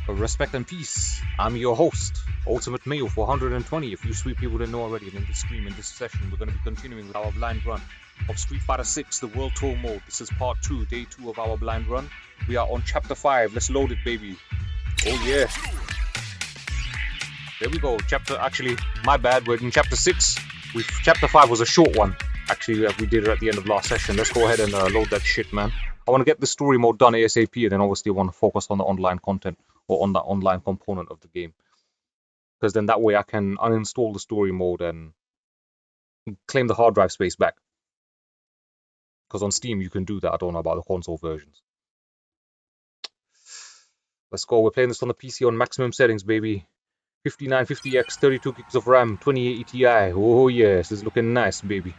Respect and peace. I'm your host, Ultimate Mayo 420. If you sweet people didn't know already, and in this stream, in this session, we're going to be continuing with our blind run of Street Fighter 6, the World Tour mode. This is part 2, day 2 of our blind run. We are on chapter 5. Let's load it, baby. Oh yeah. There we go. Actually, my bad. We're in chapter 6. Chapter 5 was a short one. Actually, we did it at the end of last session. Let's go ahead and load that shit, man. I want to get the story mode done ASAP, and then obviously I want to focus on the online content or on that online component of the game. Because then that way I can uninstall the story mode and claim the hard drive space back. Because on Steam you can do that. I don't know about the console versions. Let's go. We're playing this on the PC on maximum settings, baby. 5950X, 32 gigs of RAM, 2080 Ti. Oh yes, this is looking nice, baby.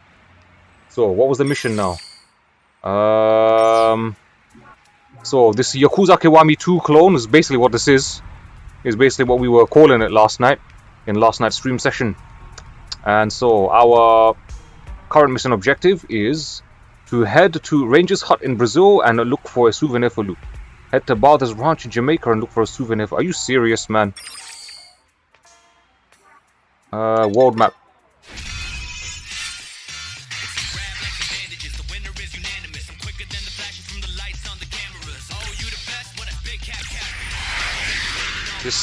So, what was the mission now? So this Yakuza Kiwami 2 clone is basically what this is. Is basically what we were calling it last night, in last night's stream session. And so our current mission objective is to head to Ranger's hut in Brazil and look for a souvenir for Luke. Head to Barther's ranch in Jamaica and look for a souvenir for... Are you serious, man? World map.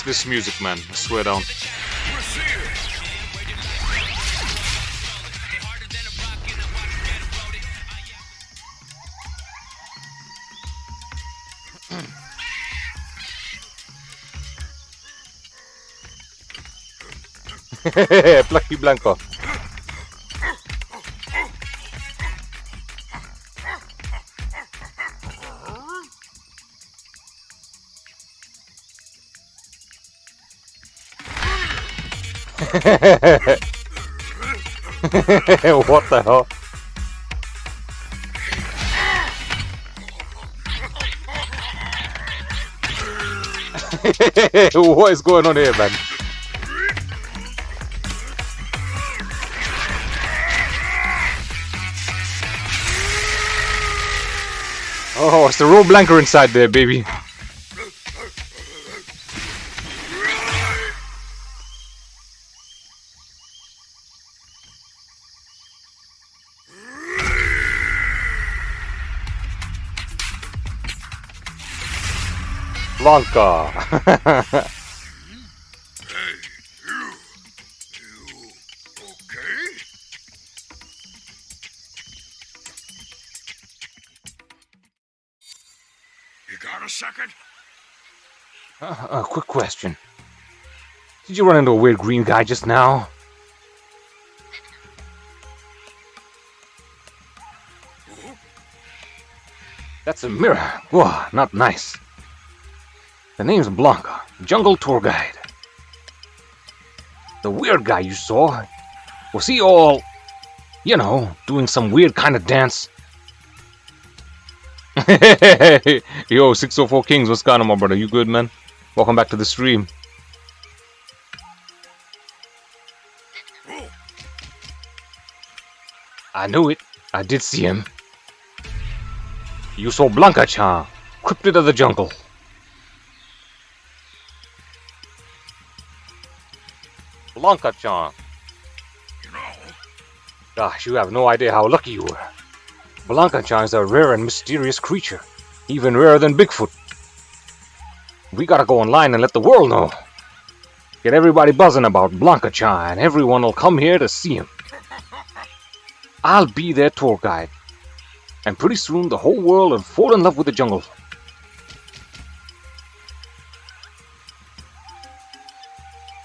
This music, man, I swear down. Plucky Blanco. What the hell? What is going on here, man? Oh, it's the Raw Blanca inside there, baby. Blanca. Hey, you okay? You got a second? A quick question. Did you run into a weird green guy just now? That's a mirror. Whoa, not nice. The name's Blanca, Jungle Tour Guide. The weird guy you saw, was he all, you know, doing some weird kind of dance? Yo, 604 Kings, what's going on, my brother? You good, man? Welcome back to the stream. I knew it. I did see him. You saw Blanca-chan, Cryptid of the Jungle. Blanca-chan. You know, Gosh, you have no idea how lucky you were. Blanca-chan is a rare and mysterious creature, even rarer than Bigfoot. We gotta go online and let the world know. Get everybody buzzing about Blanca-chan, and everyone will come here to see him. I'll be their tour guide, and pretty soon the whole world will fall in love with the jungle.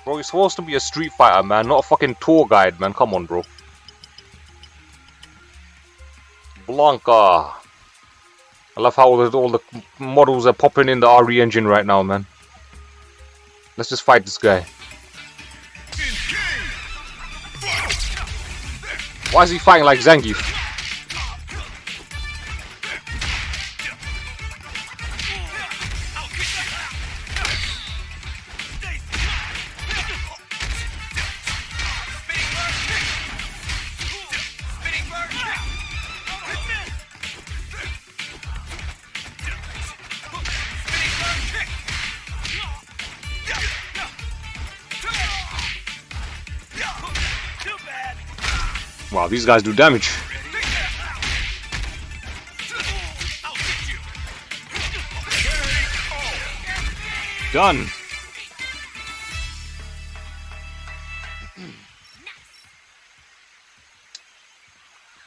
Bro, you're supposed to be a Street Fighter, man, not a fucking tour guide, man. Come on, bro. Blanca. I love how all the models are popping in the RE engine right now, man. Let's just fight this guy. Why is he fighting like Zangief? Wow, these guys do damage. Done.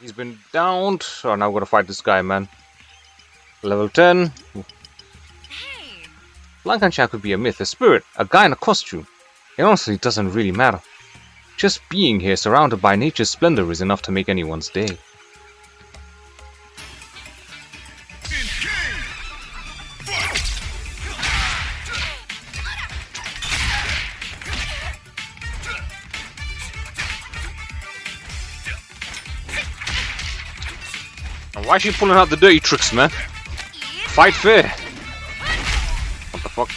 He's been downed. Oh, now we're gonna fight this guy, man. Level 10. Hey, Blankenshire could be a myth, a spirit, a guy in a costume. It honestly doesn't really matter. Just being here, surrounded by nature's splendor, is enough to make anyone's day. And why is she pulling out the dirty tricks, man? Fight fair. What the fuck?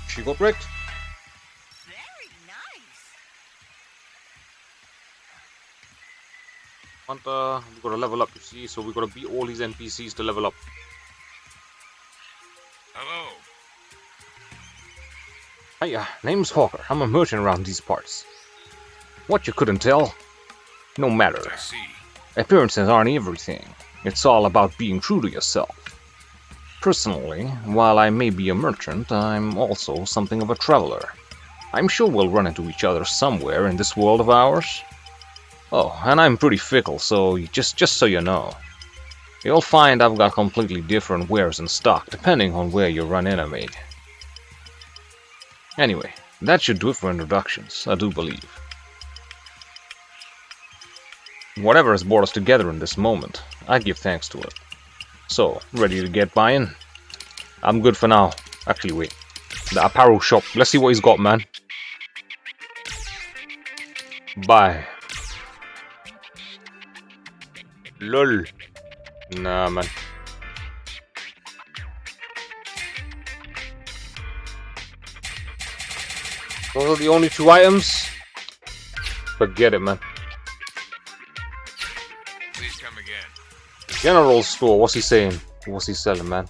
She got wrecked. very nice. We gotta level up, you see, so we gotta beat all these NPCs to level up. Hello. Hiya, name's Hawker. I'm a merchant around these parts. What you couldn't tell? No matter. I see. Appearances aren't everything. It's all about being true to yourself. Personally, while I may be a merchant, I'm also something of a traveler. I'm sure we'll run into each other somewhere in this world of ours. Oh, and I'm pretty fickle, so just so you know. You'll find I've got completely different wares in stock, depending on where you run in, mate. Anyway, that should do it for introductions, I do believe. Whatever has brought us together in this moment, I give thanks to it. So, ready to get buying? I'm good for now. Actually, wait. The apparel shop. Let's see what he's got, man. Buy. Lol. Nah, man. Those are the only two items? Forget it, man. Please come again. General store, what's he saying? What's he selling, man?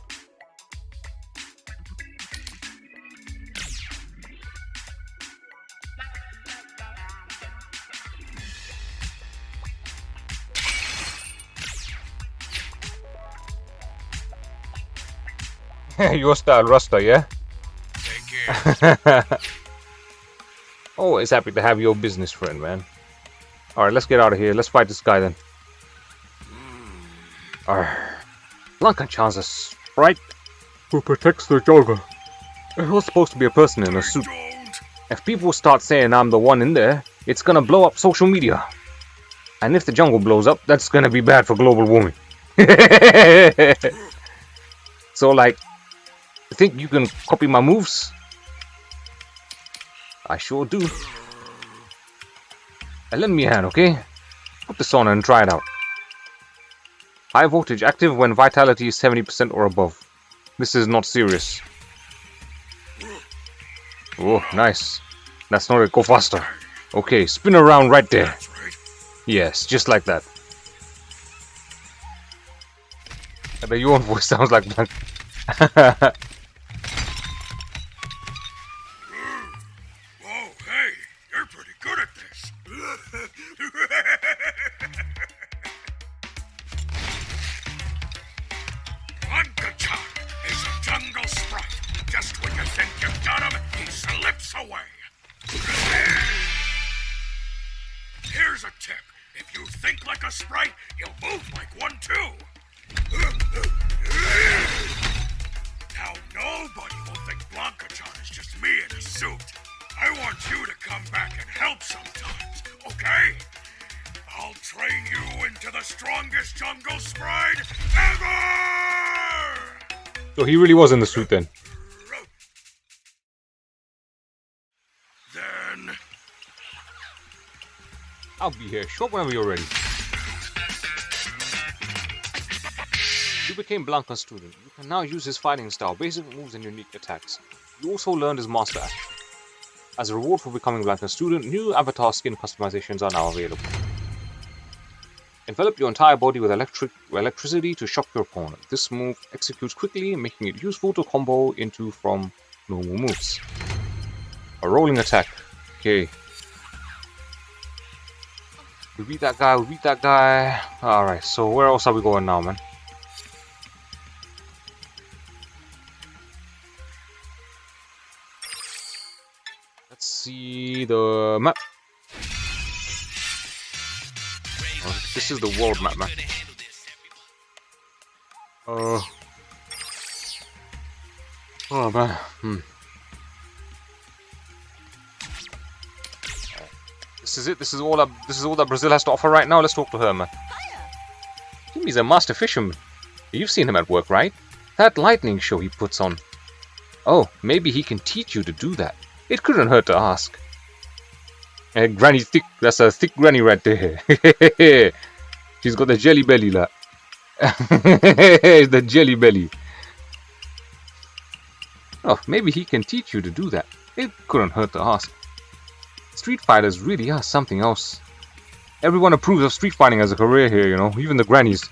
Your style, Rasta, yeah? Take care. Always happy to have your business friend, man. Alright, let's get out of here. Let's fight this guy then. Blankenchan's a sprite who protects the jungle. It was supposed to be a person in a suit. Don't. If people start saying I'm the one in there, it's gonna blow up social media. And if the jungle blows up, that's gonna be bad for global warming. So, like, you think you can copy my moves? I sure do. Lend me a hand, okay? Put this on and try it out. High voltage active when vitality is 70% or above. This is not serious. Oh, nice. That's not it. Go faster. Okay, spin around right there. That's right. Yes, just like that. I bet your own voice sounds like that. Whoa, hey, you're pretty good at this. Blanka-chan is a jungle sprite. Just when you think you've got him, he slips away. Here's a tip. If you think like a sprite, you'll move like one too. Now nobody will think Blanka-chan is just me in a suit. I want you to come back and help sometimes, okay? I'll train you into the strongest jungle sprite ever! So he really was in the suit then. Then... I'll be here. Show up whenever you're ready. You became Blanka's student. You can now use his fighting style, basic moves, and unique attacks. You also learned his master act. As a reward for becoming Blanka's student, new avatar skin customizations are now available. Envelop your entire body with electricity to shock your opponent. This move executes quickly, making it useful to combo into from normal moves. A rolling attack. Okay. We beat that guy, Alright, so where else are we going now, man? Let's see the map. Oh, this is the world map, man. Oh man. This is it. This is all that Brazil has to offer right now. Let's talk to her, man. Jimmy's a master fisherman. You've seen him at work, right? That lightning show he puts on. Oh, maybe he can teach you to do that. It couldn't hurt to ask. Granny thick. That's a thick granny right there. She's got the jelly belly, la. The jelly belly. Oh, maybe he can teach you to do that. It couldn't hurt to ask. Street fighters really are something else. Everyone approves of street fighting as a career here, you know, even the grannies.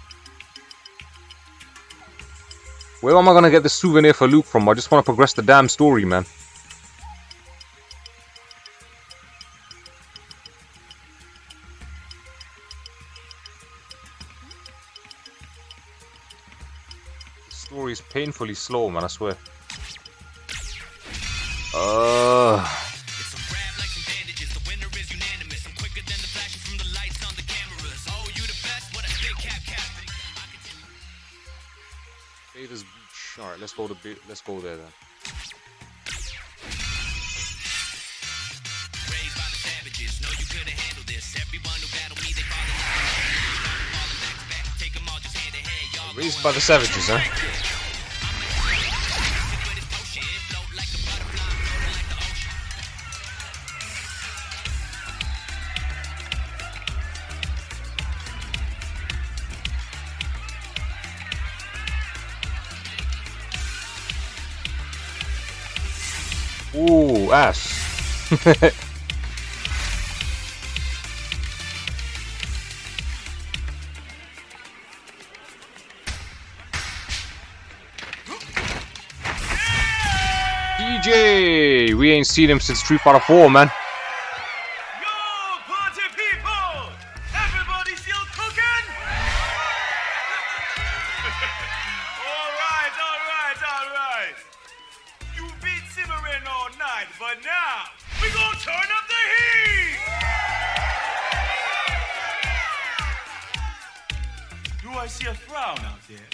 Where am I gonna get this souvenir for Luke from? I just want to progress the damn story, man. The story is painfully slow, man, I swear. Bader's Beach. Alright, let's go there then. Raised by the savages, huh? Ooh, ass. DJ! We ain't seen him since Street Fighter 4, man. Yo, party people! Everybody still cooking? Alright. You beat simmering all night, but now we gonna turn up the heat! Do I see a frown out there?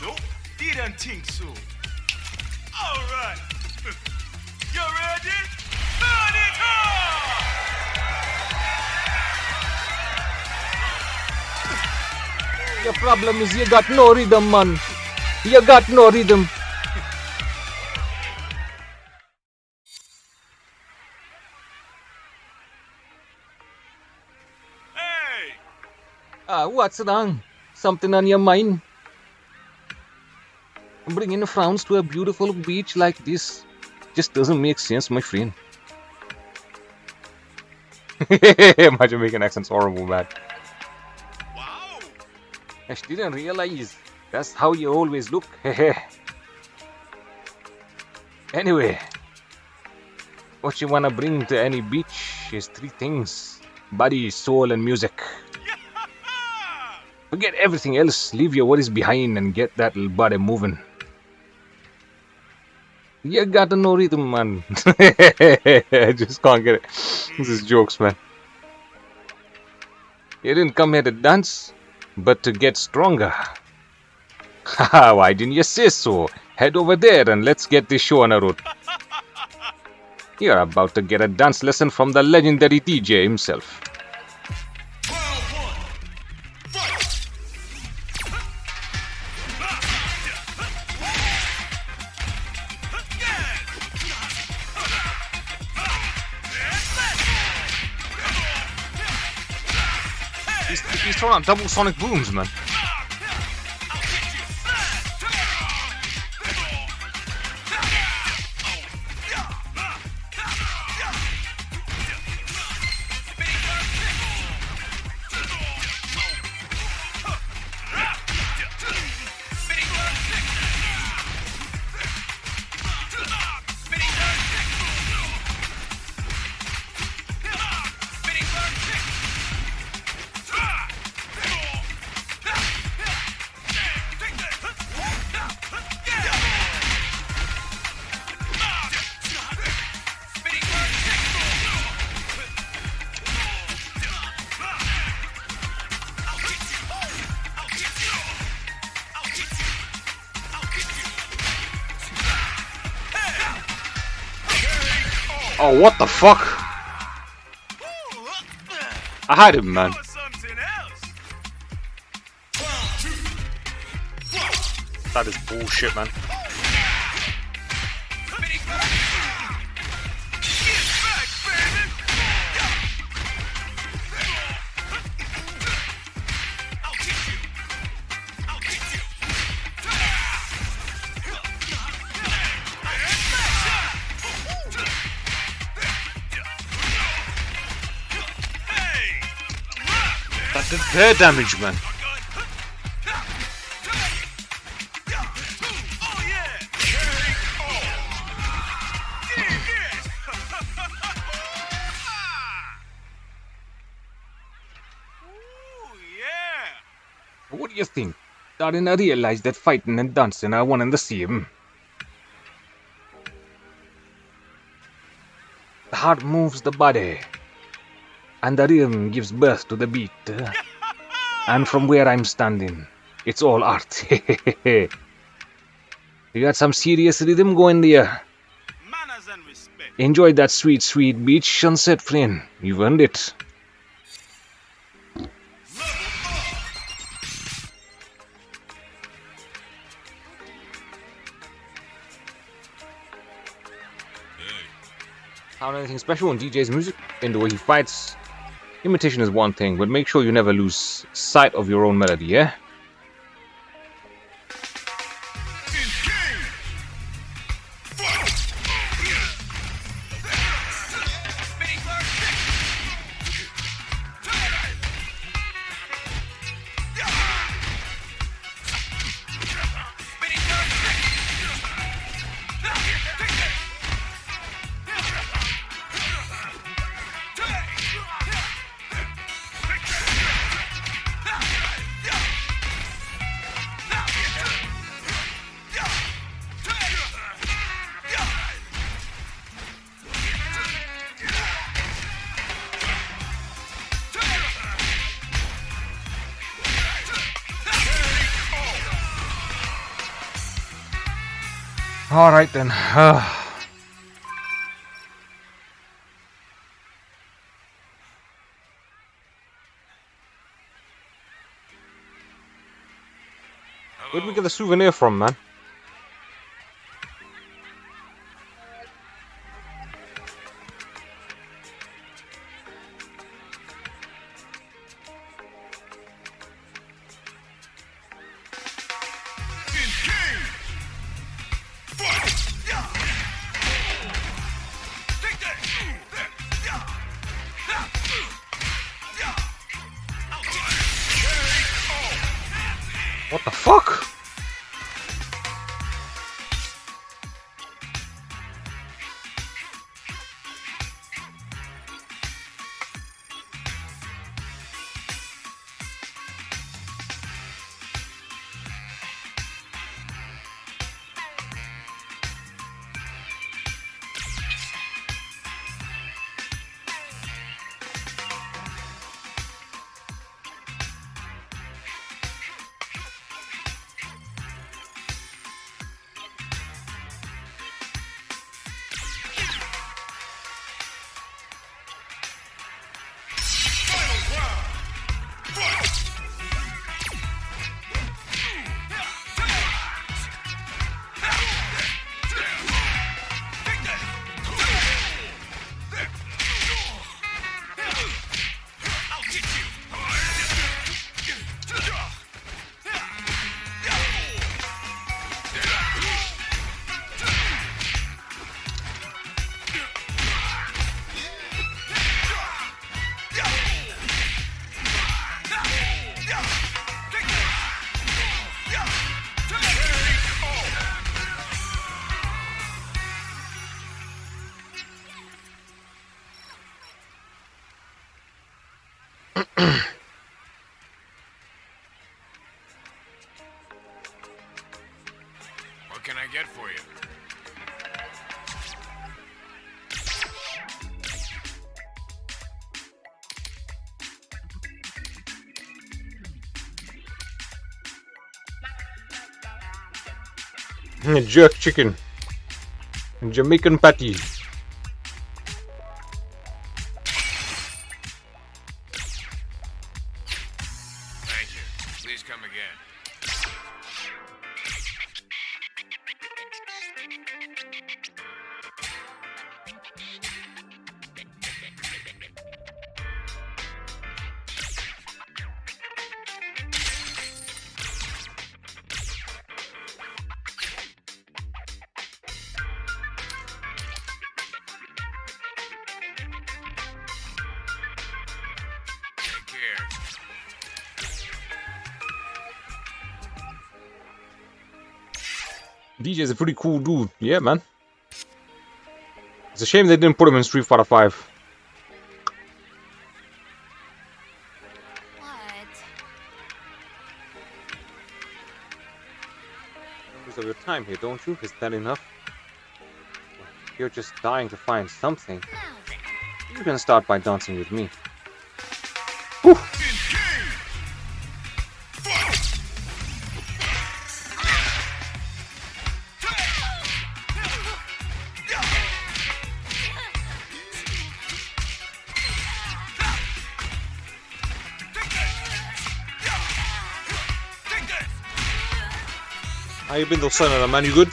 Nope, didn't think so. Alright. You ready? Burn it up! Your problem is you got no rhythm, man. You got no rhythm. Hey! What's wrong? Something on your mind? Bringing frowns to a beautiful beach like this just doesn't make sense, my friend. My Jamaican accent's horrible, man. Wow! I didn't realize that's how you always look. Anyway, what you wanna bring to any beach is 3 things: body, soul, and music. Forget everything else, leave your worries behind and get that little body moving. You got no rhythm, man. I just can't get it. This is jokes, man. You didn't come here to dance, but to get stronger. Haha, why didn't you say so? Head over there and let's get this show on a road. You're about to get a dance lesson from the legendary DJ himself. He's throwing out double sonic booms, man. Oh, what the fuck? I had him, man. That is bullshit, man. That did hair damage, man. What do you think? Didn't I realize that fighting and dancing are one and the same? The heart moves the body, and the rhythm gives birth to the beat. And from where I'm standing, it's all art. You got some serious rhythm going there. Manners and respect. Enjoy that sweet, sweet beach sunset, friend. You've earned it. Found anything special in DJ's music? In the way he fights? Imitation is one thing, but make sure you never lose sight of your own melody, yeah? Alright then. Where'd we get the souvenir from, man? What the fuck? What can I get for you? Jerk chicken. Jamaican patty. DJ's a pretty cool dude. Yeah, man. It's a shame they didn't put him in Street Fighter 5. What? Use of your time here, don't you? Is that enough? You're just dying to find something. Now then. You can start by dancing with me. Whew. How you been though, son? Man, you good?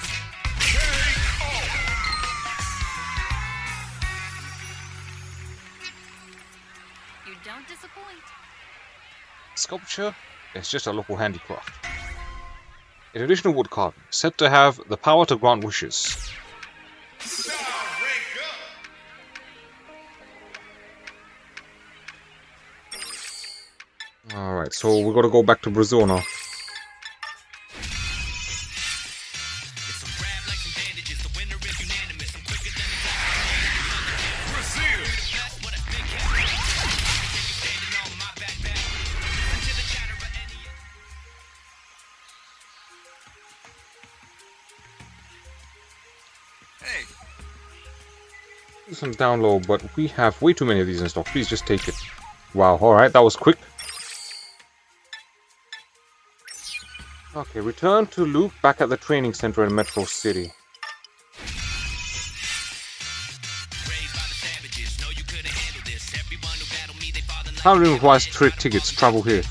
You don't disappoint. Sculpture is just a local handicraft. A traditional wood carving, said to have the power to grant wishes. Alright, so we gotta go back to Brazil now. Hey, Some down low, but we have way too many of these in stock. Please just take it. Wow, alright, that was quick. Okay, return to Luke back at the training center in Metro City. Paladin requires trade tickets. Travel here.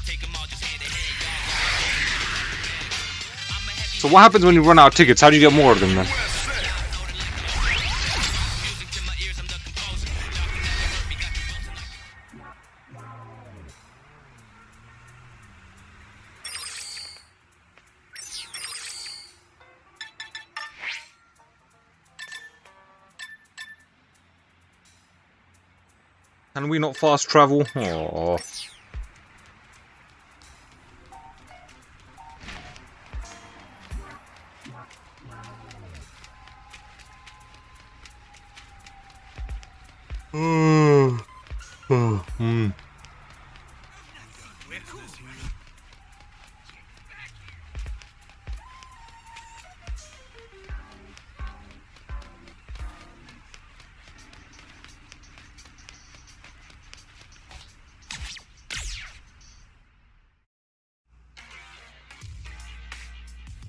So what happens when you run out of tickets? How do you get more of them then? Can we not fast travel? Oh.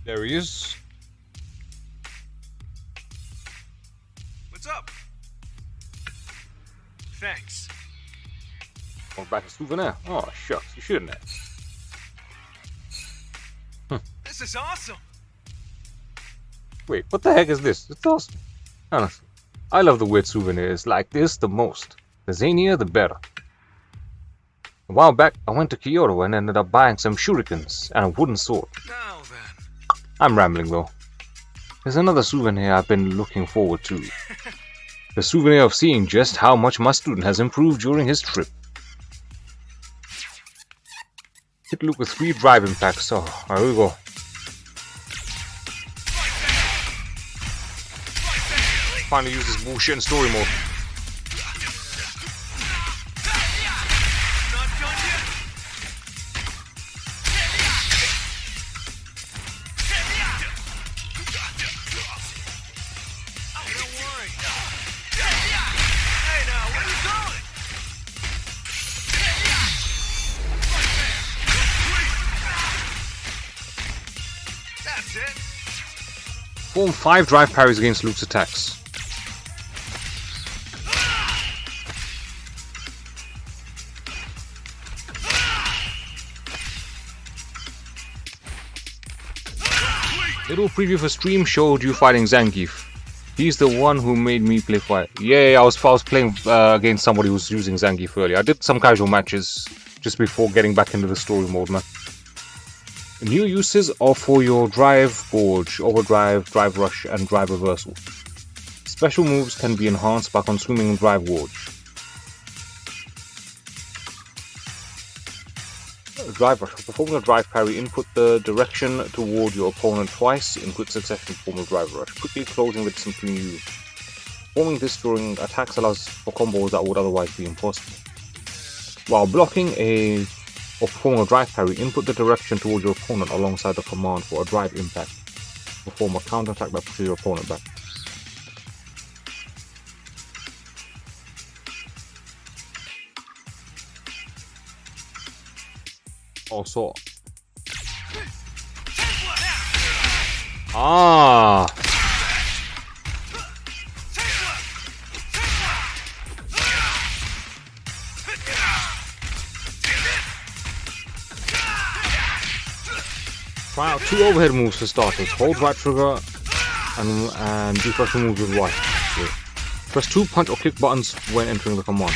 There he is. what's up? Thanks. Oh, back a souvenir. Oh, shucks, you shouldn't have. This is awesome. Wait, what the heck is this? It's awesome. Honestly, I love the weird souvenirs like this the most. The zanier, the better. A while back, I went to Kyoto and ended up buying some shurikens and a wooden sword. Now then. I'm rambling though. There's another souvenir I've been looking forward to. The souvenir of seeing just how much my student has improved during his trip. Hit Luke with 3 driving packs. Oh, here we go. Finally use this bullshit in story mode. Not done yet. Oh, don't worry. Hey, now, where you going? That's it. Form 5 drive parries against Luke's attacks. Little preview for stream showed you fighting Zangief. He's the one who made me play fight. Yeah, I was playing against somebody who was using Zangief earlier. I did some casual matches just before getting back into the story mode, man. New uses are for your Drive Gorge, Overdrive, Drive Rush, and Drive Reversal. Special moves can be enhanced by consuming Drive Gorge. drive rush. For performing a drive parry, input the direction toward your opponent twice in quick succession to perform a drive rush, quickly closing the distance between you. Performing this during attacks allows for combos that would otherwise be impossible. While blocking or performing a drive parry, input the direction toward your opponent alongside the command for a drive impact. Perform a counter attack that pushes your opponent back. Also, try out 2 overhead moves for starters. Hold right trigger and do special moves with Y. Press 2 punch or kick buttons when entering the command.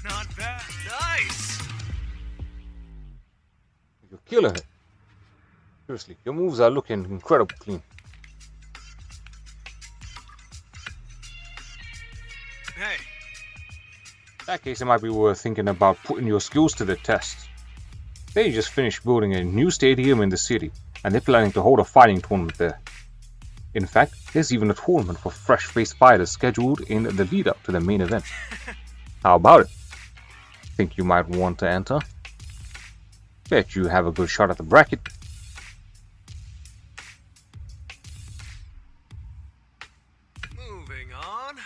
Not bad. Nice. You're killing it. Seriously, your moves are looking incredibly clean. Hey, In that case, it might be worth thinking about putting your skills to the test. They just finished building a new stadium in the city, and they're planning to hold a fighting tournament there. In fact, there's even a tournament for fresh-faced fighters scheduled in the lead-up to the main event. How about it? Think you might want to enter? Bet you have a good shot at the bracket. moving on.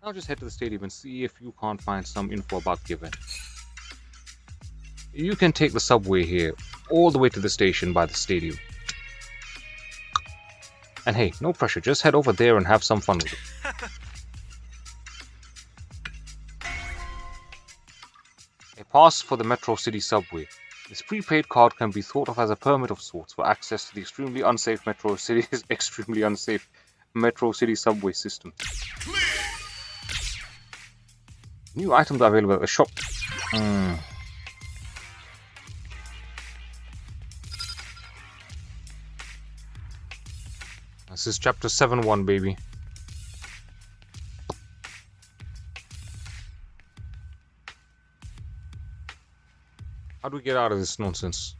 Now just head to the stadium and see if you can't find some info about the event. You can take the subway here, all the way to the station by the stadium. And hey, no pressure, just head over there and have some fun with it. A pass for the Metro City subway. This prepaid card can be thought of as a permit of sorts for access to the extremely unsafe Metro City subway system. New items are available at the shop. This is chapter 7-1, baby. How do we get out of this nonsense?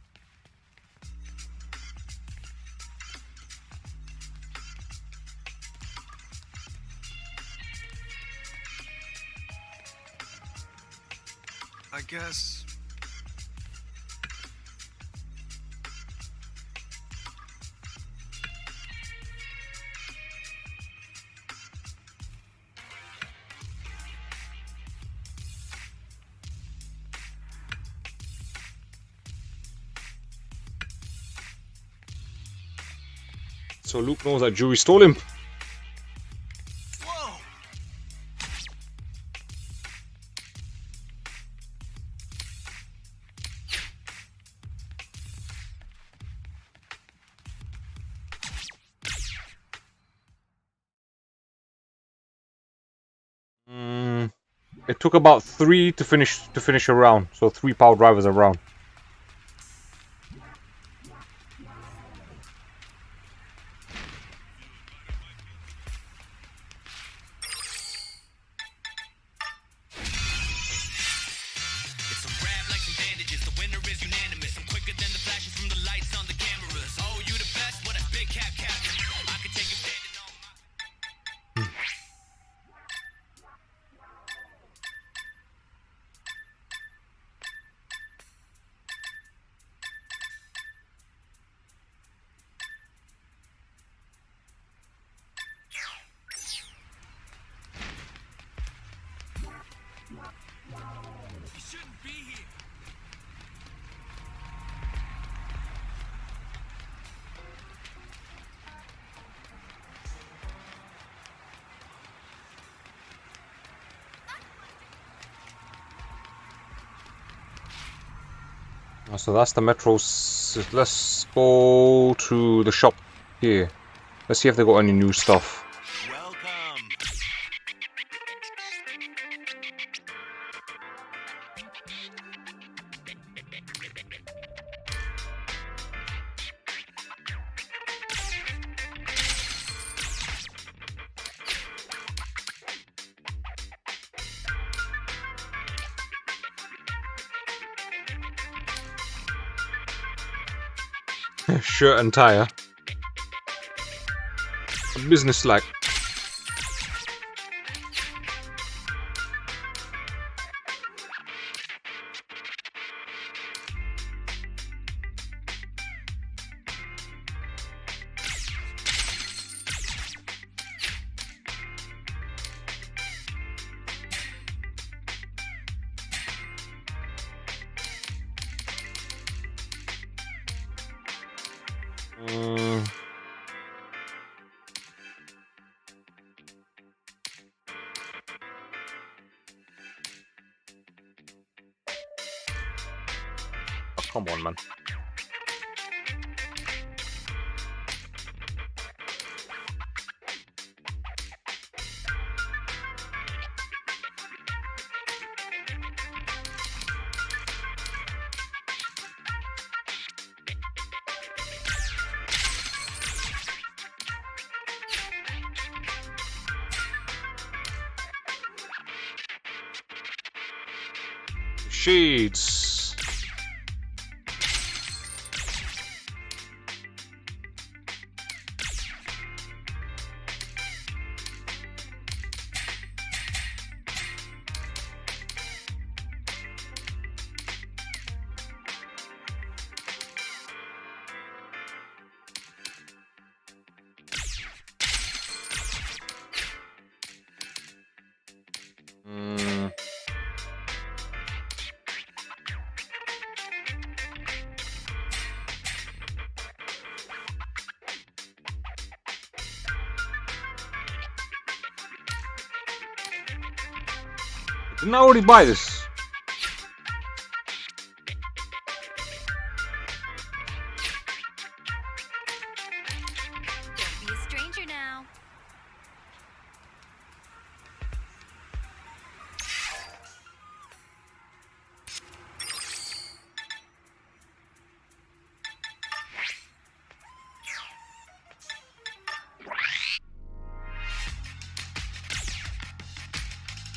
I guess. So Luke knows that Jury stole him. Whoa! It took about 3 to finish a round, so 3 power drivers a round. It's a rap like some bandages. The winner is unanimous. I'm quicker than the flashes from the lights on the cameras. Oh, you the best? What a big cap captain. I could take you standing on my... You shouldn't be here. So that's the Metro. Let's go to the shop here. Let's see if they got any new stuff. Welcome. Shirt and tire. Business like. Oh, come on, man. Shades. Didn't I already buy this? Don't be a stranger now.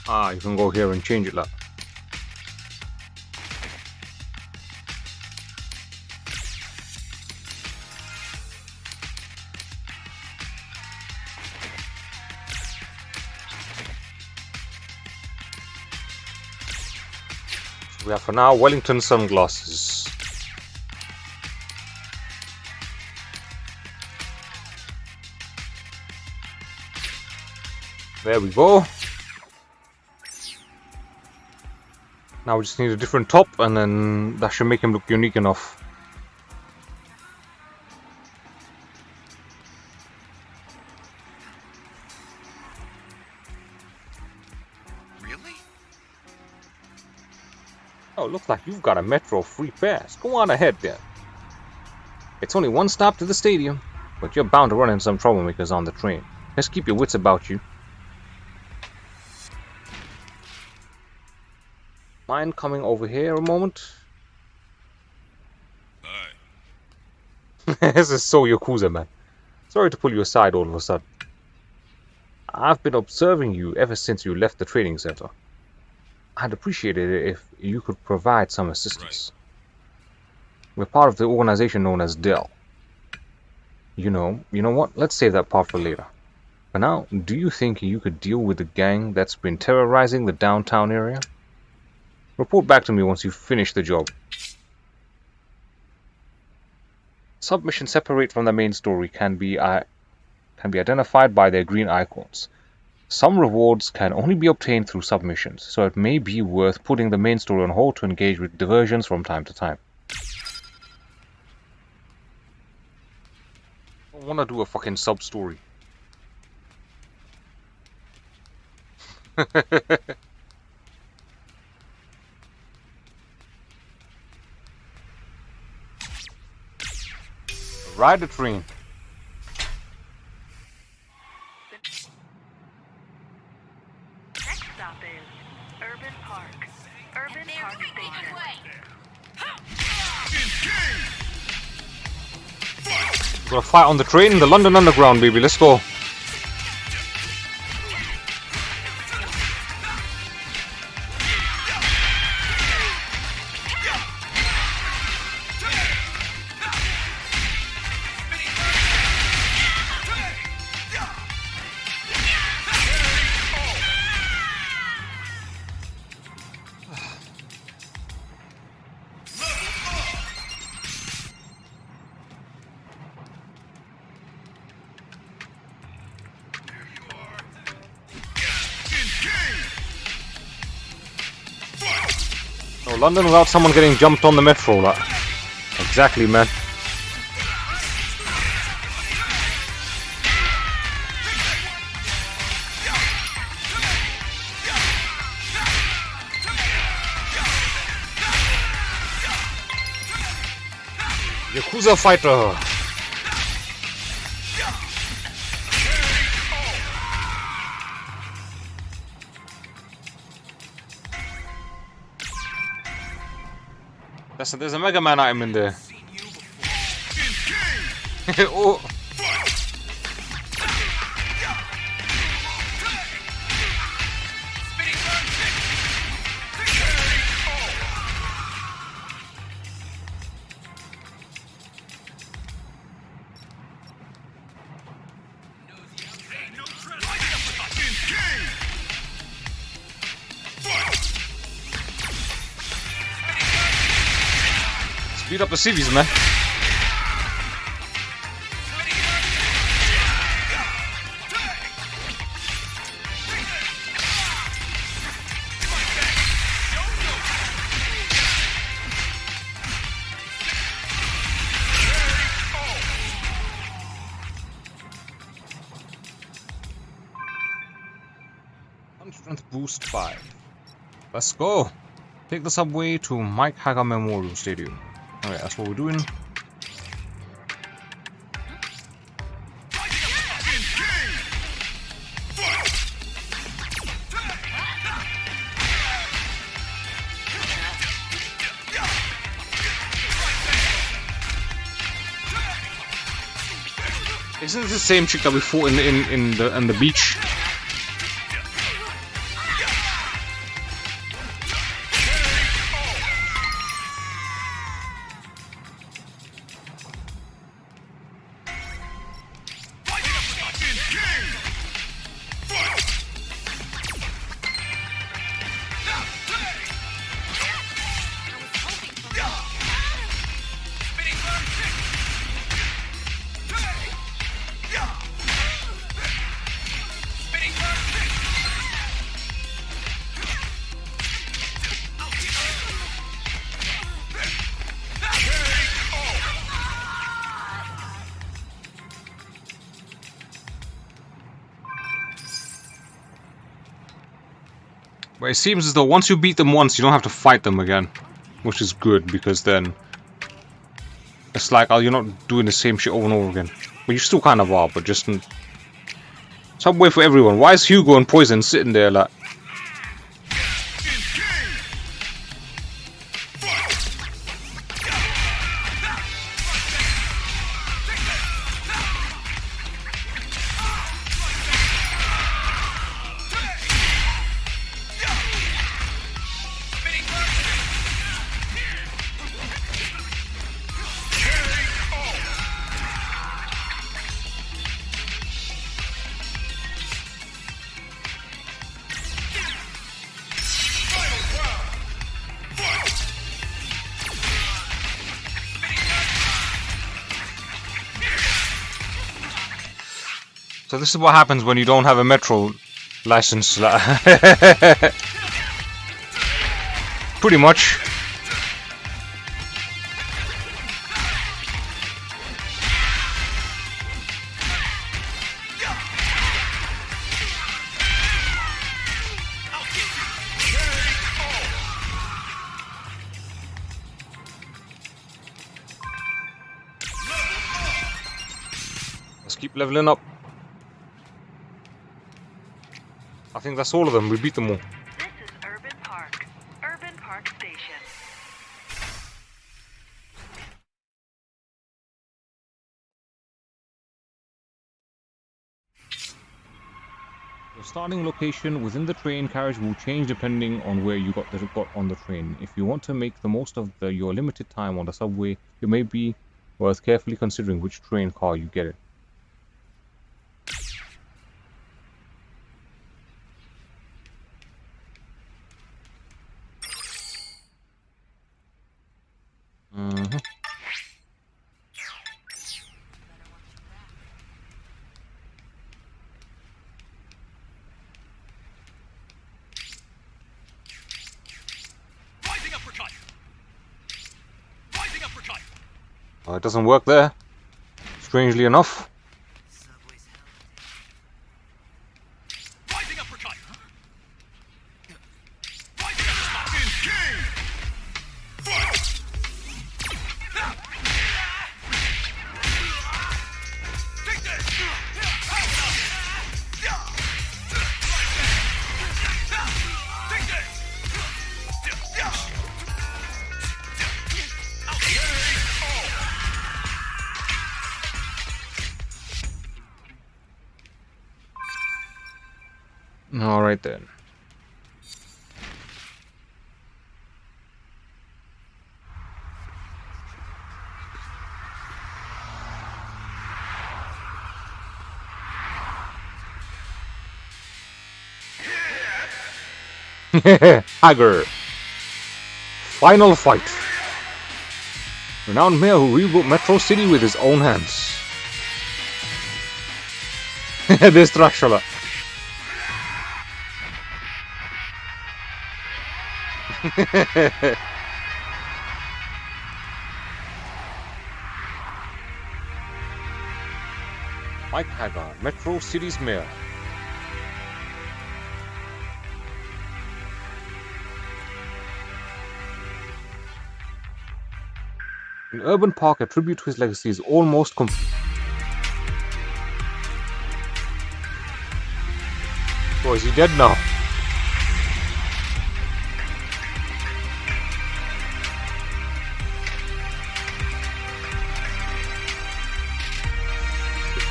Ah, you can go here and change it, like. We have for now Wellington sunglasses. There we go. Now we just need a different top, and then that should make him look unique enough. Really? Oh, looks like you've got a Metro free pass. Go on ahead then. It's only one stop to the stadium, but you're bound to run into some troublemakers on the train. Just keep your wits about you. Mind coming over here a moment? Hi. This is so Yakuza, man. Sorry to pull you aside all of a sudden. I've been observing you ever since you left the training center. I'd appreciate it if you could provide some assistance. We're part of the organization known as Dell. You know what? Let's save that part for later. For now, do you think you could deal with the gang that's been terrorizing the downtown area? Report back to me once you've finished the job. Submissions separate from the main story can be identified by their green icons. Some rewards can only be obtained through submissions, so it may be worth putting the main story on hold to engage with diversions from time to time. I don't want to do a fucking sub-story. Ride the train. Next stop is Urban Park. Urban Park Station. Got a fight on the train in the London Underground, baby. Let's go. London without someone getting jumped on the metro, like. Exactly, man. Yakuza fighter. There's a Mega Man item in there. Oh. Speed up the series, man. Strength boost 5. Let's go. Take the subway to Mike Hagar Memorial Stadium. Alright, that's what we're doing. Isn't this the same chick that we fought in the beach? But it seems as though once you beat them once, you don't have to fight them again. Which is good, because then it's like, oh, you're not doing the same shit over and over again. But you still kind of are, but just... Subway for everyone. Why is Hugo and Poison sitting there like... So this is what happens when you don't have a Metro license. Pretty much. Let's keep leveling up. I think that's all of them. We beat them all. This is Urban Park. Urban Park Station. Your starting location within the train carriage will change depending on where you got on the train. If you want to make the most of your limited time on the subway, it may be worth carefully considering which train car you get it. Rising uppercut! Well, it doesn't work there. Strangely enough. Rising uppercut. Rising uppercut. Take this. Take this. Alright then. Hager. Final fight. Renowned mayor who rebuilt Metro City with his own hands. This Dracula. Mike Hagar, Metro City's mayor. An urban park, a tribute to his legacy, is almost complete. Oh, is he dead now?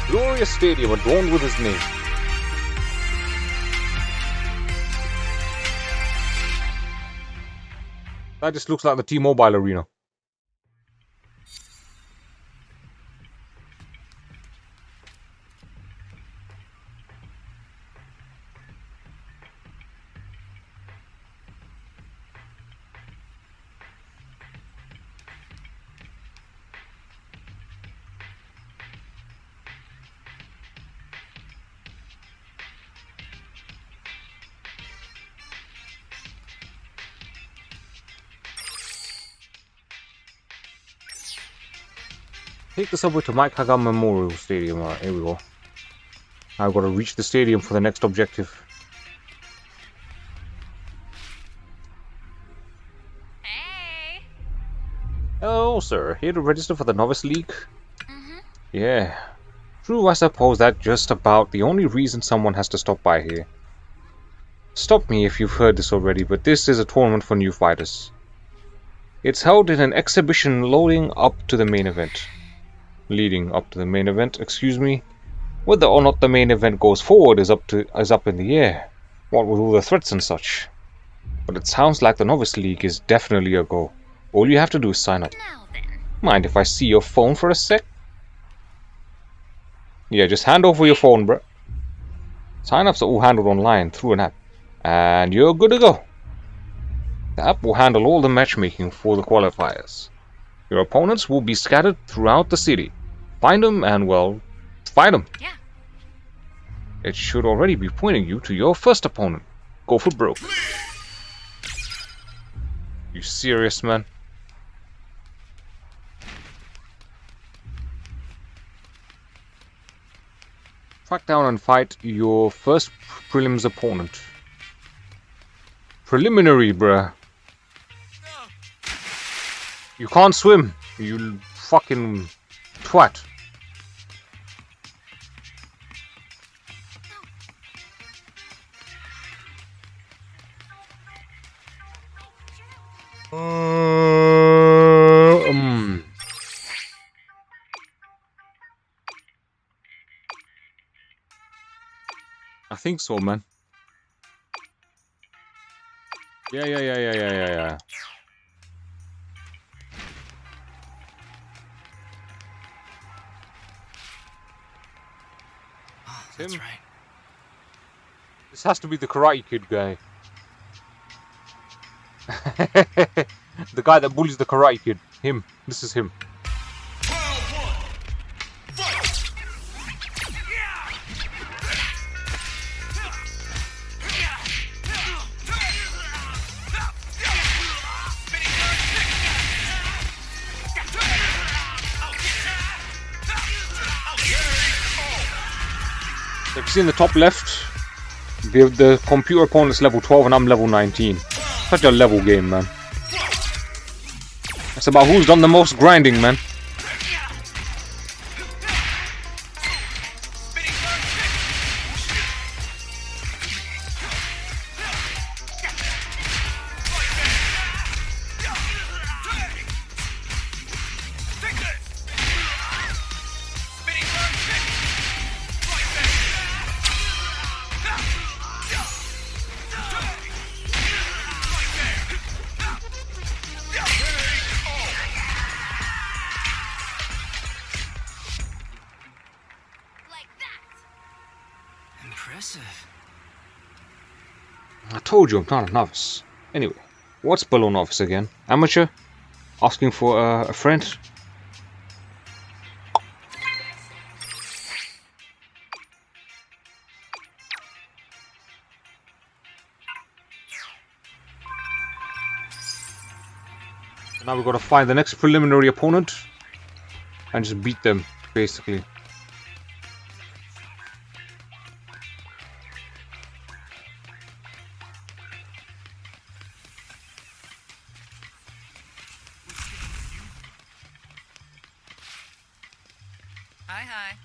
Glorious stadium adorned with his name. That just looks like the T-Mobile Arena. Take the subway to Mike Hagar Memorial Stadium. Alright, here we go. I've got to reach the stadium for the next objective. Hey. Hello, sir. Here to register for the Novice League? Yeah. True, I suppose that's just about the only reason someone has to stop by here. Stop me if you've heard this already, but this is a tournament for new fighters. It's held in an exhibition leading up to the main event. Excuse me. Whether or not the main event goes forward is up in the air, what with all the threats and such. But it sounds like the Novice League is definitely a go. All you have to do is sign up. Now then. Mind if I see your phone for a sec? Yeah, just hand over your phone, bruh. Sign-ups are all handled online through an app, and you're good to go. The app will handle all the matchmaking for the qualifiers. Your opponents will be scattered throughout the city. Find them and, well, fight them. Yeah. It should already be pointing you to your first opponent. Go for broke. You serious, man? Track down and fight your first prelims opponent. Preliminary, bruh. You can't swim, you fucking twat. I think so, man. Yeah. That's Him? right. This has to be the Karate Kid guy. The guy that bullies the Karate Kid. Him. This is him. If you see in the top left, the computer opponent's level 12 and I'm level 19. Such a level game, man. It's about who's done the most grinding, man. Like that. Impressive. I told you I'm not a novice. Anyway, what's below novice again? Amateur? Asking for a friend? Now we've got to find the next preliminary opponent and just beat them, basically. Hi, hi.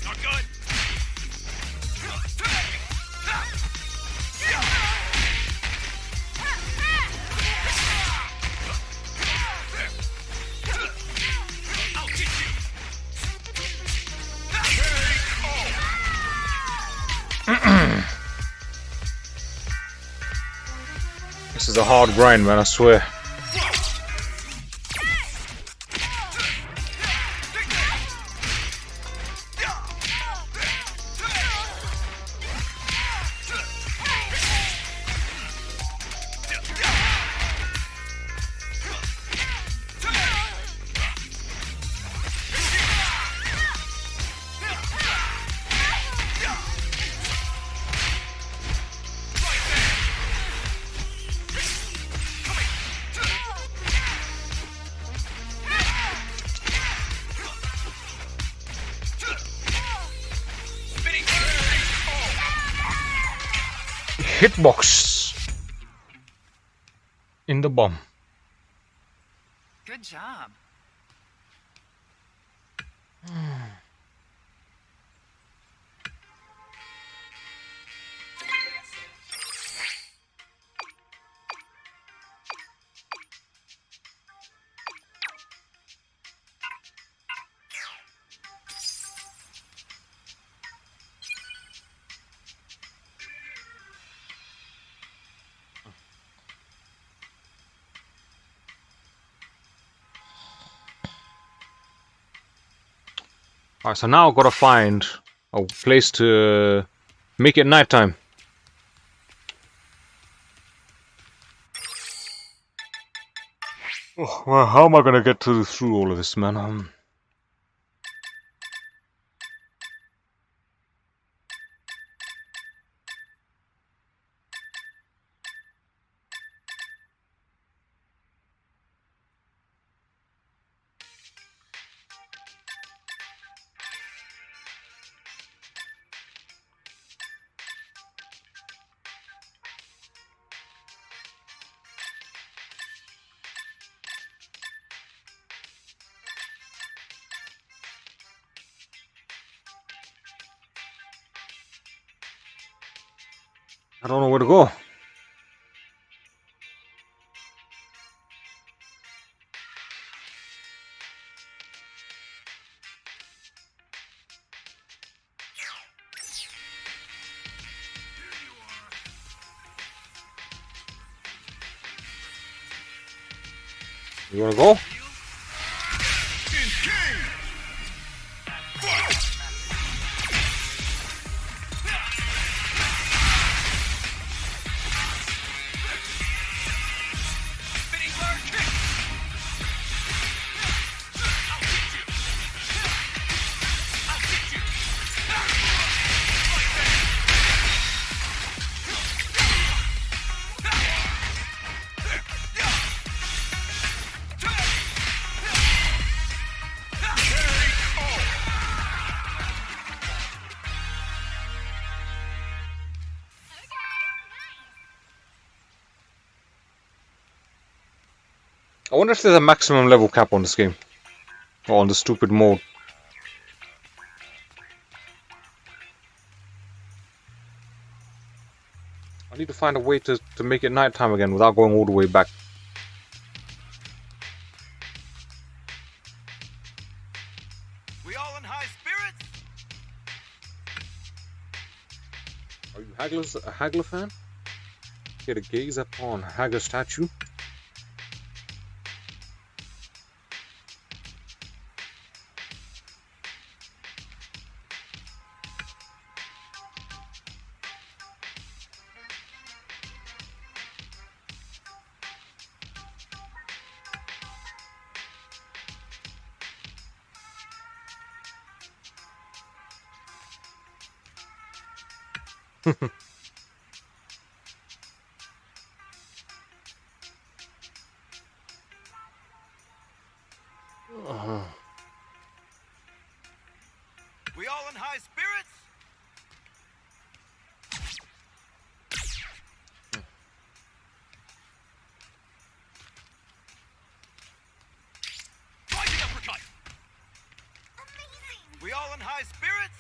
Not good. I'll get you. This is a hard grind, man, I swear. Hitbox in the bomb. Good job. Alright, so now I've got to find a place to make it nighttime. Oh, well, how am I gonna get through all of this, man? I don't know where to go. You wanna go? I wonder if there's a maximum level cap on this game. Or on the stupid mode. I need to find a way to make it nighttime again without going all the way back. We all in high spirits? Are you a Haggler fan? Get a gaze upon Haggler statue. We all in high spirits? Rising uppercut! We all in high spirits?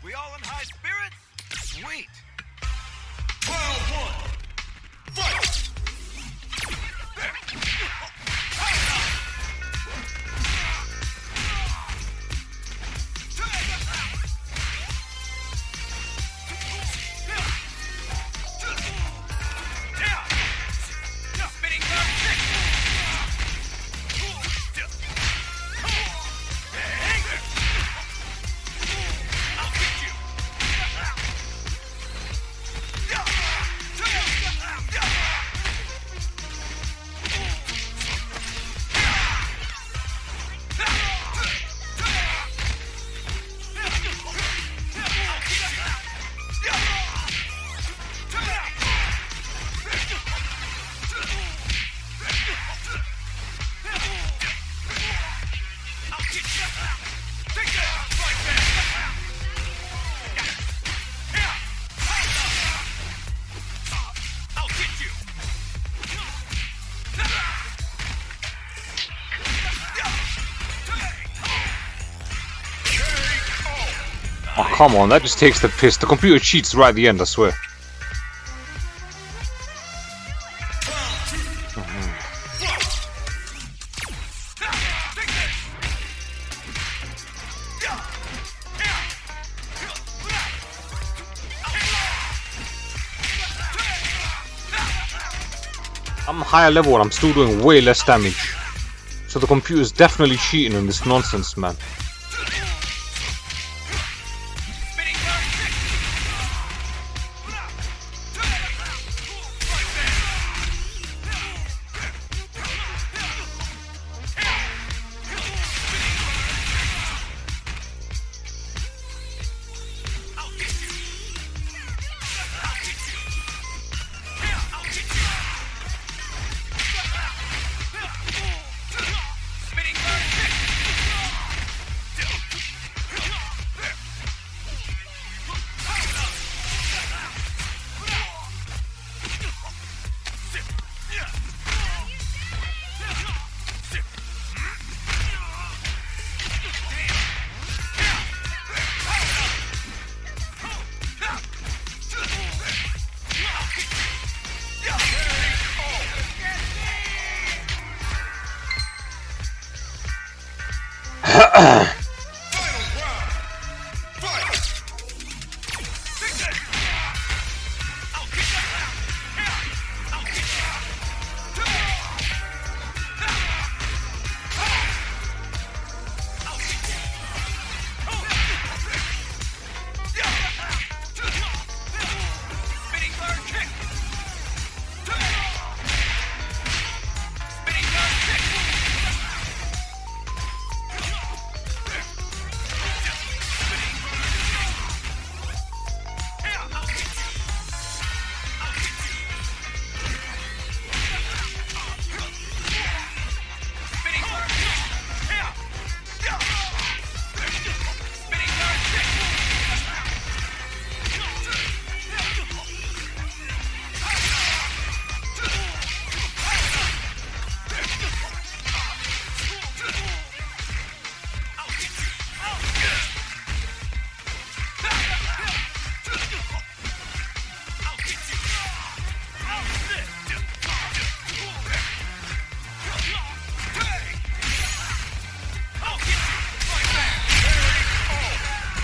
We all in high spirits? Sweet. Round 1. Fight! Oh, come on, that just takes the piss. The computer cheats right at the end, I swear. I'm higher level and I'm still doing way less damage. So the computer's definitely cheating in this nonsense, man.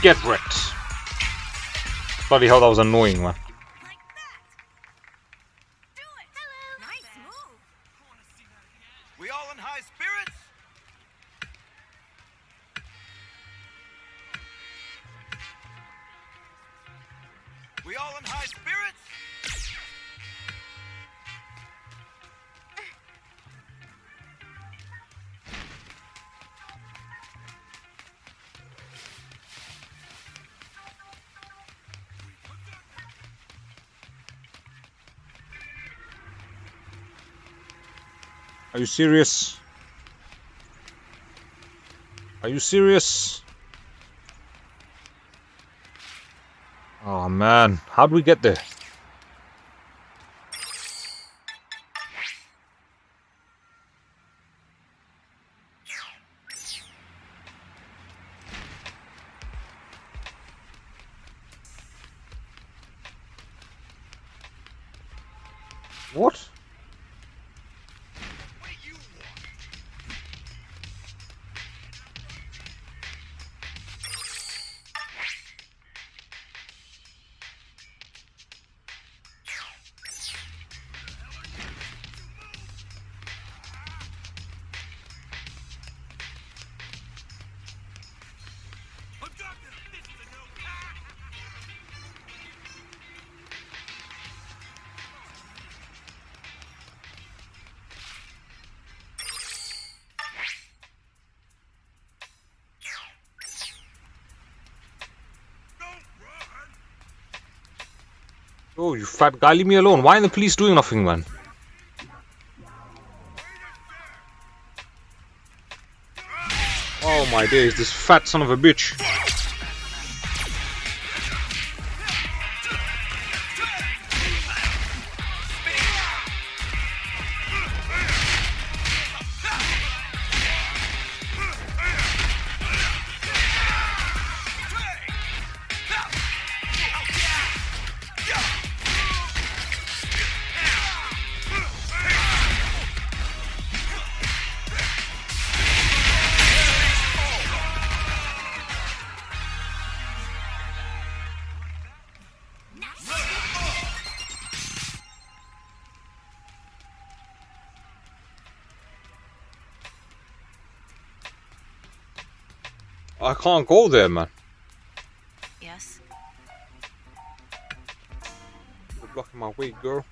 Get wrecked. Bloody hell, that was annoying, man. Like that. Do it. Hello. Nice move. We all in high spirits? We all in high spirits? Are you serious? Are you serious? Oh man, how'd we get there? What? What do you want? Oh, you fat guy, leave me alone. Why are the police doing nothing, man? Oh my days, this fat son of a bitch. I can't go there, man. Yes. You're blocking my way, girl.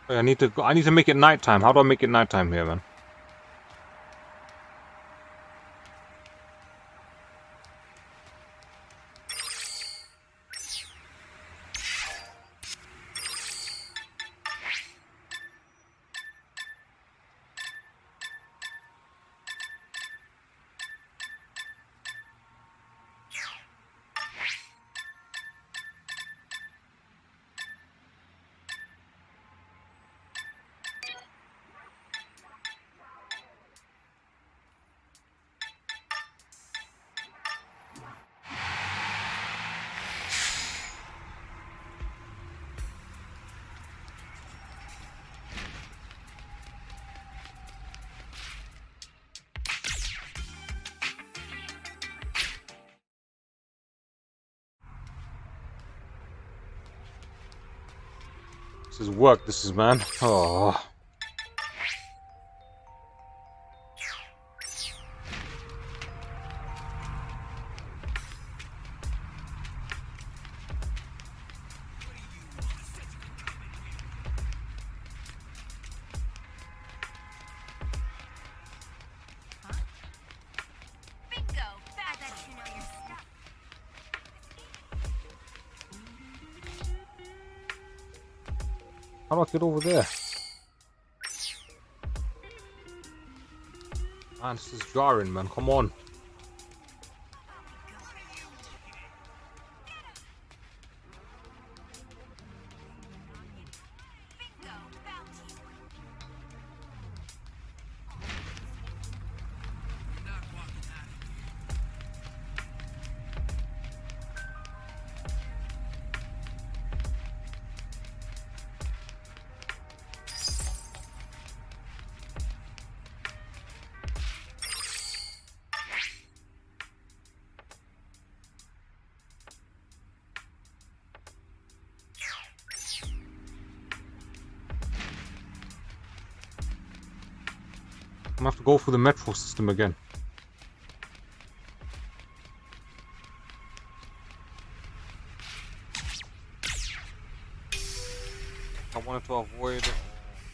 Wait, I need to make it nighttime. How do I make it nighttime here, man? This is work, this is, man. Oh. Bingo. I bet you know your stuff. How do I get over there? Man, this is jarring, man. Come on. Bingo, bounty. I'm gonna have to go for the metro system again. I wanted to avoid.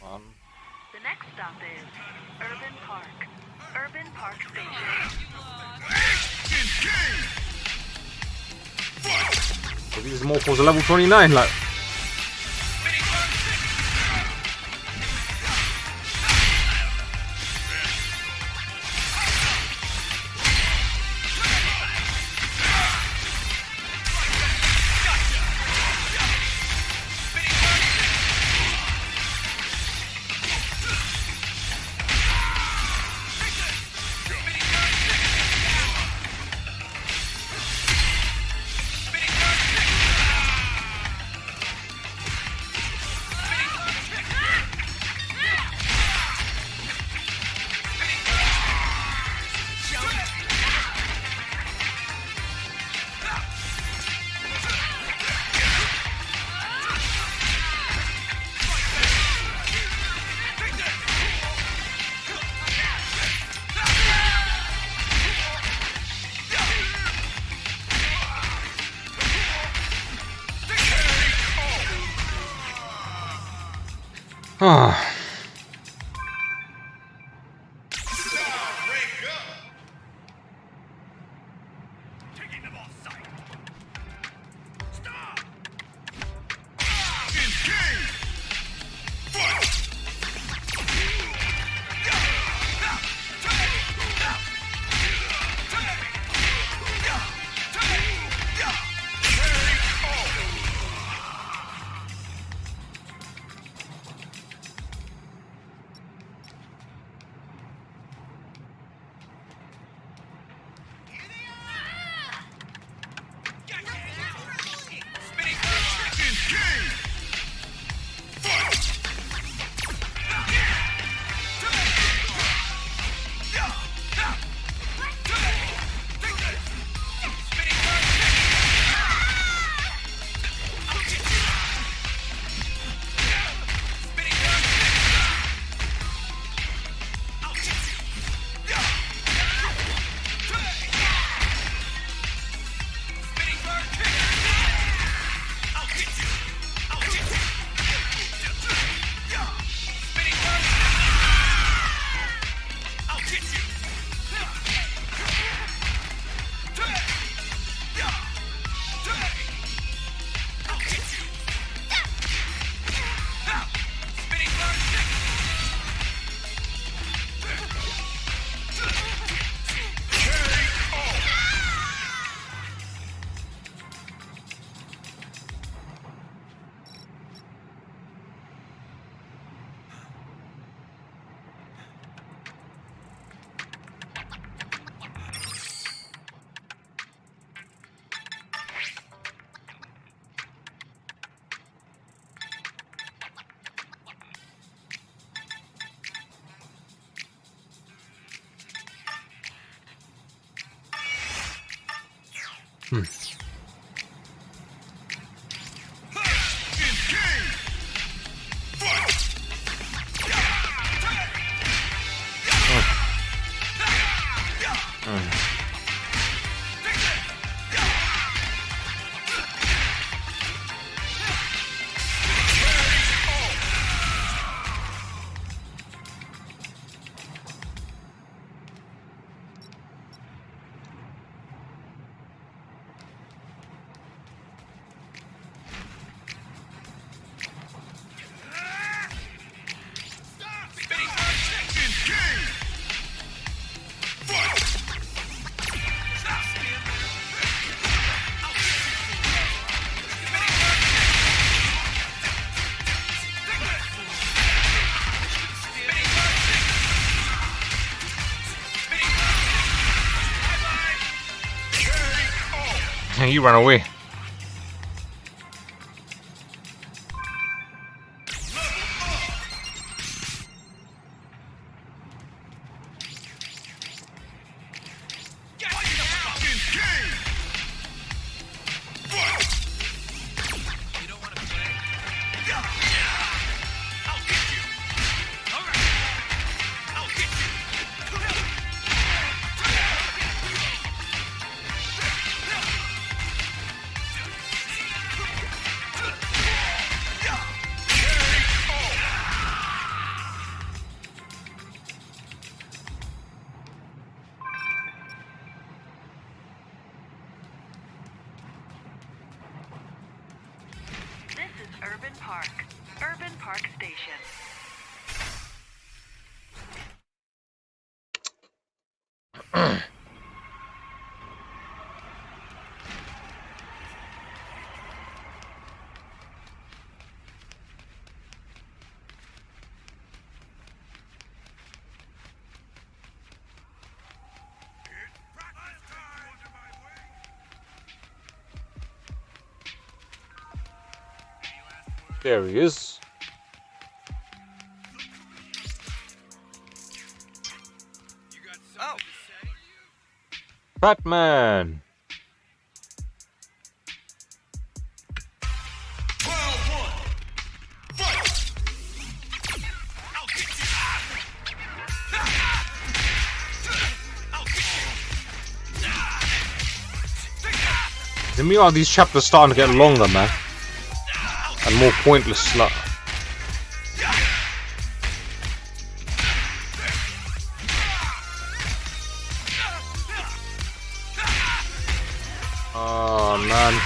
Oh, man. The next stop is Urban Park. Urban Park Station. So these mofos are level 29, like. Ah. Taking them off sight. Stop! He ran away. This is Urban Park. Urban Park Station. There he is. Oh, Batman. To me, all these chapters starting to get longer, man, and more pointless. Like, oh man.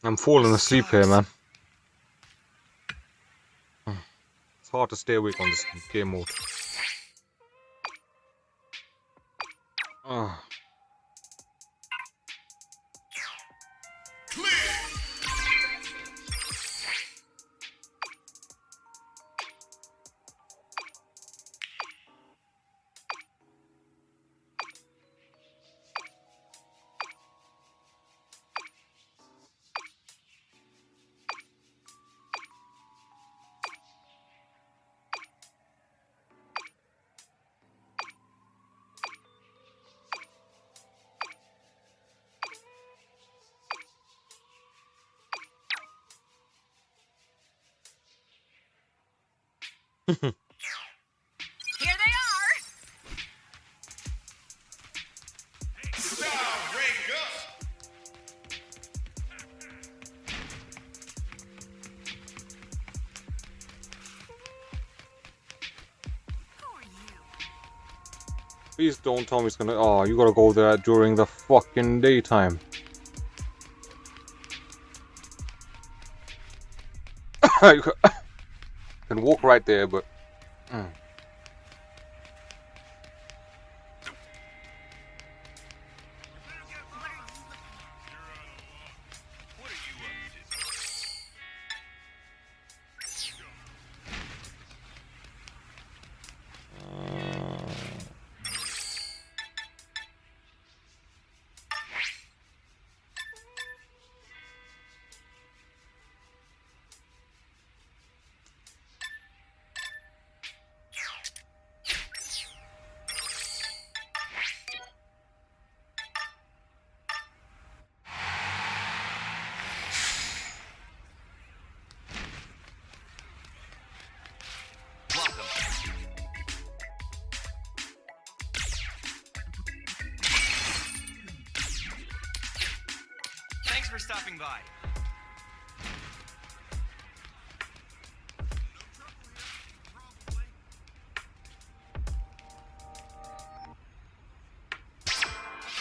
I'm falling asleep here, man. It's hard to stay awake on this game mode. Here they are. Who are you? Please don't tell me it's gonna. Oh, you gotta go there during the fucking daytime. You can walk right there, but. What are you up to? Welcome. Thanks for stopping by.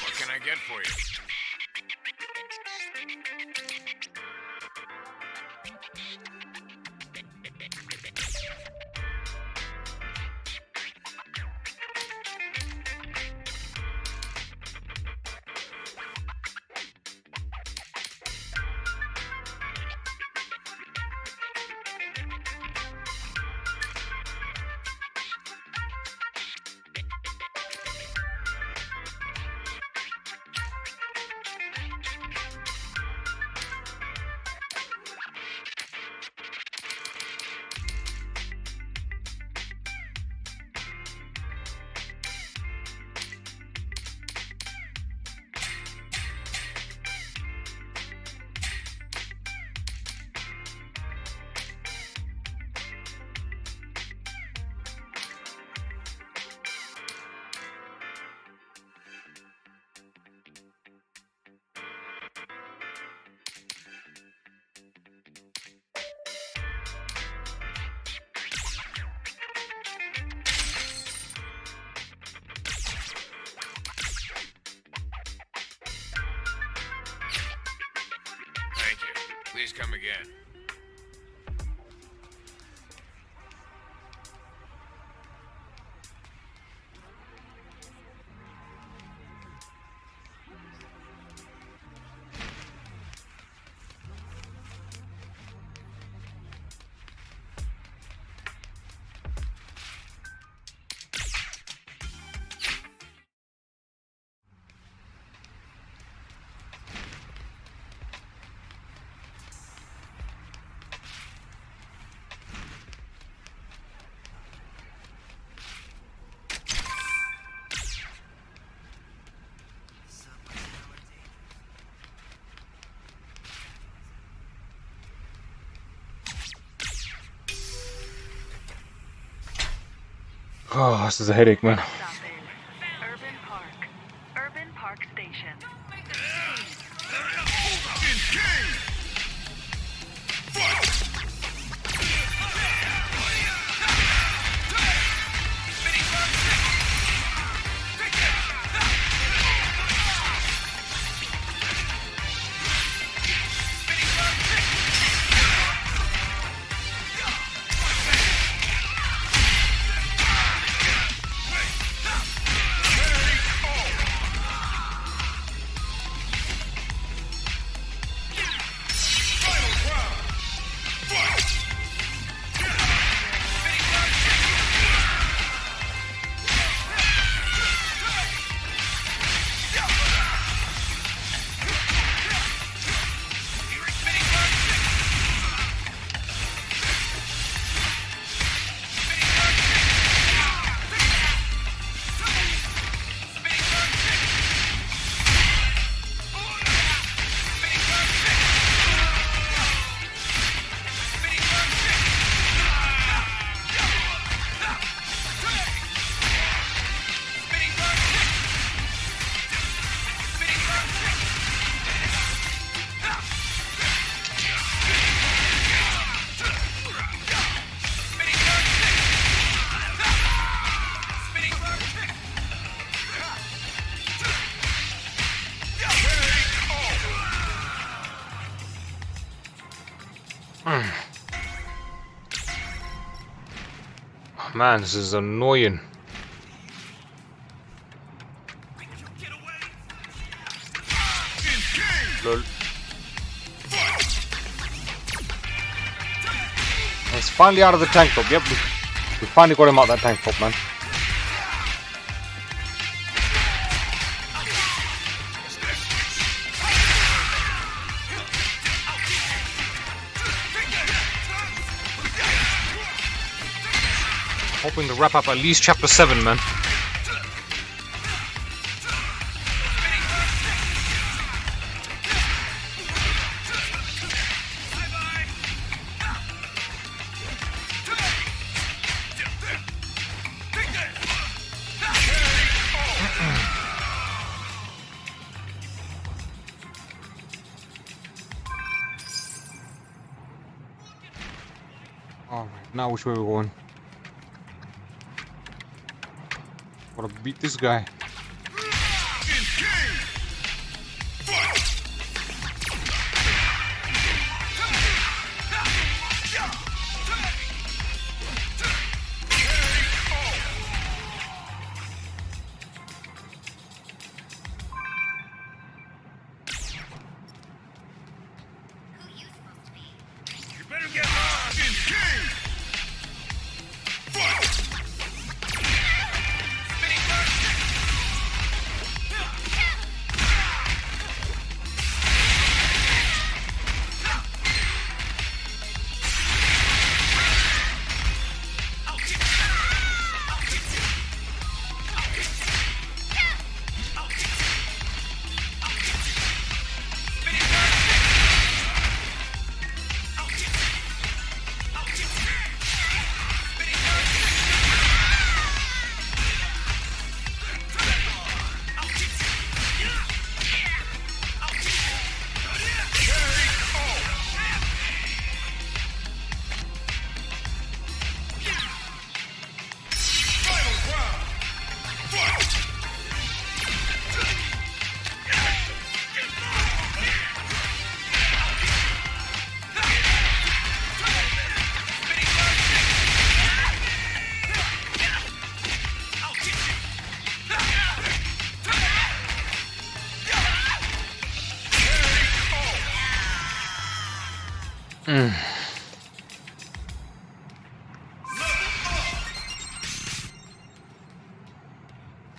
What can I get for you? Thank you. Please come again. Oh, this is a headache, man. Stop in. Urban Park. Urban Park Station. Man, this is annoying. Lol. It's finally out of the tank top. Yep, we finally got him out of that tank top, man. Hoping to wrap up at least chapter 7, man. Alright, now which way we're going? Gotta beat this guy. You better get lost.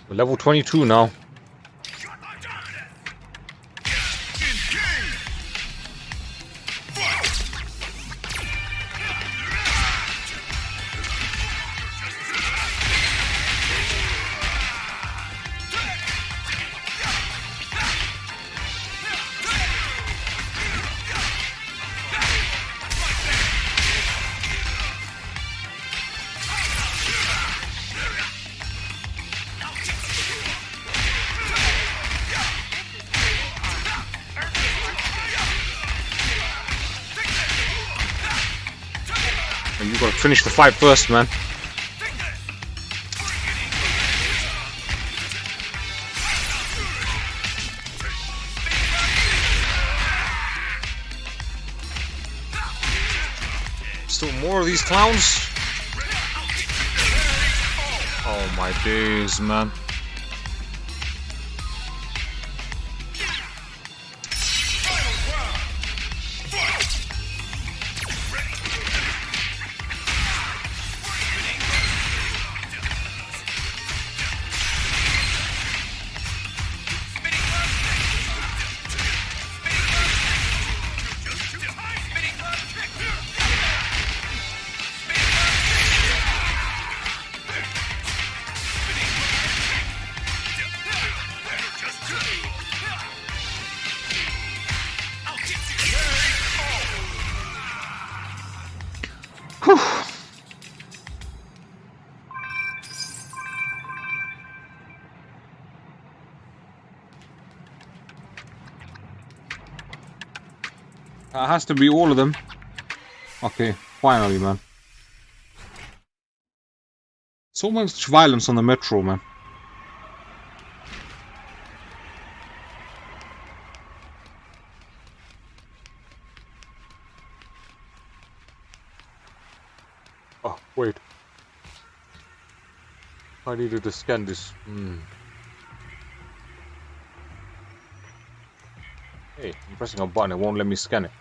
We're level 22 now. And you gotta finish the fight first, man. Still more of these clowns? Oh my days, man. That has to be all of them. Okay, finally, man. So much violence on the metro, man. Oh, wait. I needed to scan this. Hey, I'm pressing a button, it won't let me scan it.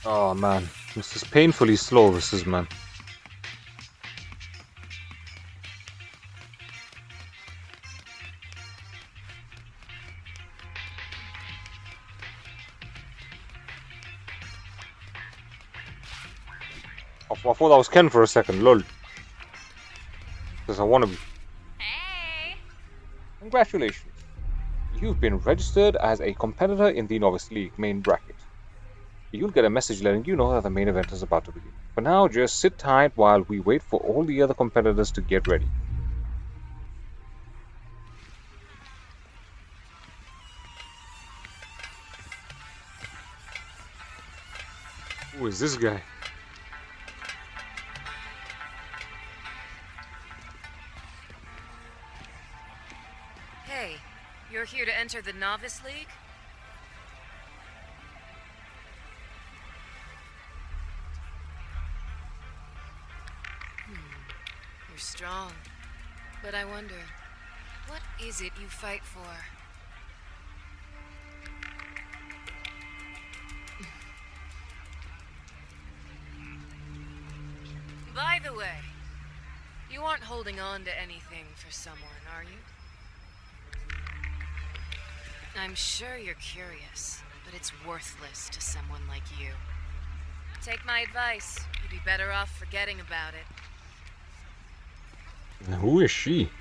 Oh man, this is painfully slow, this is, man. I thought that was Ken for a second, lol. Because I want to be. Hey. Congratulations. You've been registered as a competitor in the Novice League main bracket. You'll get a message letting you know that the main event is about to begin. For now, just sit tight while we wait for all the other competitors to get ready. Who is this guy? Hey, you're here to enter the Novice League? You're strong. But I wonder, what is it you fight for? By the way, you aren't holding on to anything for someone, are you? I'm sure you're curious, but it's worthless to someone like you. Take my advice. You'd be better off forgetting about it. Who is she?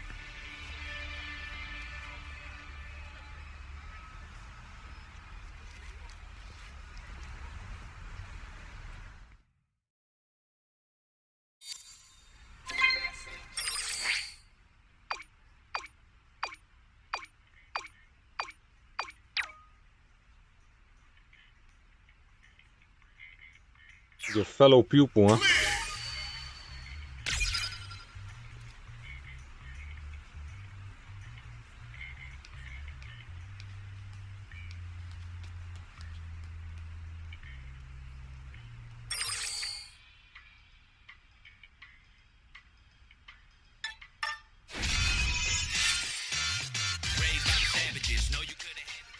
Your fellow pupil, huh? Raised by the savages, know you couldn't handle it.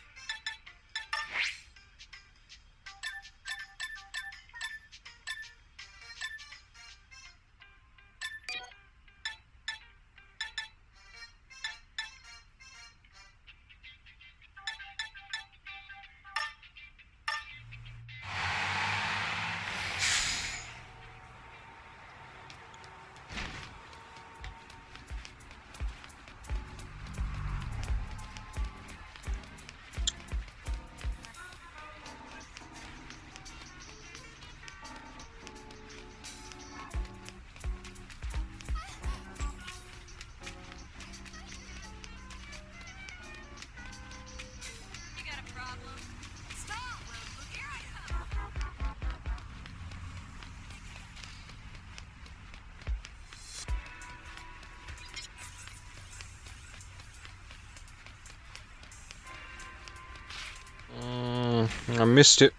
You got a problem? Stop! Here I come. I missed it.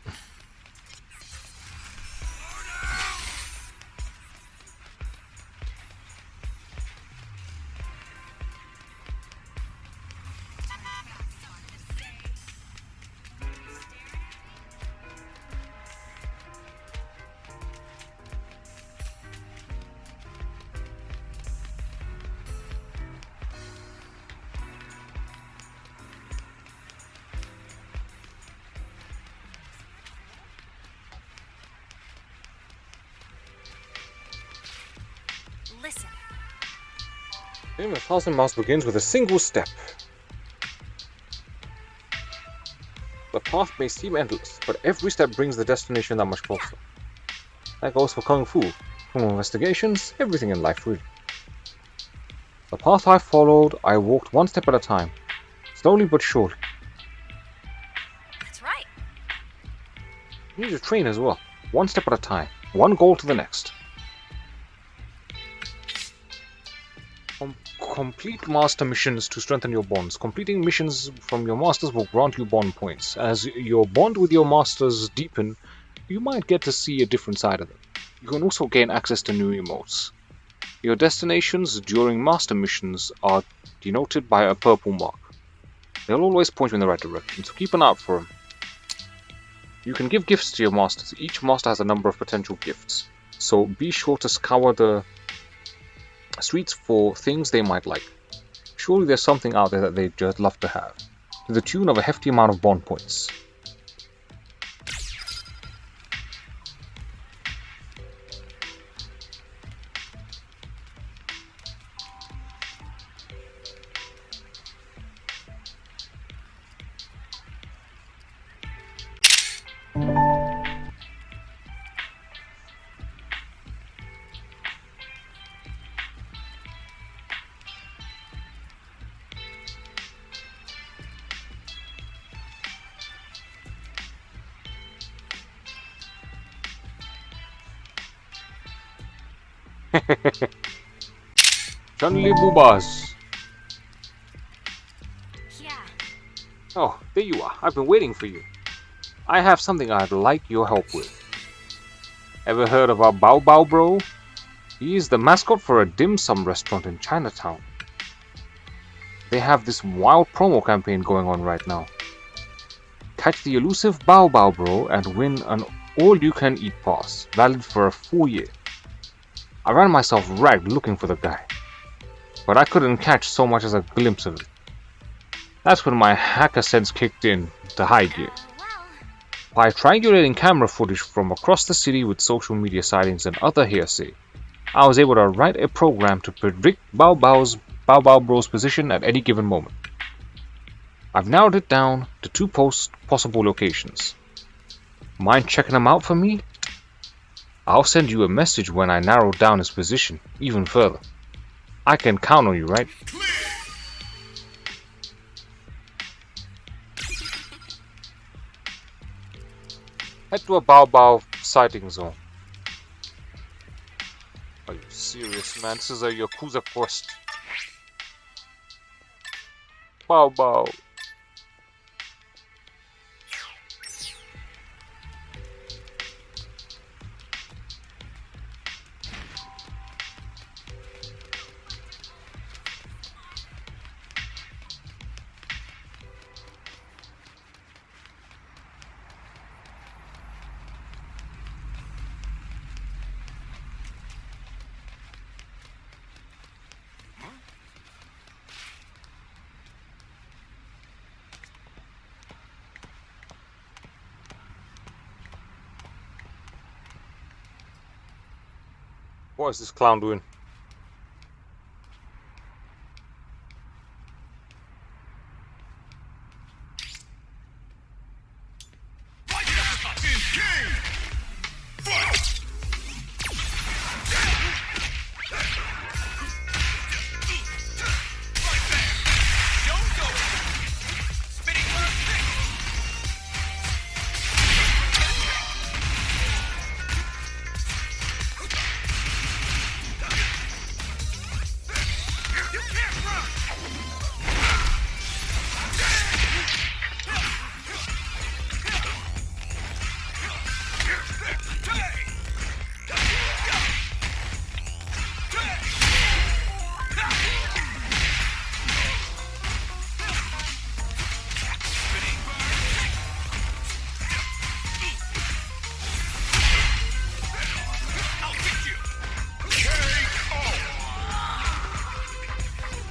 Listen. Game of 1,000 Miles begins with a single step. The path may seem endless, but every step brings the destination that much closer. That goes for Kung Fu, criminal investigations, everything in life really. The path I followed, I walked one step at a time, slowly but surely. That's right. You need to train as well. One step at a time. One goal to the next. Complete master missions to strengthen your bonds. Completing missions from your masters will grant you bond points. As your bond with your masters deepen, you might get to see a different side of them. You can also gain access to new emotes. Your destinations during master missions are denoted by a purple mark. They'll always point you in the right direction, so keep an eye out for them. You can give gifts to your masters. Each master has a number of potential gifts, so be sure to scour the streets for things they might like. Surely there's something out there that they'd just love to have, to the tune of a hefty amount of bond points. Chun-Li Boobas. Yeah. Oh, there you are. I've been waiting for you. I have something I'd like your help with. Ever heard of our Bao Bao Bro? He's the mascot for a dim sum restaurant in Chinatown. They have this wild promo campaign going on right now. Catch the elusive Bao Bao Bro and win an all-you-can-eat pass, valid for a full year. I ran myself ragged looking for the guy, but I couldn't catch so much as a glimpse of him. That's when my hacker sense kicked in to high gear. Well, By triangulating camera footage from across the city with social media sightings and other hearsay, I was able to write a program to predict Bao Bao Bro's position at any given moment. I've narrowed it down to 2 possible locations. Mind checking them out for me? I'll send you a message when I narrow down his position even further. I can count on you, right? Head to a Bao Bao sighting zone. Are you serious, man? This is a Yakuza quest. Bao Bao. What is this clown doing?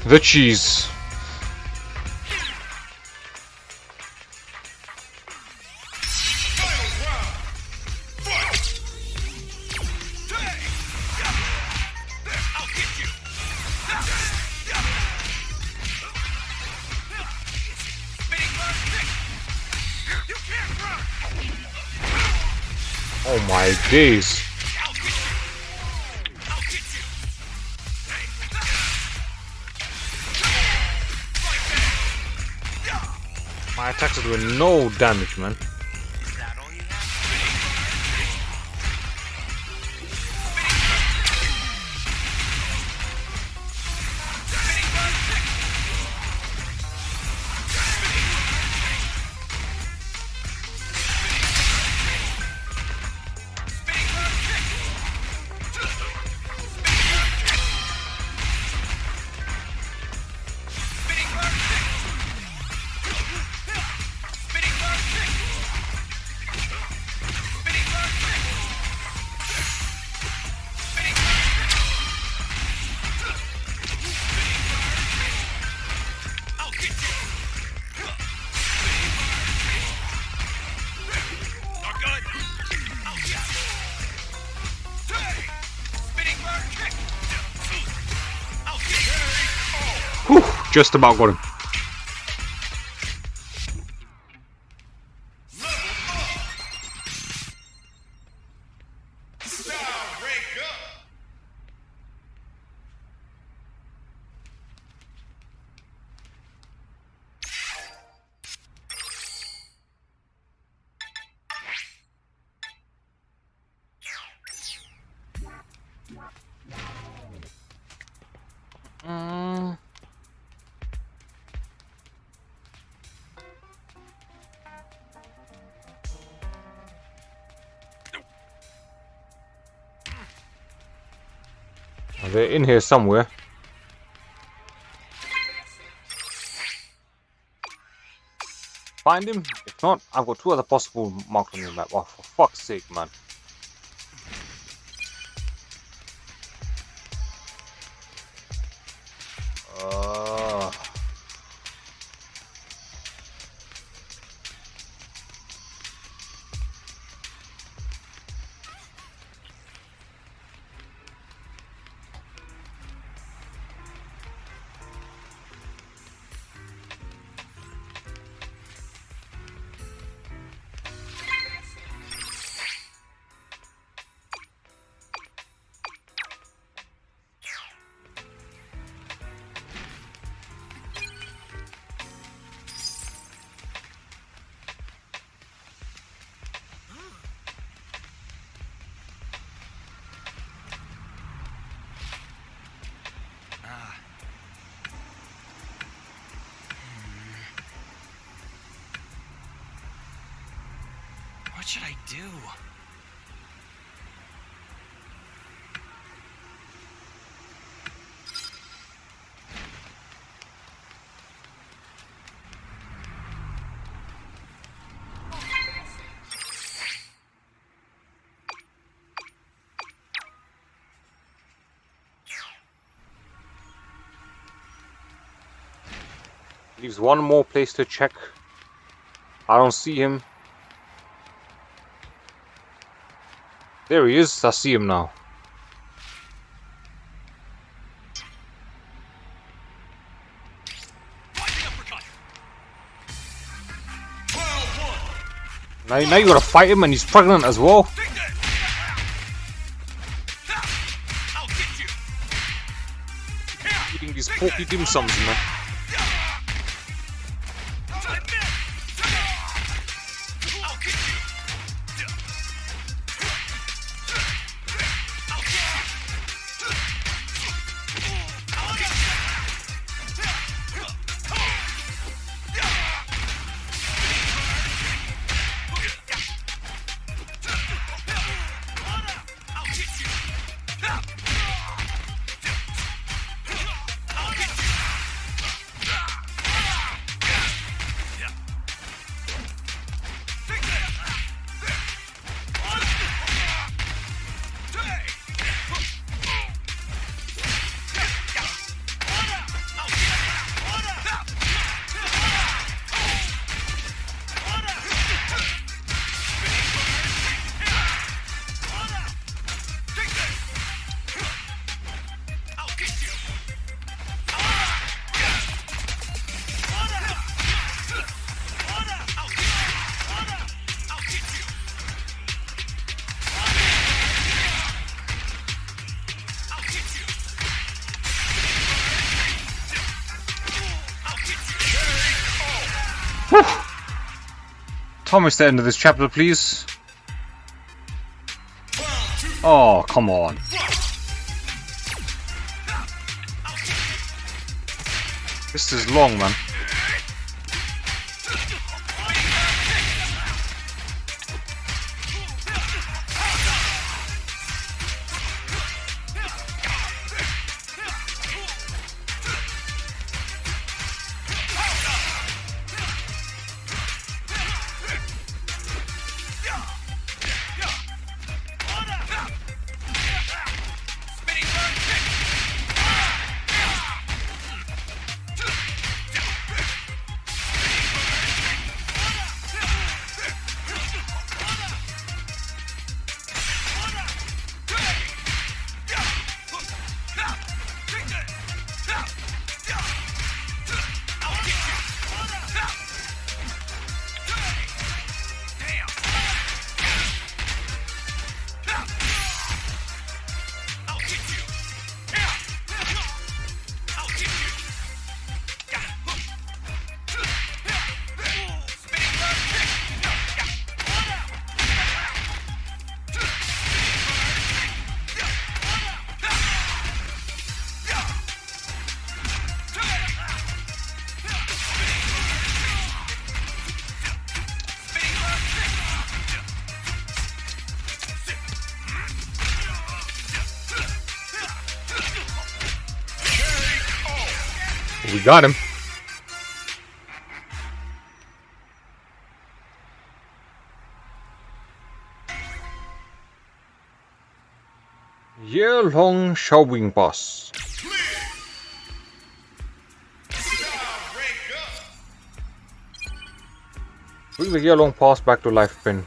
The cheese. Oh my days. My attacks are doing no damage, man. Is that all you have? Just about got him. They're in here somewhere. Find him? If not, I've got 2 other possible marks on the map. Oh, for fuck's sake, man. What should I do? Leaves one more place to check. I don't see him. There he is. I see him now. Now you gotta fight him, and he's pregnant as well. Eating these porky dim sums, man. Thomas, the end of this chapter, please. Oh, come on. This is long, man. We got him. Year-long showing pass. Bring the year-long pass back to life pin.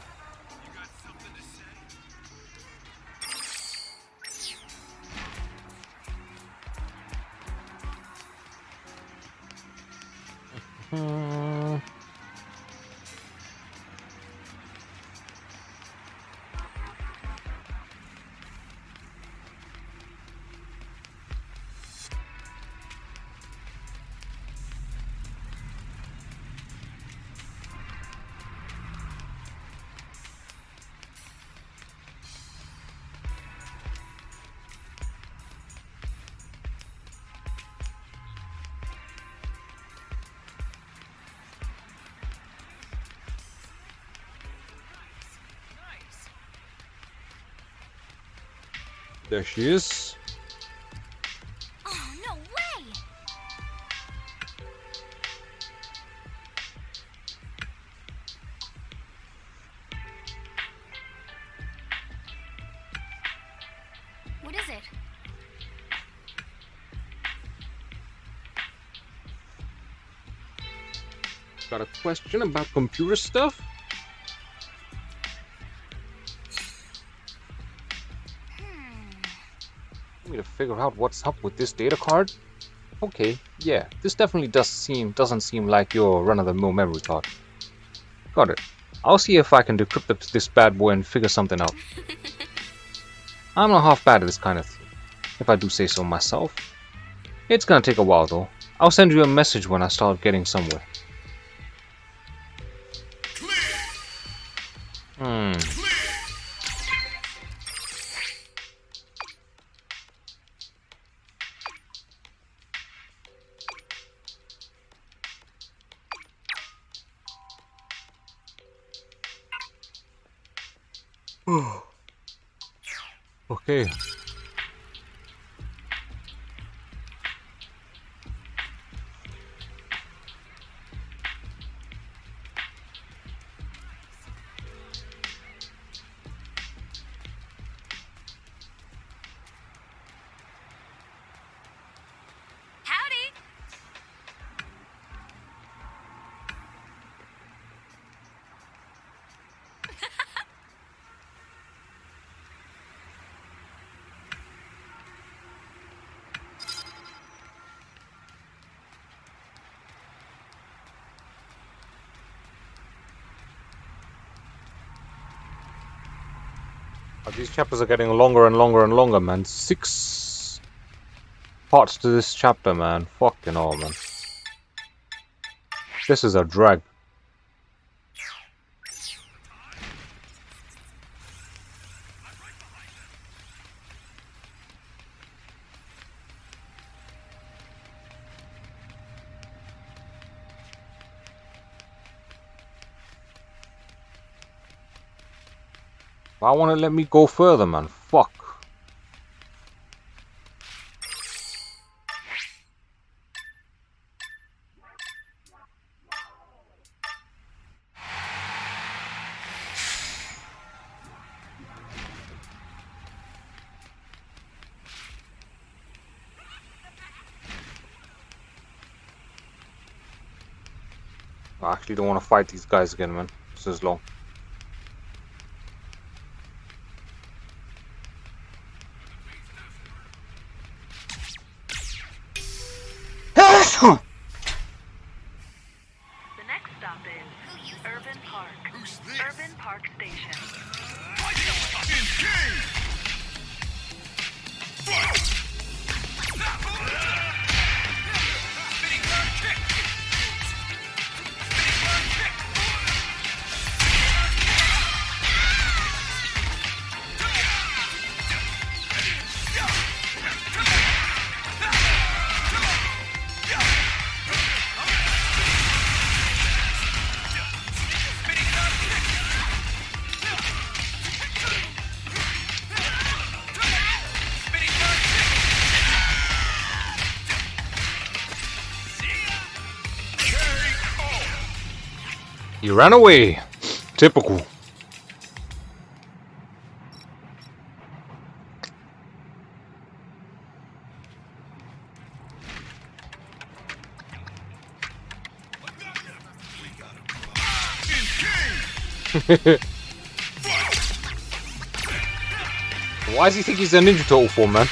There she is. Oh, no way! What is it? Got a question about computer stuff? Need to figure out what's up with this data card. Okay, yeah, this definitely doesn't seem like your run-of-the-mill memory card. Got it. I'll see if I can decrypt this bad boy and figure something out. I'm not half bad at this kind of thing, if I do say so myself. It's gonna take a while though. I'll send you a message when I start getting somewhere. Okay. Howdy! These chapters are getting longer and longer and longer, man. 6 parts to this chapter, man. Fucking hell, man. This is a drag. Why won't it let me go further, man? Fuck. I actually don't want to fight these guys again, man. This is long. The next stop is Urban Park. Urban Park Station. He ran away. Typical. Why does he think he's a Ninja Turtle form, man?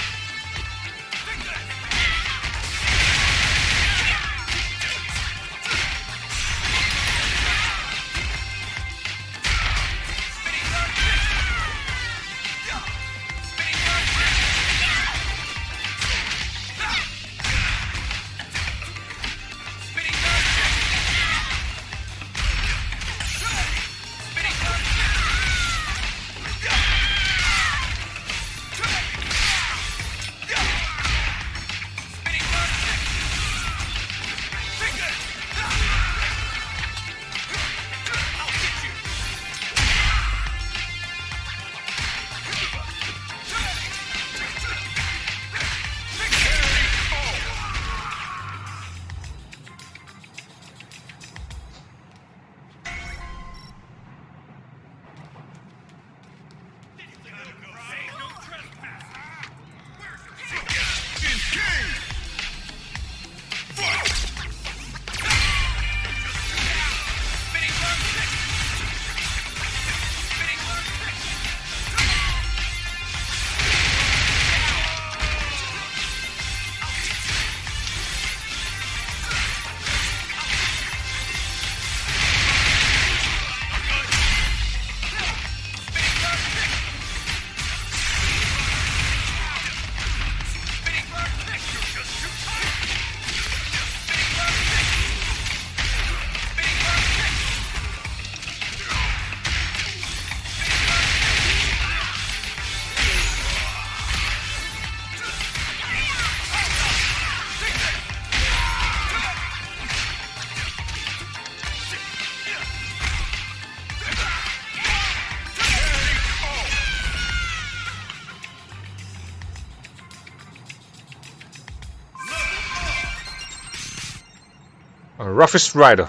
Roughest Rider.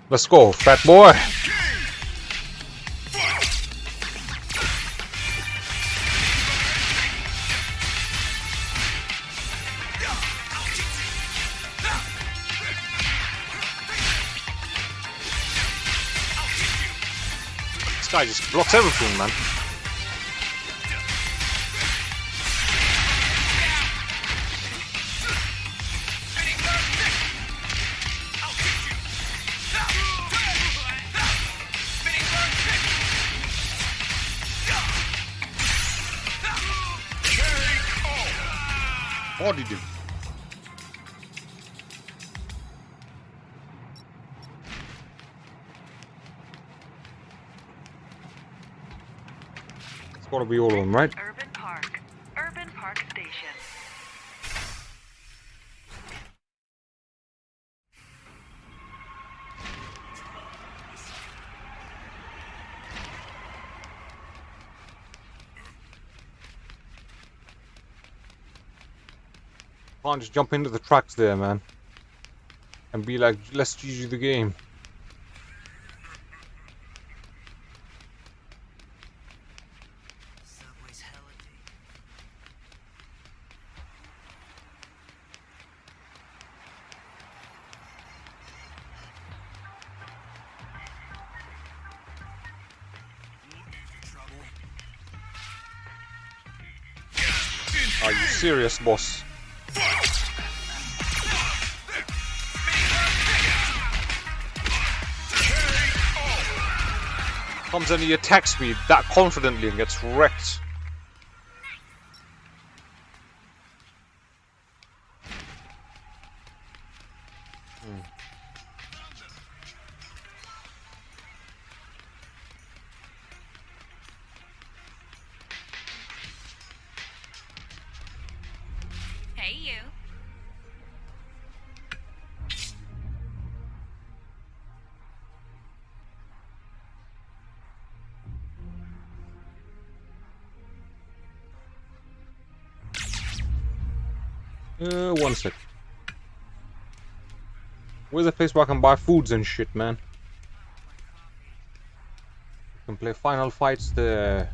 Let's go, fat boy. This guy just blocks everything, man. What did you do? It's gotta be all of them, right? Urban Park. Urban Park Station. Can't just jump into the tracks there, man, and be like, let's GG the game. Subway's hella deep. Are you serious, boss? Comes and he attacks me that confidently and gets wrecked. Hey, you. One sec. Where's a place where I can buy foods and shit, man? You can play Final Fights there.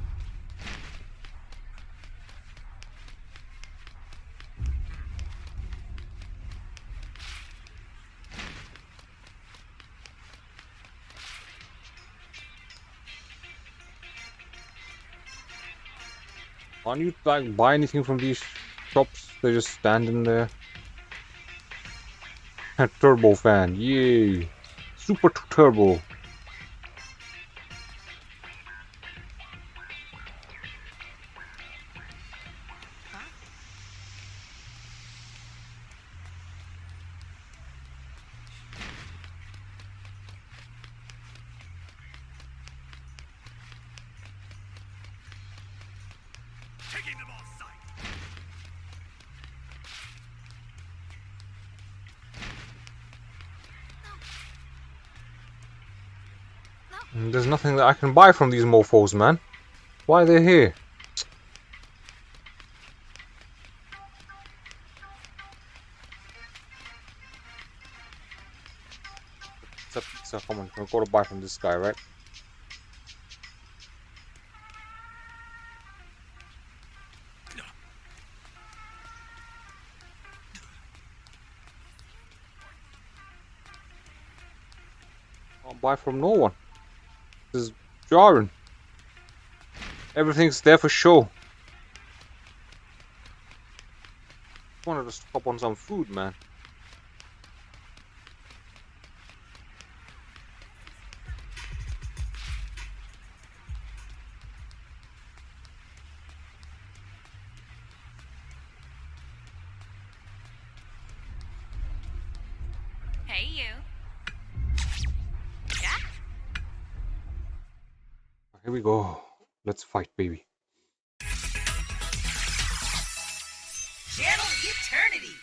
Can't you like buy anything from these shops? They're just standing there. Turbo fan, yay! Super turbo. Taking them off sight. There's nothing that I can buy from these mofos, man. Why are they here? It's a pizza. Come on, we'll go to buy from this guy, right? I'll buy from no one. This is jarring. Everything's there for show. I wanted to stock up on some food, man. Hey, you. Yeah? Here we go. Let's fight, baby. Channel Eternity.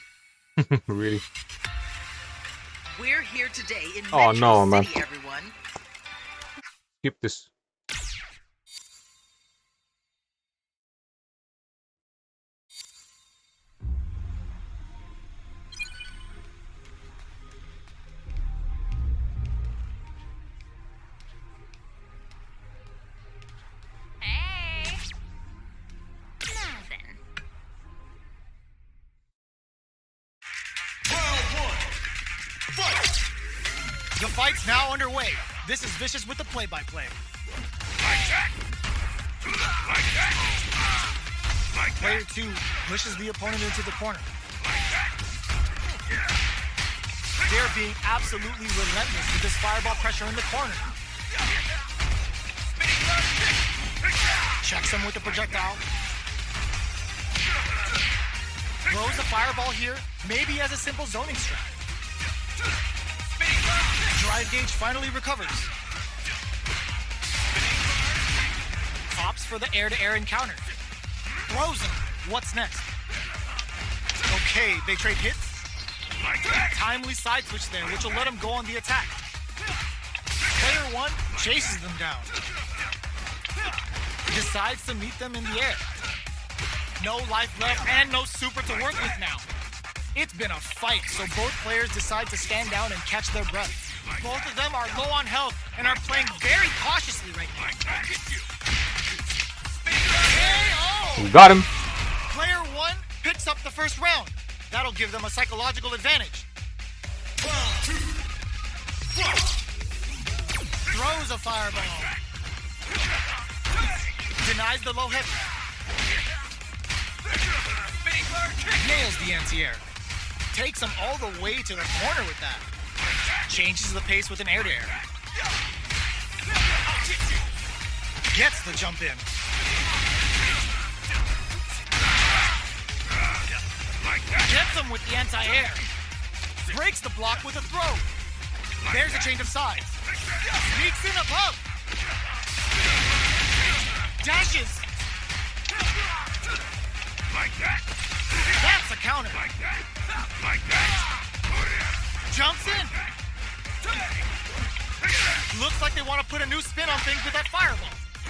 Really? We're here today in Oh, Metro no, man. City, everyone. Skip this. Hey. Nothing. The fight's now underway. This is Vicious with the play-by-play. Player 2 pushes the opponent into the corner. They're being absolutely relentless with this fireball pressure in the corner. Checks him with the projectile. Throws a fireball here, maybe as a simple zoning strat. Drive Gauge finally recovers. Opts for the air-to-air encounter. Throws him. What's next? Okay, they trade hits. Timely side switch there, which will let him go on the attack. Player 1 chases them down. Decides to meet them in the air. No life left and no super to work with now. It's been a fight, so both players decide to stand down and catch their breath. Both of them are low on health and are playing very cautiously right now. KO! We got him. Player 1 picks up the first round. That'll give them a psychological advantage. Throws a fireball. Denies the low heavy. Nails the anti-air. Takes him all the way to the corner with that. Changes the pace with an air-to-air. Gets the jump in. Gets him with the anti-air. Breaks the block with a throw. There's a change of sides. Sneaks in above. Dashes. That's a counter. Jumps in. Looks like they want to put a new spin on things with that fireball.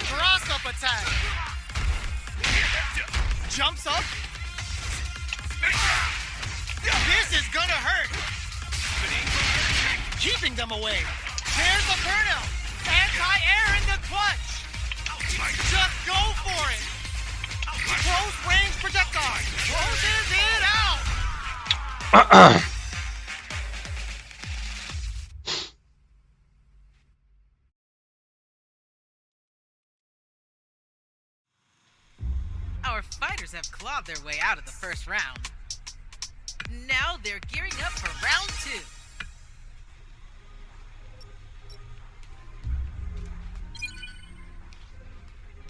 Cross-up attack. Jumps up. This is gonna hurt. keeping them away. There's a burnout. Anti-air in the clutch. Just go for it. Close range projectile. Closes it out. Our fighters have clawed their way out of the first round. Now they're gearing up for round 2.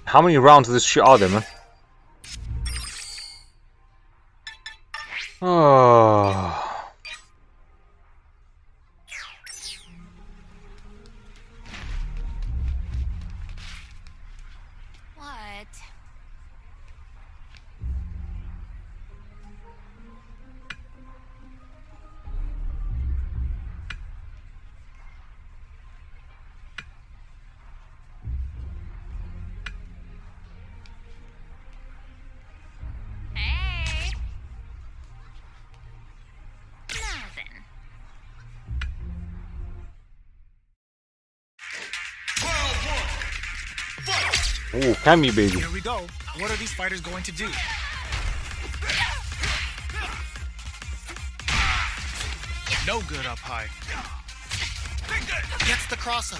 How many rounds of this shit are there, man? Oh. What? Hey. Nothing. Ooh, Cammy, baby. Here we go. What are these fighters going to do? No good up high. Gets the crosser.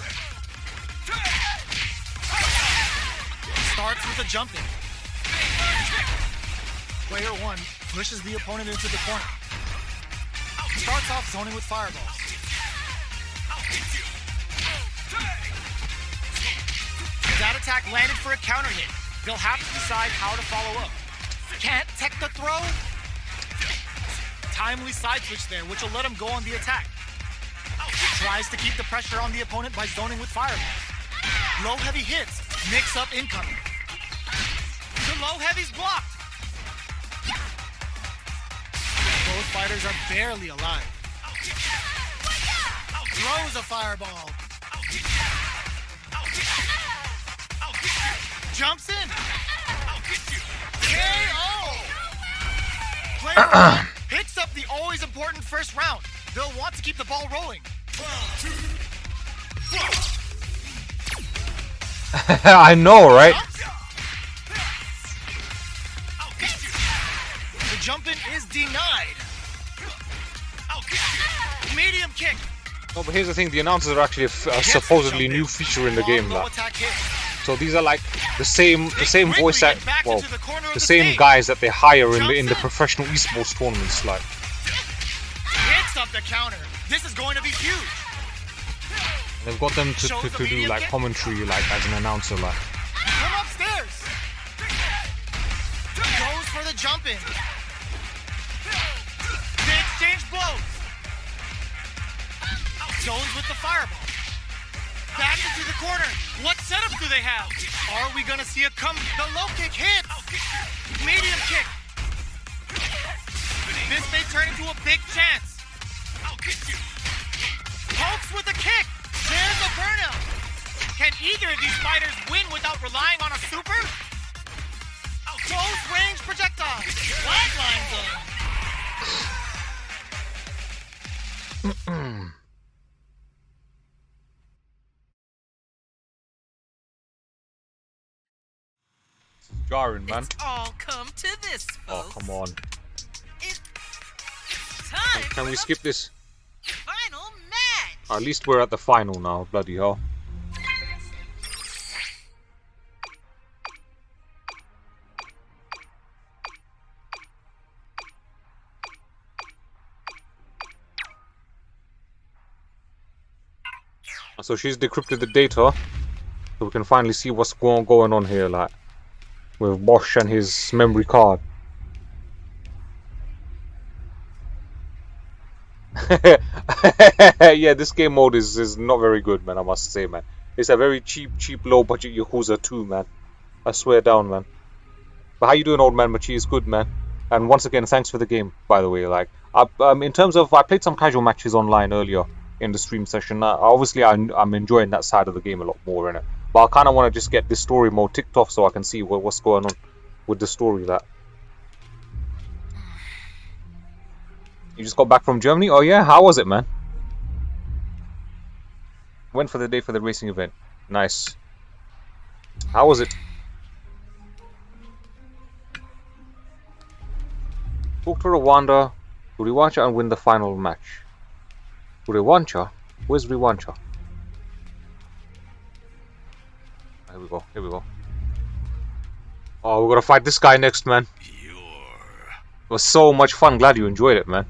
Starts with a jump in. Player 1 pushes the opponent into the corner. Starts off zoning with fireballs. That attack landed for a counter hit. They'll have to decide how to follow up. Can't tech the throw? Timely side switch there, which will let him go on the attack. Tries to keep the pressure on the opponent by zoning with fireballs. Low heavy hits, mix up incoming. The low heavy's blocked. Both fighters are barely alive. Throws a fireball. Jumps in. KO. Player 1 picks up the always important first round. They'll want to keep the ball rolling. I know, right? The jump in is denied. Medium kick. No, but here's the thing: the announcers are actually a supposedly new feature in the game, Low like. attack hit. So these are like the same voice act, well, the same guys that they hire in the professional esports tournaments, like. Hits up the counter. This is going to be huge. They've got them to do like commentary, like as an announcer, like. Come upstairs. Goes for the jump in. They exchange blows. Zones with the fireball. Back into the corner. What setup do they have? Are we gonna see a come? The low kick hits. Medium kick. This may turn into a big chance. Pokes with a kick. There's a burnout. Can either of these fighters win without relying on a super? Close range projectile. Flatline zone. Jarring, man. It's all come to this, Oh, folks. come on. It's time Can for we the skip this? final match. At least we're at the final now, bloody hell. So she's decrypted the data, so we can finally see what's going on here, like, with Bosch and his memory card. Yeah, this game mode is not very good, man, I must say, man. It's a very cheap, low budget Yakuza 2, man. I swear down, man. But how you doing, old man? Machi is good, man. And once again, thanks for the game, by the way. Like, in terms of, I played some casual matches online earlier in the stream session. Obviously, I'm enjoying that side of the game a lot more, innit? But I kind of want to just get this story mode ticked off so I can see what's going on with the story. That you just got back from Germany? Oh yeah, how was it, man? Went for the day for the racing event. Nice. How was it? Talk to Rwanda. To Rwanda and win the final match. To Rwanda? Where's Rwanda? Here we go. Here we go. Oh, we're gonna fight this guy next, man. It was so much fun. Glad you enjoyed it, man.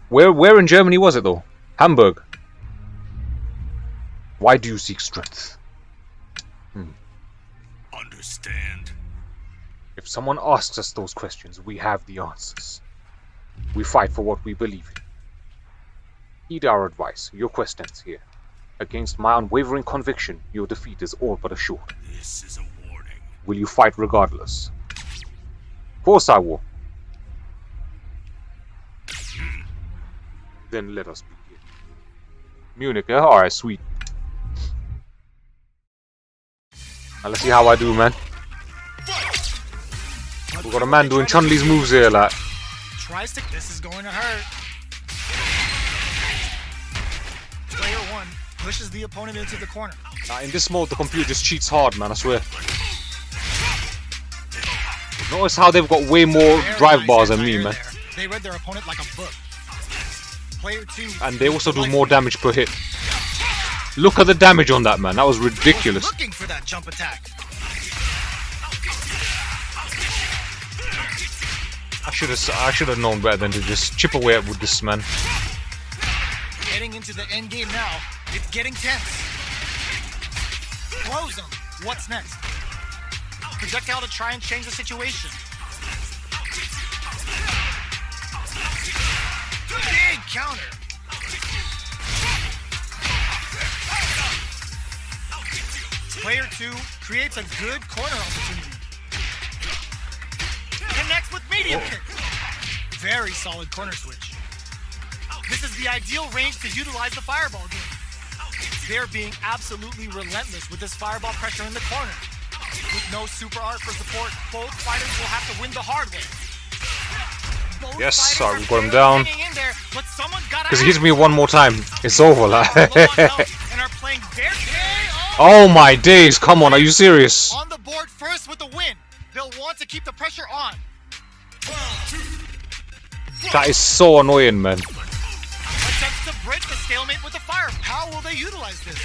Where in Germany was it though? Hamburg. Why do you seek strength? Understand? If someone asks us those questions, we have the answers. We fight for what we believe in. Heed our advice. Your quest ends here. Against my unwavering conviction, your defeat is all but assured. This is a warning. Will you fight regardless? Of course I will. Then let us begin. Munich, eh? Alright, sweet. Now let's see how I do, man. We got a man doing Chun-Li's moves here, like. Tries to. This is going to hurt. Player 1 pushes the opponent into the corner. In this mode, the computer just cheats hard, man, I swear. Notice how they've got way more drive bars than me, man. They read their opponent like a book. Player 2. And they also do more damage per hit. Look at the damage on that, man. That was ridiculous. Looking for that jump attack. I should have known better than to just chip away at with this, man. Getting into the end game now. It's getting tense. Throws him. What's next? Projectile to try and change the situation. Big counter. Player 2 creates a good corner opportunity. Connects with medium kick. Very solid corner switch. This is the ideal range to utilize the fireball game. They're being absolutely relentless with this fireball pressure in the corner. With no super art for support, both fighters will have to win the hard way. Yes, sorry, we got him down. Because he hits me one more time. It's over, like. and are playing very Oh my days, come on, are you serious? on the board first with the win. They'll want to keep the pressure on. That is so annoying, man. Attempts to break the stalemate with the fire. How will they utilize this?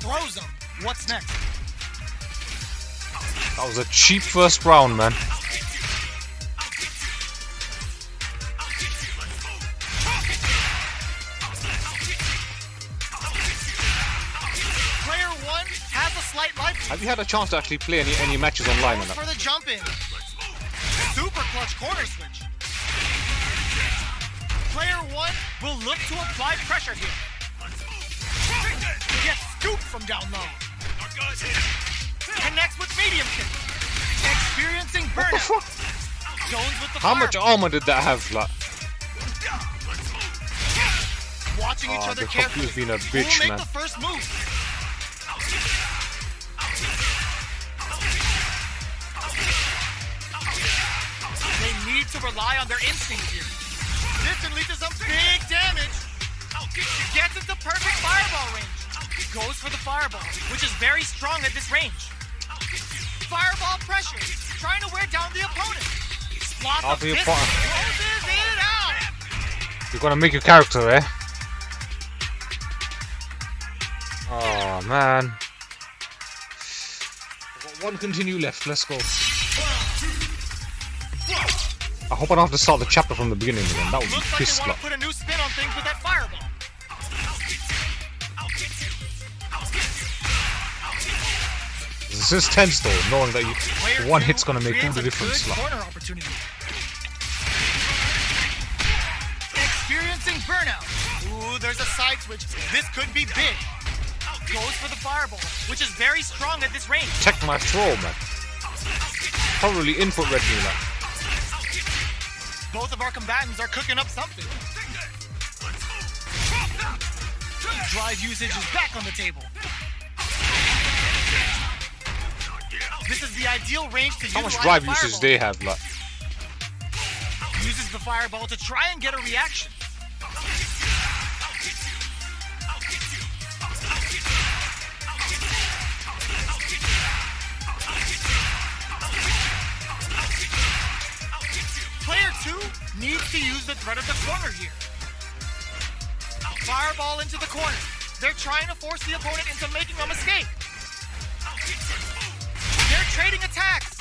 Throws him. What's next? That was a cheap first round, man. Player 1 has a slight life. Have you had a chance to actually play any matches online on For that? the jump in. Super clutch corner switch. Player 1 will look to apply pressure here. Gets scooped from down low. Connects with medium kick. Experiencing burnout. Zones with the How much fireball. armor did that have, like? Watching each other the carefully. computer's been a Who will bitch, make man. the first move? They need to rely on their instincts here. This can lead to some big damage. Gets into perfect fireball range. Goes for the fireball, which is very strong at this range. Fireball pressure, trying to wear down the opponent. Lots of After your distance, part- closes it out. You're gonna make your character, eh? Oh man. I've got one continue left, let's go. I hope I don't have to start the chapter from the beginning again. That would be Looks like piss they want like. to put a new spin on things with that fireball. This is tense though, knowing that Player one 2 hit's gonna make all creates the a difference. good Like. corner opportunity. Experiencing burnout. Ooh, there's a side switch. This could be big. Goes for the fireball, which is very strong at this range. Check my throw, man. Probably input red me like. Both of our combatants are cooking up something. Drive usage is back on the table. This is the ideal range to How utilize much drive the usage fireball. they have, like. uses the fireball to try and get a reaction. Player 2 needs to use the threat of the corner here. Fireball into the corner. They're trying to force the opponent into making a mistake. They're trading attacks.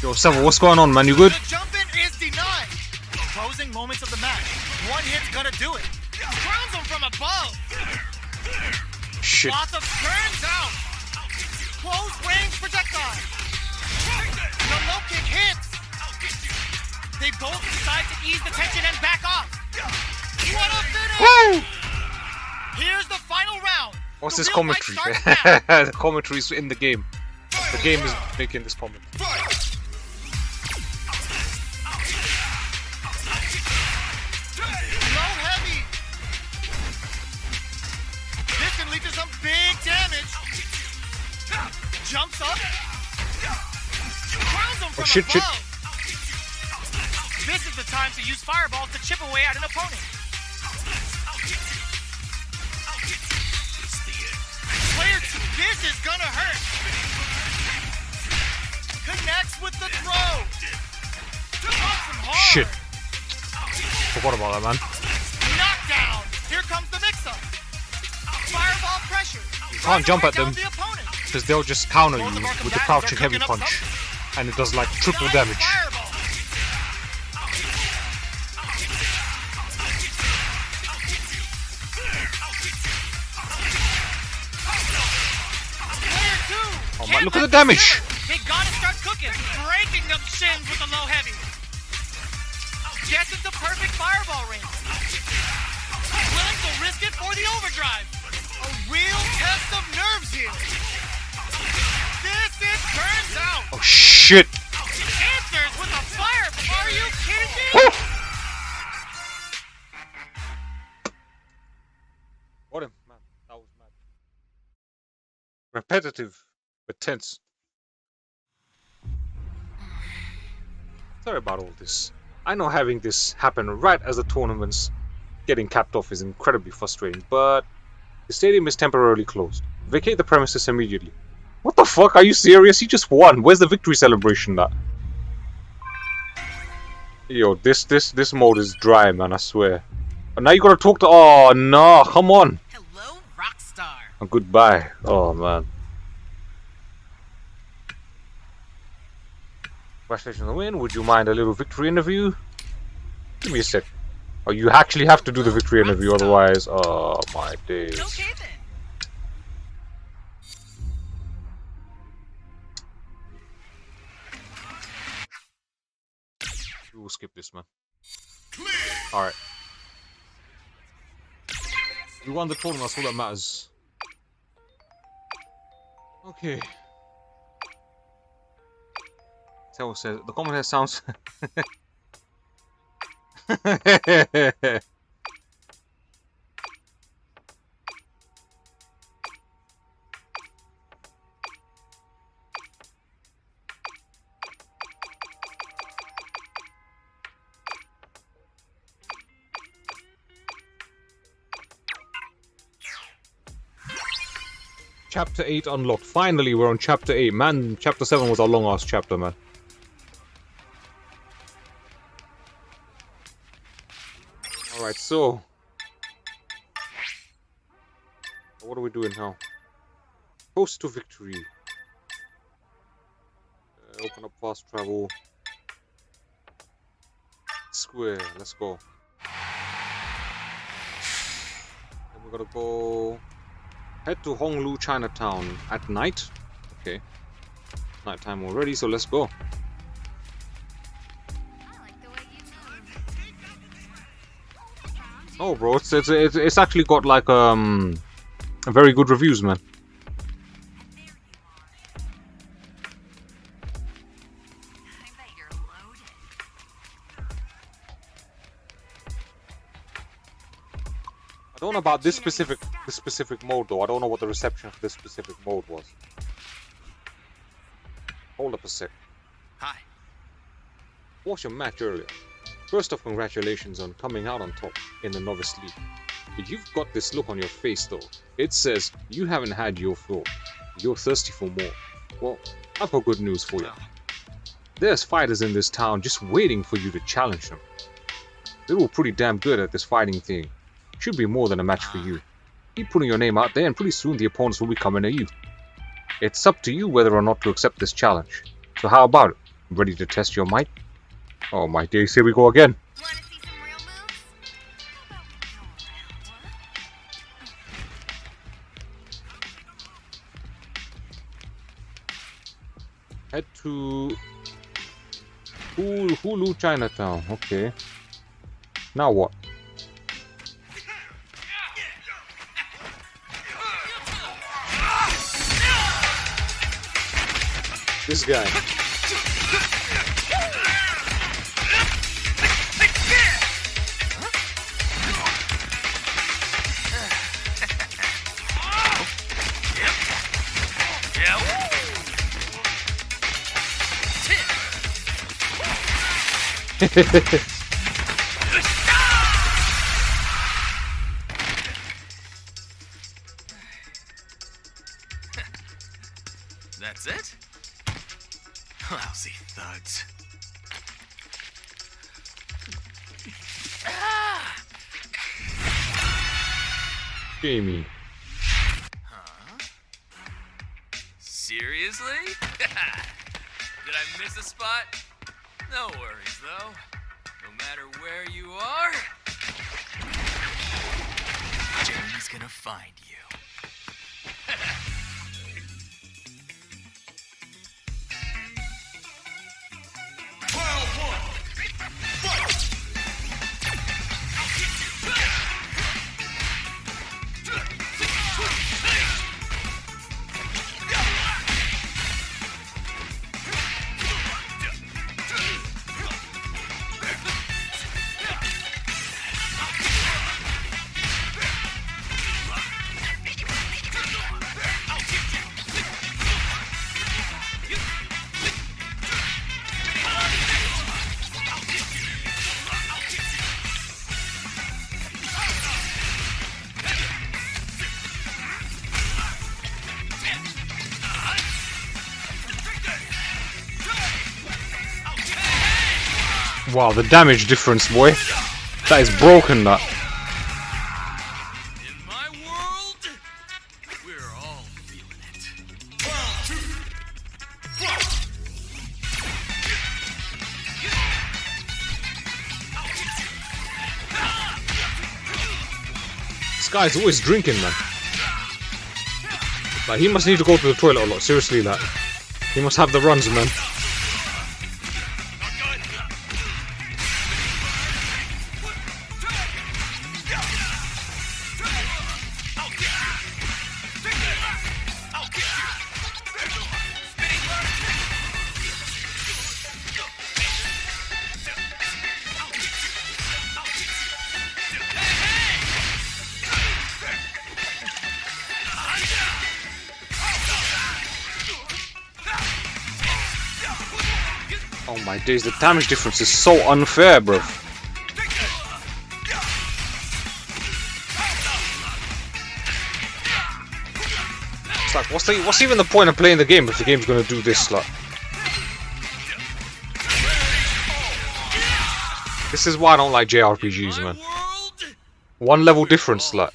Yo, Seven, what's going on, man? You good? The jump in is denied. Closing moments of the match. One hit's gonna do it. Grounds him from above. Shit. Lots of turns out. Close range projectile. The low kick hits. They both decide to ease the tension and back off. What a finish! Woo! Here's the final round. What's The this real fight commentary? starts now. The commentary is in the game. The game is making this comment. Low heavy. This can lead to some big damage. Jumps up. Crowns him from shit, shit. above. This is the time to use fireballs to chip away at an opponent. Player 2, this is gonna hurt. Connects with the throw. Drops him hard. Shit. Forgot about that, man. Knockdown. Here comes the mix-up. Fireball pressure. You can't jump at them The opponent. because they'll just counter you Both of our with the combatants crouching are heavy cooking up punch. something. And it does like triple Nice damage. fireball. Player 2. Oh, man, can't look at let the damage. this go. They gotta start cooking, breaking them shins with the low heavy. Gets into perfect fireball range. Willing to risk it for the overdrive. A real test of nerves here. This it turns out. Oh shit! Answers with a fire. Are you kidding me? Woo! Got him, man. That was mad. Repetitive, but tense. Sorry about all this. I know having this happen right as the tournament's getting capped off is incredibly frustrating, but the stadium is temporarily closed. Vacate the premises immediately. What the fuck? Are you serious? He just won. Where's the victory celebration at? Yo, this mode is dry, man, I swear. And now you gotta talk to... Oh, no, come on. Hello, Rockstar. Oh, goodbye. Oh, man. Congratulations on the win. Would you mind a little victory interview? Give me a sec. Oh, you actually have to do the victory interview, otherwise... Oh, my days. Okay then. We will skip this, man. Alright. We won the tournament, that's all that matters. Okay. Tell says the comment here sounds Chapter 8 unlocked. Finally, we're on Chapter 8. Man, Chapter 7 was a long-ass chapter, man. Alright, so... what are we doing now? Post to victory. Open up fast travel. Square, let's go. Then we gotta go... head to Honglu Chinatown at night. Okay. Nighttime already, so let's go. Oh, bro, it's actually got like very good reviews, man. I don't know about this specific mode though. I don't know what the reception of this specific mode was. Hold up a sec. Hi. Watched your match earlier. First off, congratulations on coming out on top in the Novice League. But you've got this look on your face though. It says you haven't had your fill. You're thirsty for more. Well, I've got good news for you. There's fighters in this town just waiting for you to challenge them. They're all pretty damn good at this fighting thing. Should be more than a match for you. Keep putting your name out there and pretty soon the opponents will be coming at you. It's up to you whether or not to accept this challenge. So how about it? Ready to test your might? Oh my days, here we go again. Wanna see some real moves? Head to Hulu Chinatown. Okay. Now what? This guy. That's it? Lousy thugs. Jamie. Seriously? Did I miss a spot? No worries, though. No matter where you are, Jamie's gonna find you. Wow, the damage difference, boy. That is broken, that. In my world, we're all feeling it. This guy's always drinking, man. Like, he must need to go to the toilet a lot. Seriously, like. He must have the runs, man. Oh my days, the damage difference is so unfair, bro. It's like, what's even the point of playing the game if the game's gonna do this, like? This is why I don't like JRPGs, man. One level difference, like.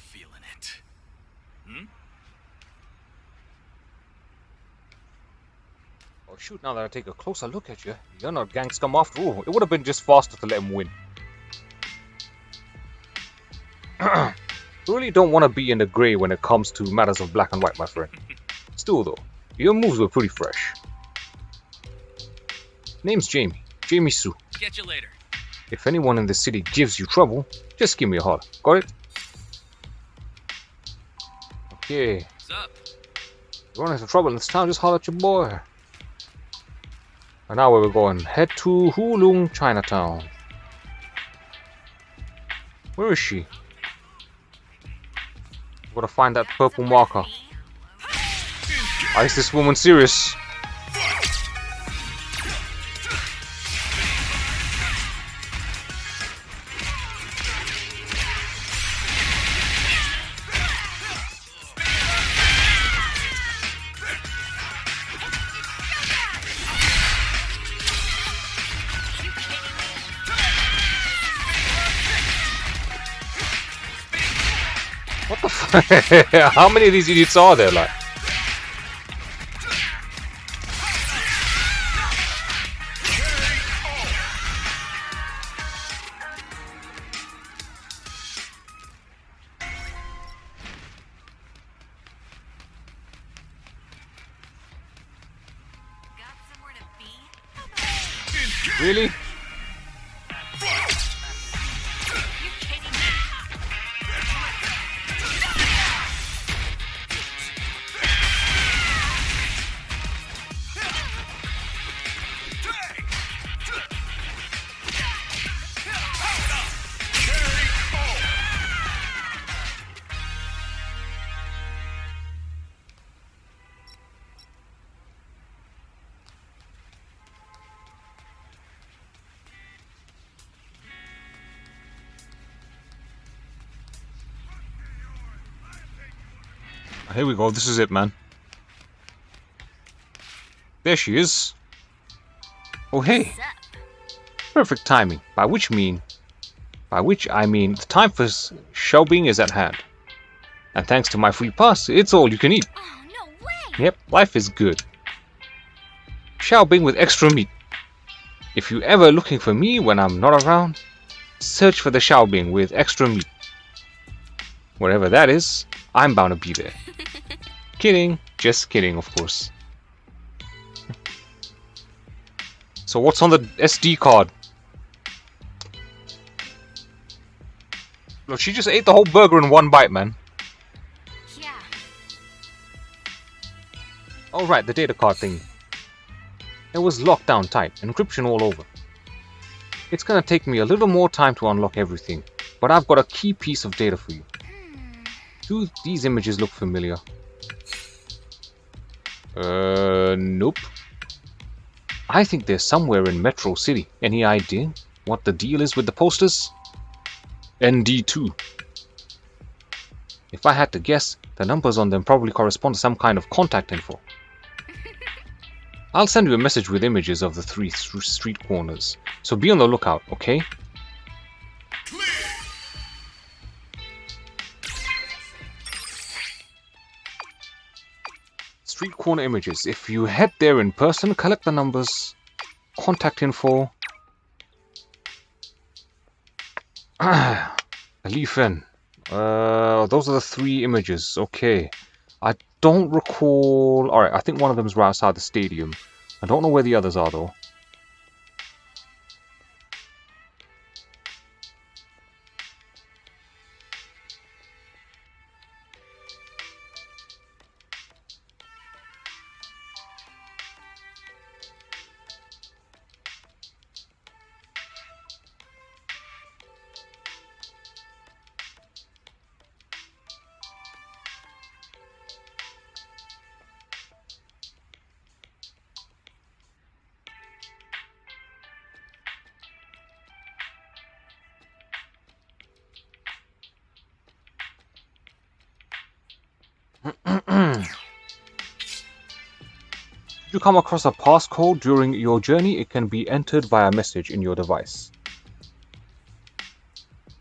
Oh shoot, now that I take a closer look at you, you're not gang scum after all. It would have been just faster to let him win. You really don't want to be in the grey when it comes to matters of black and white, my friend. Still though, your moves were pretty fresh. Name's Jamie. Jamie Sue. Catch you later. If anyone in the city gives you trouble, just give me a holler. Got it? Okay. What's up? You run into trouble in this town, just holler at your boy. And now where we're going? Head to Hulung Chinatown. Where is she? Gotta find that purple marker. Is this woman serious? What the fuck? How many of these idiots are there, like? Got somewhere to be? Really? You kidding me? Here we go, this is it, man. There she is. Oh, hey. Perfect timing. By which I mean the time for Xiaobing is at hand. And thanks to my free pass, it's all you can eat. Oh, no way! Yep, life is good. Xiaobing with extra meat. If you're ever looking for me when I'm not around, search for the Xiaobing with extra meat. Wherever that is, I'm bound to be there. Kidding. Just kidding, of course. So what's on the SD card? Look, she just ate the whole burger in one bite, man. Yeah. Oh right, the data card thing. It was locked down tight, encryption all over. It's gonna take me a little more time to unlock everything, but I've got a key piece of data for you. Do these images look familiar? Nope. I think they're somewhere in Metro City. Any idea what the deal is with the posters? ND2. If I had to guess, the numbers on them probably correspond to some kind of contact info. I'll send you a message with images of the 3 street corners, so be on the lookout, okay? Street corner images. If you head there in person, collect the numbers, contact info. Leafen. Those are the 3 images. Okay. I don't recall. Alright, I think one of them is right outside the stadium. I don't know where the others are though. If you come across a passcode during your journey, it can be entered via message in your device.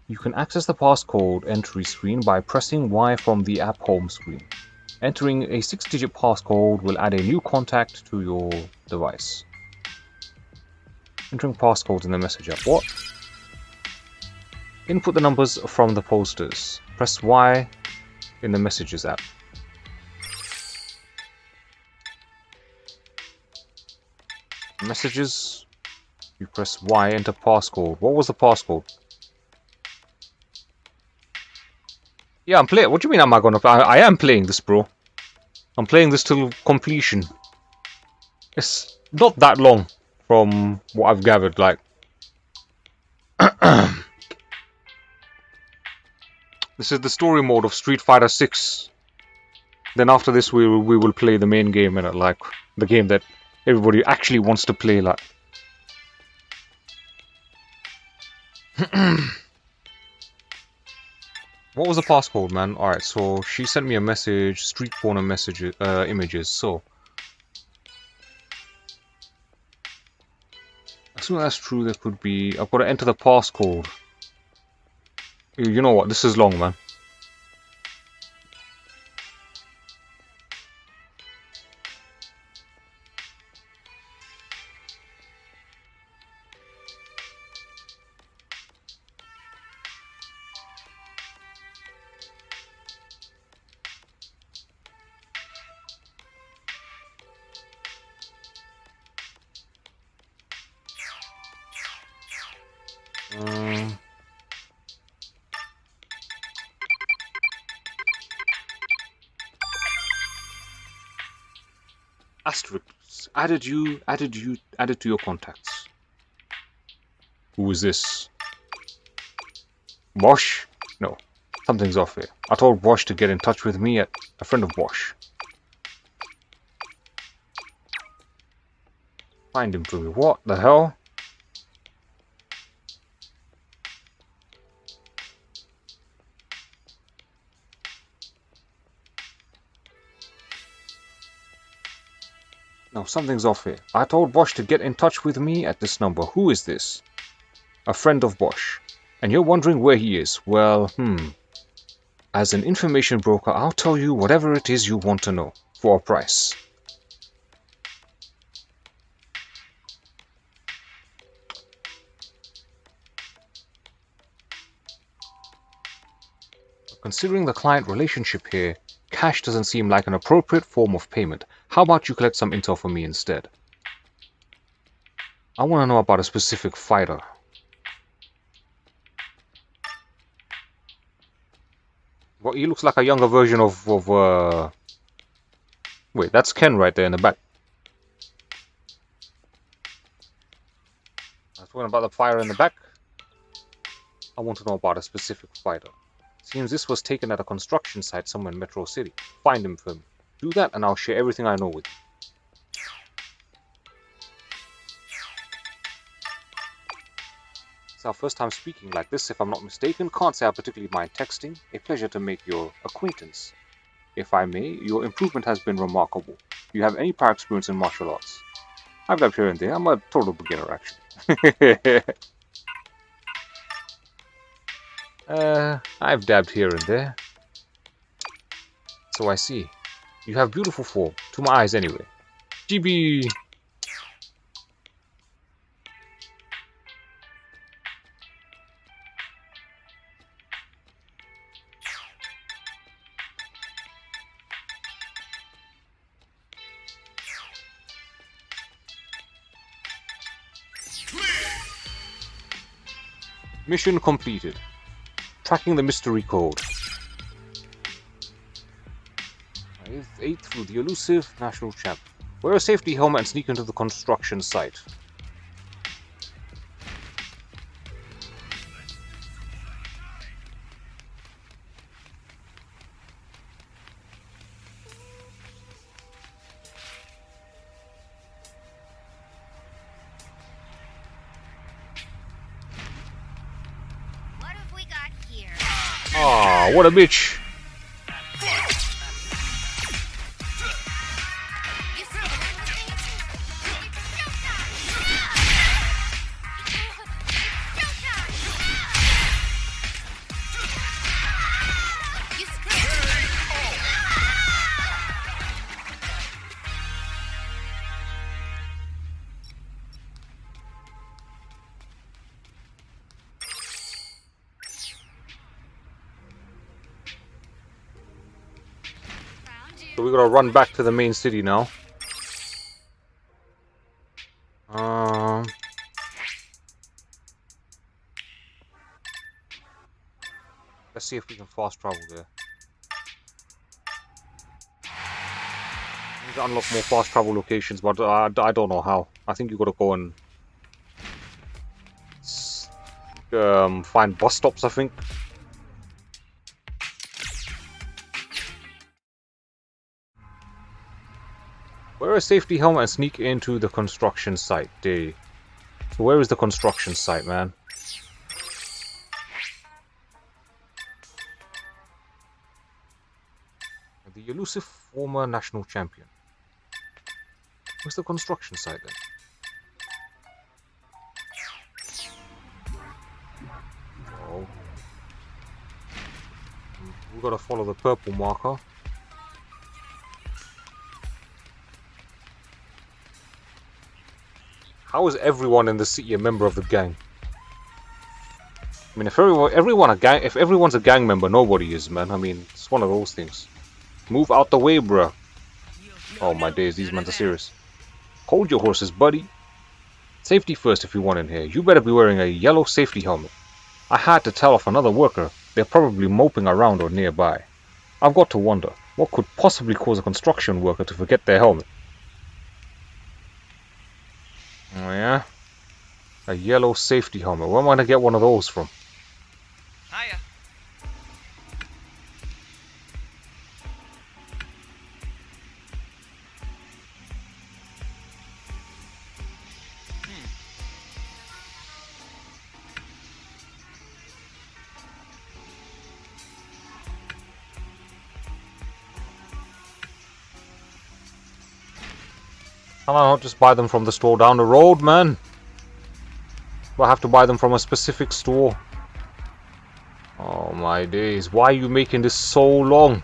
You can access the passcode entry screen by pressing Y from the app home screen. Entering a 6-digit passcode will add a new contact to your device. Entering passcodes in the message app. What? Input the numbers from the posters. Press Y in the messages app. Messages. You press Y, enter passcode. What was the passcode? Yeah, I'm playing. What do you mean am I gonna play? I am playing this, bro. I'm playing this till completion. It's not that long from what I've gathered, like. This is the story mode of Street Fighter 6. Then after this we will play the main game, and like the game that everybody actually wants to play, like. What was the passcode, man? Alright, so she sent me a message, street corner messages, images, so. As soon as that's true, there could be. I've got to enter the passcode. You know what? This is long, man. Asterisk. Added to your contacts. Who is this? Bosch? No. Something's off here. I told Bosch to get in touch with me at a friend of Bosch. Find him for me. What the hell? No, something's off here. I told Bosch to get in touch with me at this number. Who is this? A friend of Bosch. And you're wondering where he is. Well, as an information broker, I'll tell you whatever it is you want to know. For a price. Considering the client relationship here, cash doesn't seem like an appropriate form of payment. How about you collect some intel for me instead? I want to know about a specific fighter. Well, he looks like a younger version of Wait, that's Ken right there in the back. I was talking about the fighter in the back. I want to know about a specific fighter. Seems this was taken at a construction site somewhere in Metro City. Find him for me. Do that and I'll share everything I know with you. It's our first time speaking like this, if I'm not mistaken. Can't say I particularly mind texting. A pleasure to make your acquaintance. If I may, your improvement has been remarkable. Do you have any prior experience in martial arts? I've dabbed here and there. I'm a total beginner, actually. I've dabbed here and there. So I see. You have beautiful form. To my eyes, anyway. GB. Mission completed. Tracking the mystery code. 8 through the elusive national champ. Wear a safety helmet and sneak into the construction site. What have we got here? Ah, what a bitch. You see the one with me? You So we gotta run back to the main city now. Let's see if we can fast travel there. Need to unlock more fast travel locations, but I don't know how. I think you gotta go and find bus stops, I think. Wear a safety helmet and sneak into the construction site. So where is the construction site, man? The elusive former national champion. Where's the construction site then? Oh. We gotta follow the purple marker. How is everyone in the city a member of the gang? I mean, if everyone's a gang member, nobody is, man. I mean, it's one of those things. Move out the way, bruh. Oh my days, these men are serious. Hold your horses, buddy. Safety first if you want in here. You better be wearing a yellow safety helmet. I had to tell off another worker. They're probably moping around or nearby. I've got to wonder, what could possibly cause a construction worker to forget their helmet? Oh yeah? A yellow safety helmet. Where am I gonna get one of those from? Hiya. Can I not just buy them from the store down the road, man? Do I have to buy them from a specific store? Oh my days. Why are you making this so long?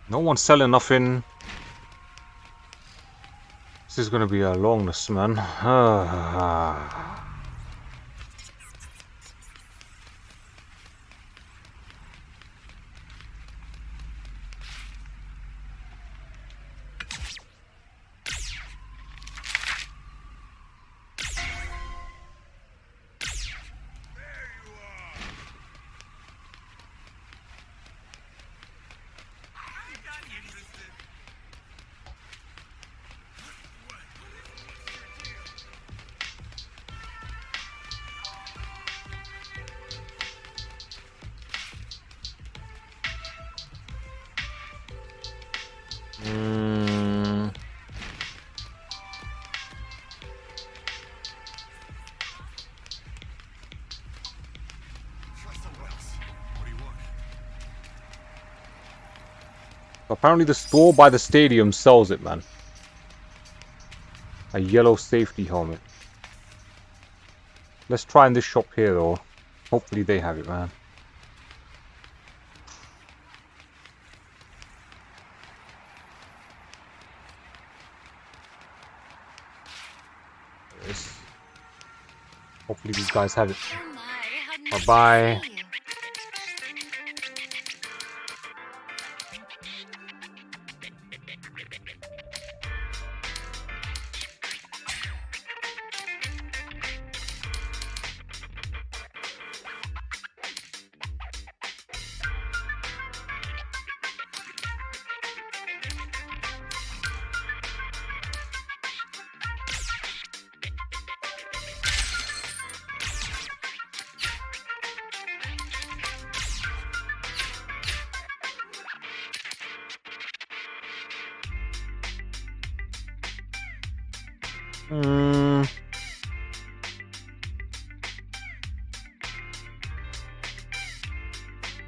No one's selling nothing. This is gonna be a longness, man. Apparently the store by the stadium sells it, man. A yellow safety helmet. Let's try in this shop here, though. Hopefully they have it, man. Yes. Hopefully these guys have it. Bye-bye.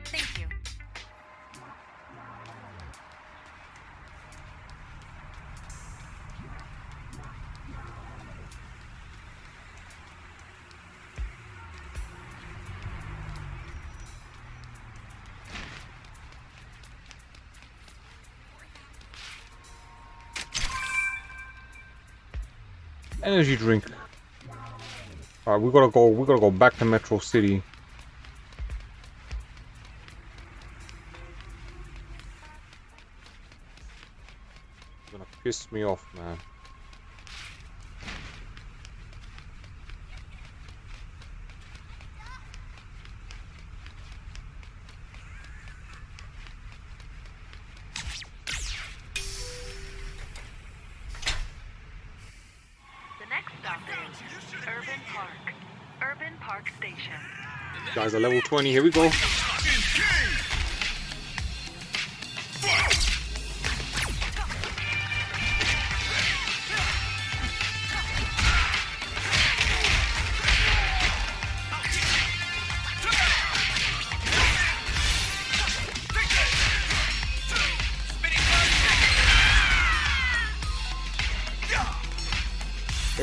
Thank you. Energy drink. Alright, we gotta go back to Metro City. It's gonna piss me off, man. The next stop is Urban Park. Urban Park Station. Guys are level 20, here we go.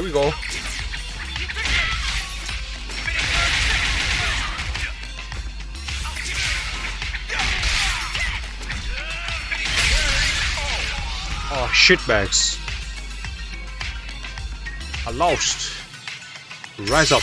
Here we go. Oh, shitbags. I lost. Rise up.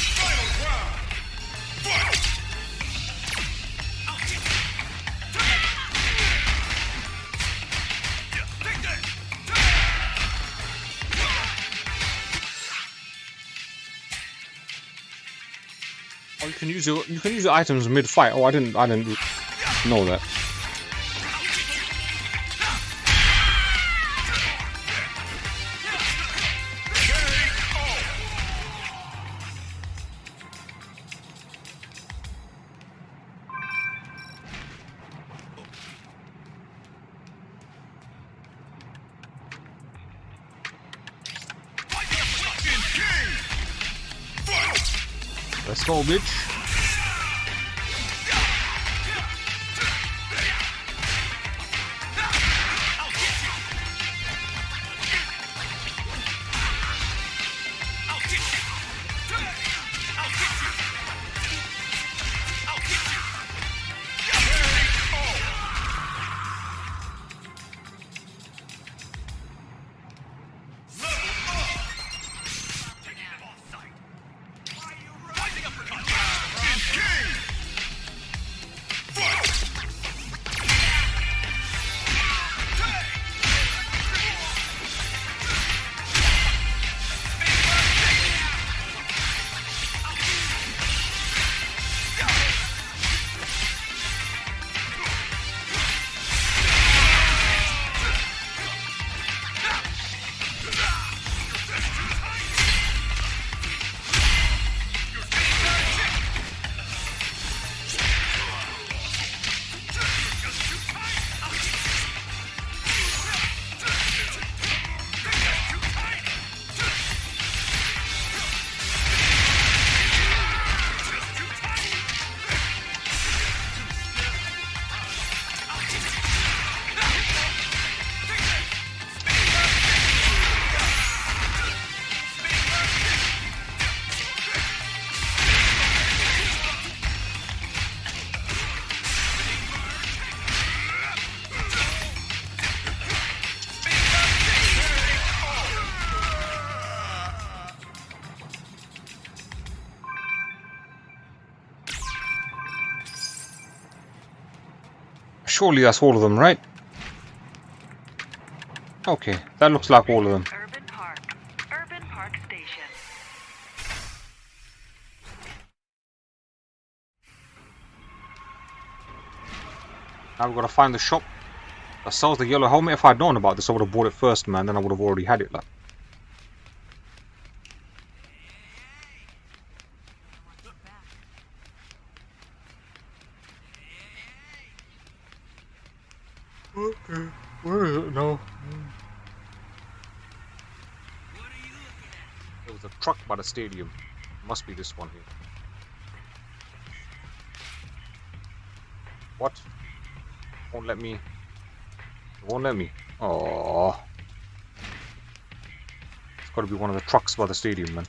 Oh, you can use your items mid-fight. Oh, I didn't know that. Let's go, bitch. Surely that's all of them, right? Okay, that looks like all of them. Urban Park. Urban Park Station. Now we've got to find the shop that sells the yellow helmet. If I'd known about this, I would have bought it first, man. Then I would have already had it, like. Okay, where is it now? There was a truck by the stadium. Must be this one here. What? Won't let me. Won't let me. Oh. It's got to be one of the trucks by the stadium, man.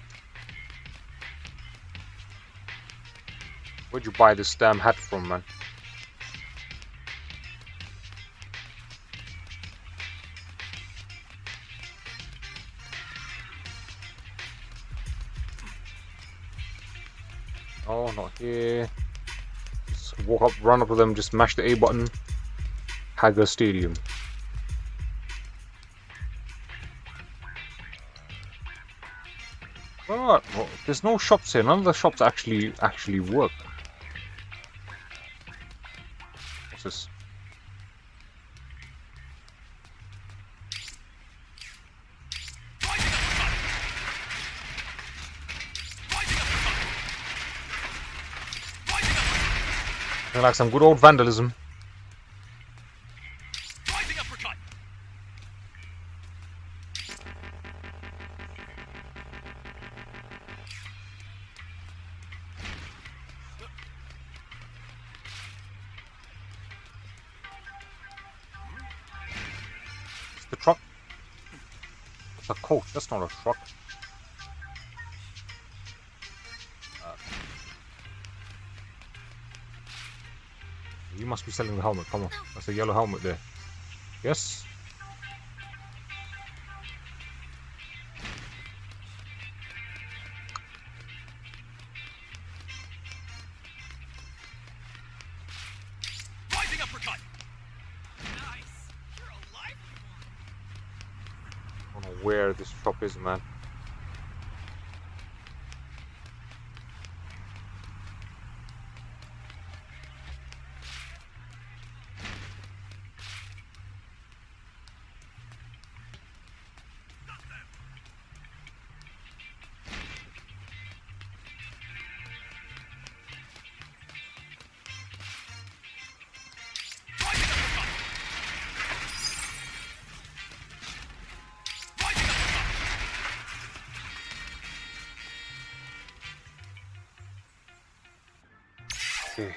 Where'd you buy this damn hat from, man? Oh, not here. Just walk up, run up to them, just mash the A button. Hager Stadium. Oh, well, there's no shops here. None of the shops actually work. What's this? Like some good old vandalism. It's the truck. It's a coach. That's not a truck. You must be selling the helmet. Come on. That's a yellow helmet there. Yes? Rising uppercut. Nice. You're a lively one. I don't know where this shop is, man. Rising uppercut. Rising uppercut. Okay.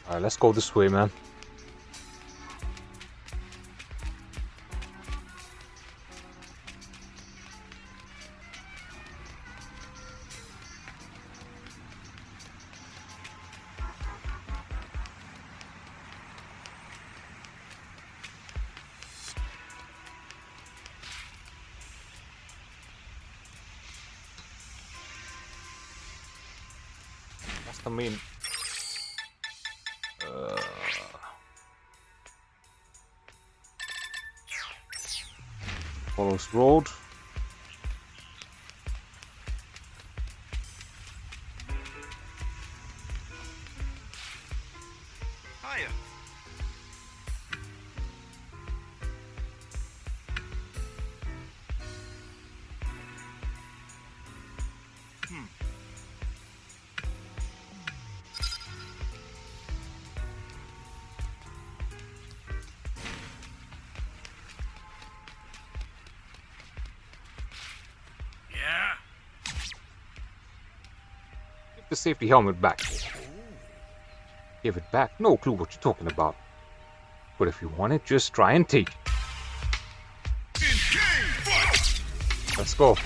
Alright, let's go this way, man. What's the main? Follows road. Hiya. Yeah? Give the safety helmet back. Give it back? No clue what you're talking about. But if you want it, just try and take it. Let's go.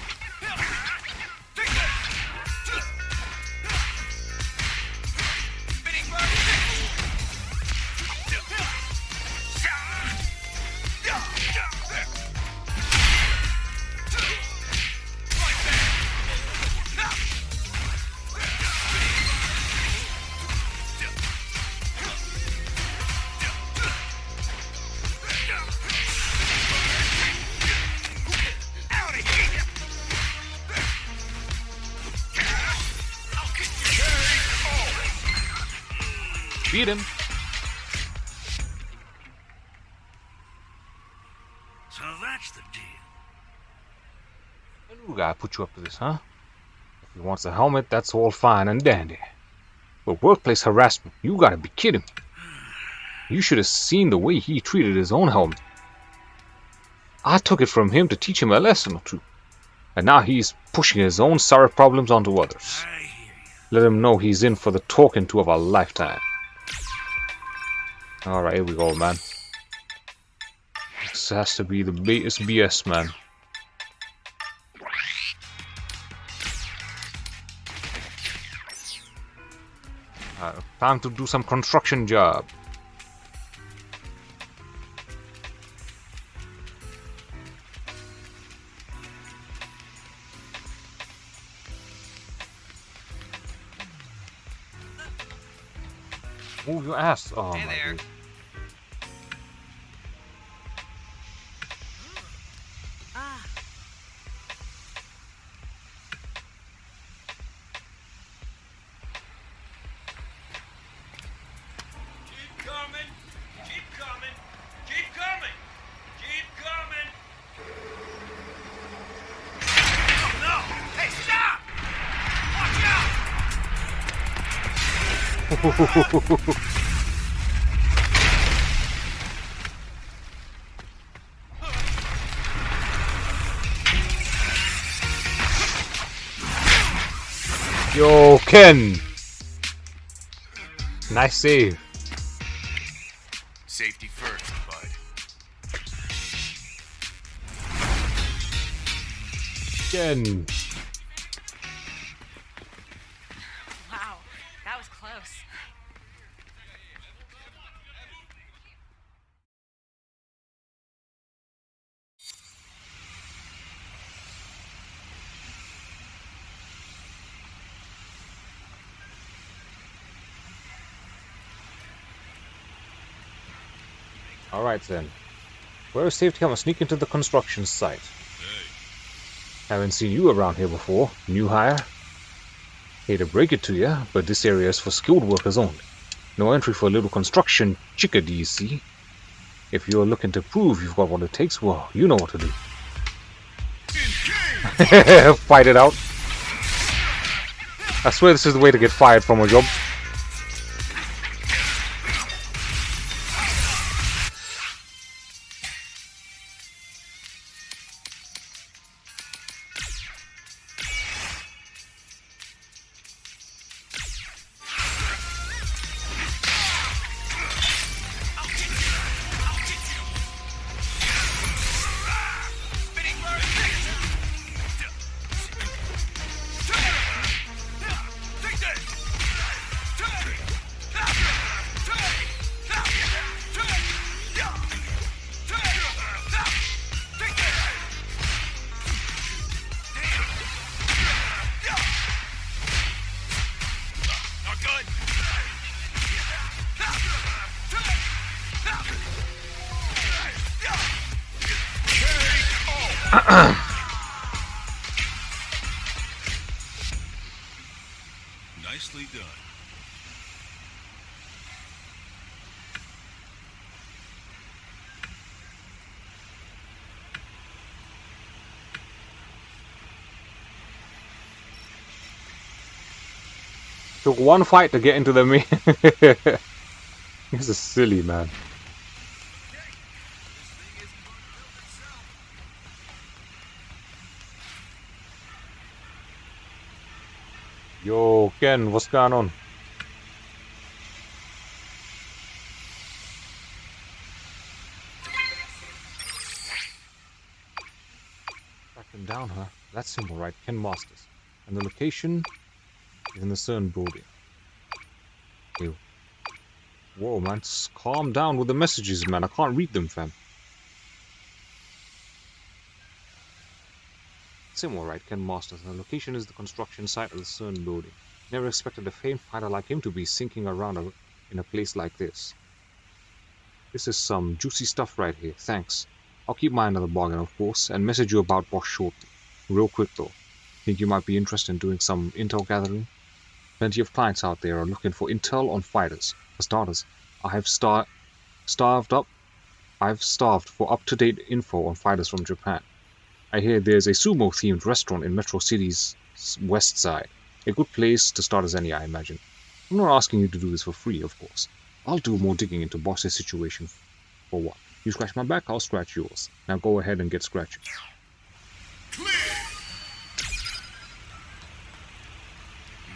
Beat him. So that's the deal. A new guy put you up to this, huh? If he wants a helmet, that's all fine and dandy. But workplace harassment, you gotta be kidding me. You should have seen the way he treated his own helmet. I took it from him to teach him a lesson or two. And now he's pushing his own sorry problems onto others. I hear you. Let him know he's in for the talking to of a lifetime. Alright, here we go, man. This has to be the biggest BS, man. Time to do some construction job. Move your ass. Oh Hey my there. God. Keep coming. Keep coming. Keep coming. Keep coming. No! Hey, stop! Watch out! Yo, Ken! Nice save. Safety first, bud. Ken! Wow, that was close. Alright then. Wear a safety helmet, sneak into the construction site. Haven't seen you around here before, new hire. Hate to break it to you, but this area is for skilled workers only. No entry for a little construction chickadee, you see. If you're looking to prove you've got what it takes, well, you know what to do. Fight it out. I swear this is the way to get fired from a job. Nicely done. Took one fight to get into the main. This is silly, man. Yo, Ken, what's going on? Track him down, huh? That's simple, right? Ken Masters. And the location is in the CERN building. Ew. Whoa, man, calm down with the messages, man. I can't read them, fam. Simple, right? Ken Masters. The location is the construction site of the CERN building. Never expected a famed fighter like him to be sinking around in a place like this. This is some juicy stuff right here. Thanks. I'll keep my end of the bargain, of course, and message you about Bosch shortly. Real quick, though. Think you might be interested in doing some intel gathering? Plenty of clients out there are looking for intel on fighters. For starters, I've starved for up-to-date info on fighters from Japan. I hear there's a sumo-themed restaurant in Metro City's west side. A good place to start as any, I imagine. I'm not asking you to do this for free, of course. I'll do more digging into Bosch's situation. For what? You scratch my back, I'll scratch yours. Now go ahead and get scratching.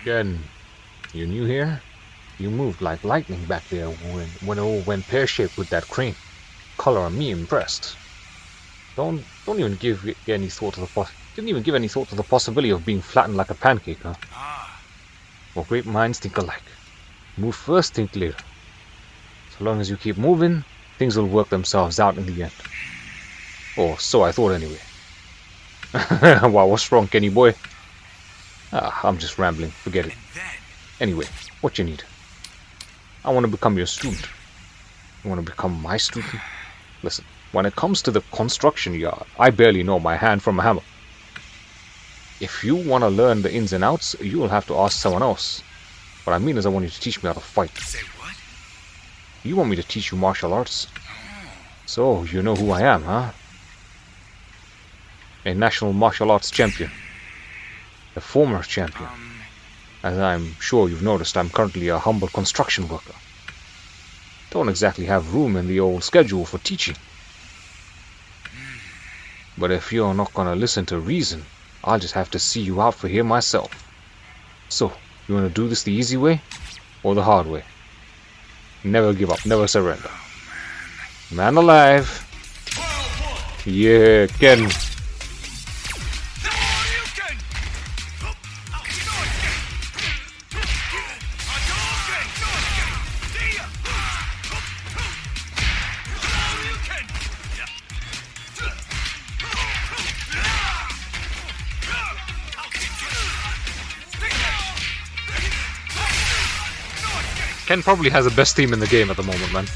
Again, you new here? You moved like lightning back there when it all went pear-shaped with that crane. Color on me impressed. Don't even give any thought to the possibility of being flattened like a pancake, huh? Well, great minds think alike. Move first, think later. So long as you keep moving, things will work themselves out in the end. Or so I thought anyway. Wow, what's wrong, Kenny boy? I'm just rambling, forget it. Anyway, what you need? I want to become your student. You want to become my student? Listen, when it comes to the construction yard, I barely know my hand from a hammer. If you want to learn the ins and outs, you will have to ask someone else. What I mean is I want you to teach me how to fight. Say what? You want me to teach you martial arts? So, you know who I am, huh? A national martial arts champion. A former champion. As I'm sure you've noticed, I'm currently a humble construction worker. Don't exactly have room in the old schedule for teaching. But if you're not gonna listen to reason, I'll just have to see you out for here myself. So, you wanna do this the easy way? Or the hard way? Never give up, never surrender. Man alive. Yeah, Ken. Ken probably has the best team in the game at the moment, man.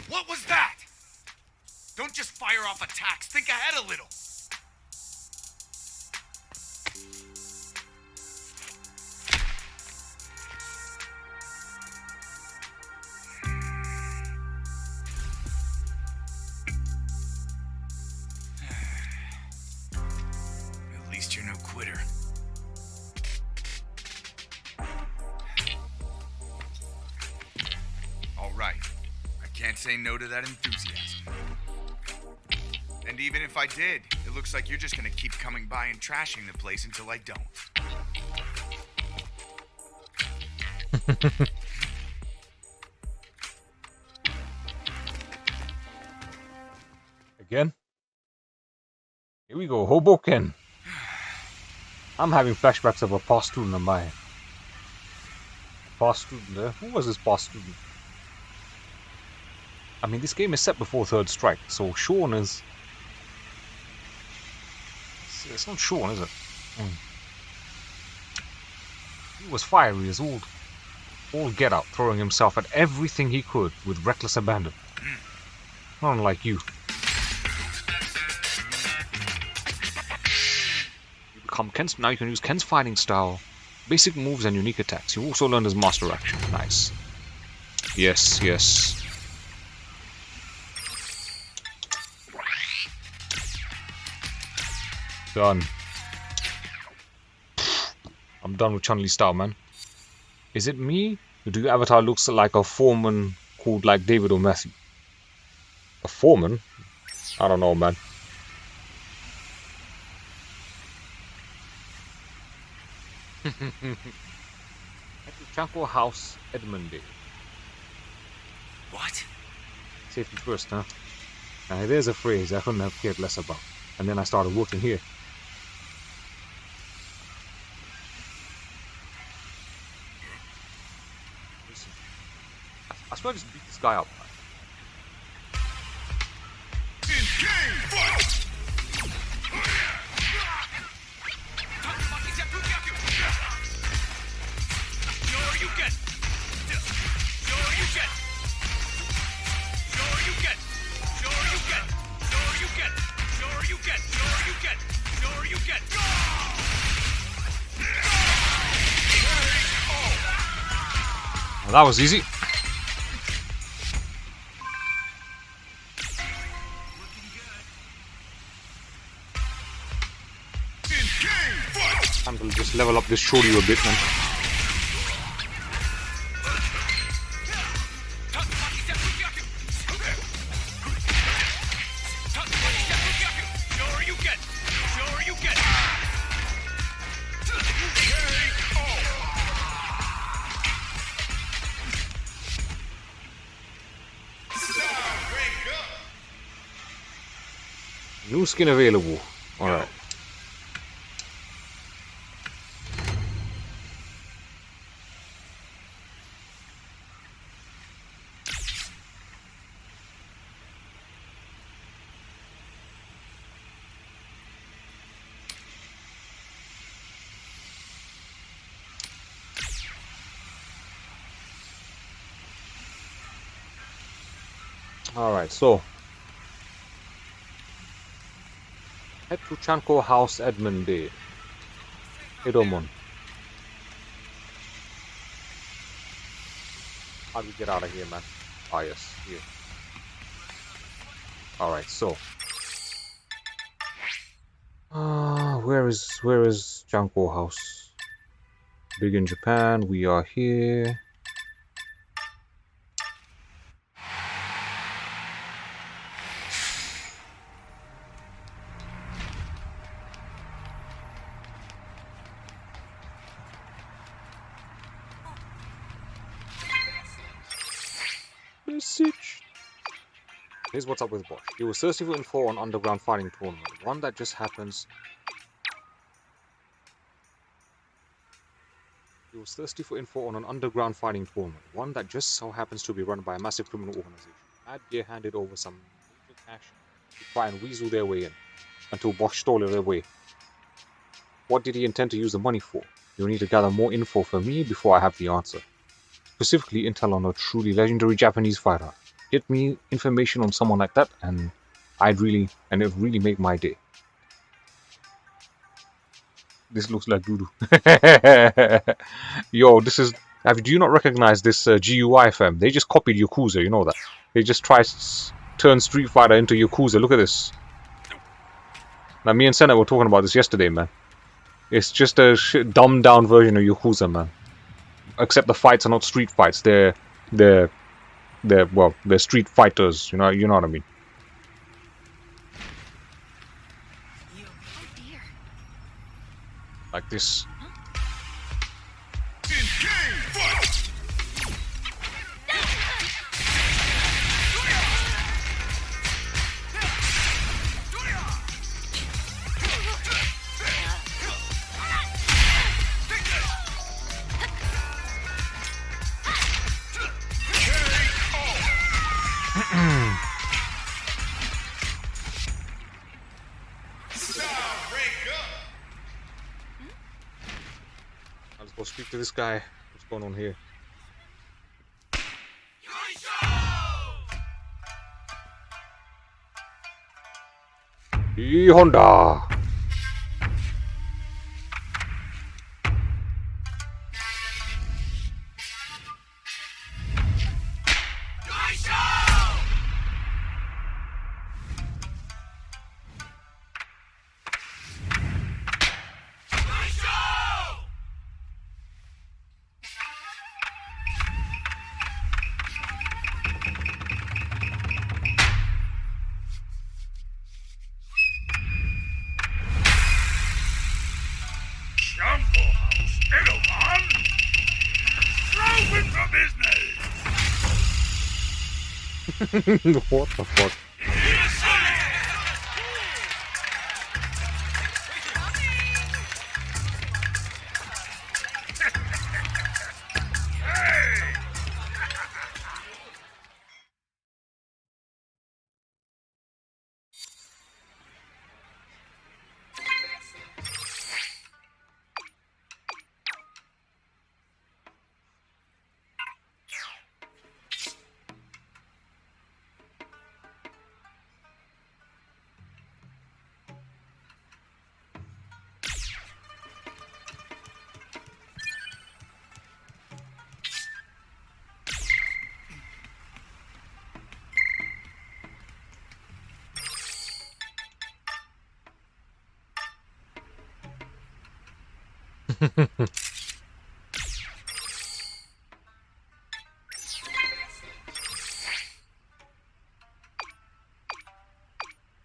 What was that? Don't just fire off attacks. Think ahead a little. no quitter. All right. I can't say no to that enthusiasm. And even if I did, it looks like you're just gonna keep coming by and trashing the place until I don't. Again? Here we go, Hoboken. I'm having flashbacks of a past student of mine. Past student there? Who was this past student? I mean, this game is set before Third Strike, so Sean is... It's not Sean, is it? He was fiery as all get out, throwing himself at everything he could with reckless abandon. Not unlike you. You become Ken's... Now you can use Ken's fighting style, basic moves and unique attacks. You also learned his master action. Nice. Yes, yes. Done. I'm done with Chun-Li style, man. Is it me? Or do your avatar looks like a foreman called like David or Matthew? A foreman? I don't know, man. At the Chanko House, Edmonday. What? Safety first, huh? Now there's a phrase I couldn't have cared less about. And then I started working here. Listen, I swear I just beat this guy up. Well, that was easy. I'm gonna just level up this shorty a bit, man. New skin available. Alright. Alright, so head to Chanko House, Edmonday. Edomon. How do we get out of here, man? Ah, yes, here. Alright, so where is Chanko House? Big in Japan. We are here. Here's what's up with Bosch. He was thirsty for info on underground fighting tournament. One that just happens... He was thirsty for info on an underground fighting tournament. One that just so happens to be run by a massive criminal organization. Bad Gear handed over some major cash to try and weasel their way in. Until Bosch stole it away. What did he intend to use the money for? You'll need to gather more info for me before I have the answer. Specifically intel on a truly legendary Japanese fighter. Get me information on someone like that, and it really make my day. This looks like doo-doo. Yo, this is... do you not recognize this GUI, fam? They just copied Yakuza, you know that. They just tried to turn Street Fighter into Yakuza. Look at this. Now, me and Senna were talking about this yesterday, man. It's just a dumbed down version of Yakuza, man. Except the fights are not street fights. They're street fighters. You know what I mean. Oh dear. Like this. Let's go speak to this guy. What's going on here? Honda. Jumbo House, Edelman! Open for business! What the fuck?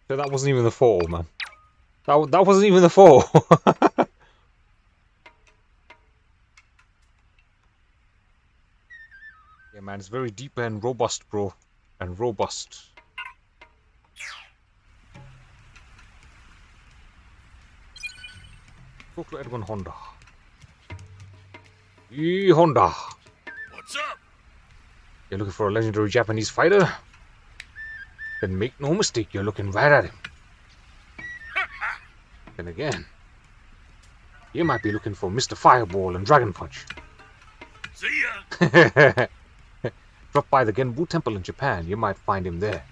So that wasn't even the fall, man. That wasn't even the fall. Yeah, man, it's very deep and robust, bro. And robust. Talk to Edwin Honda. Honda. What's up? You're looking for a legendary Japanese fighter? Then make no mistake, you're looking right at him. Then again, you might be looking for Mr. Fireball and Dragon Punch. See ya! Drop by the Genbu Temple in Japan, you might find him there.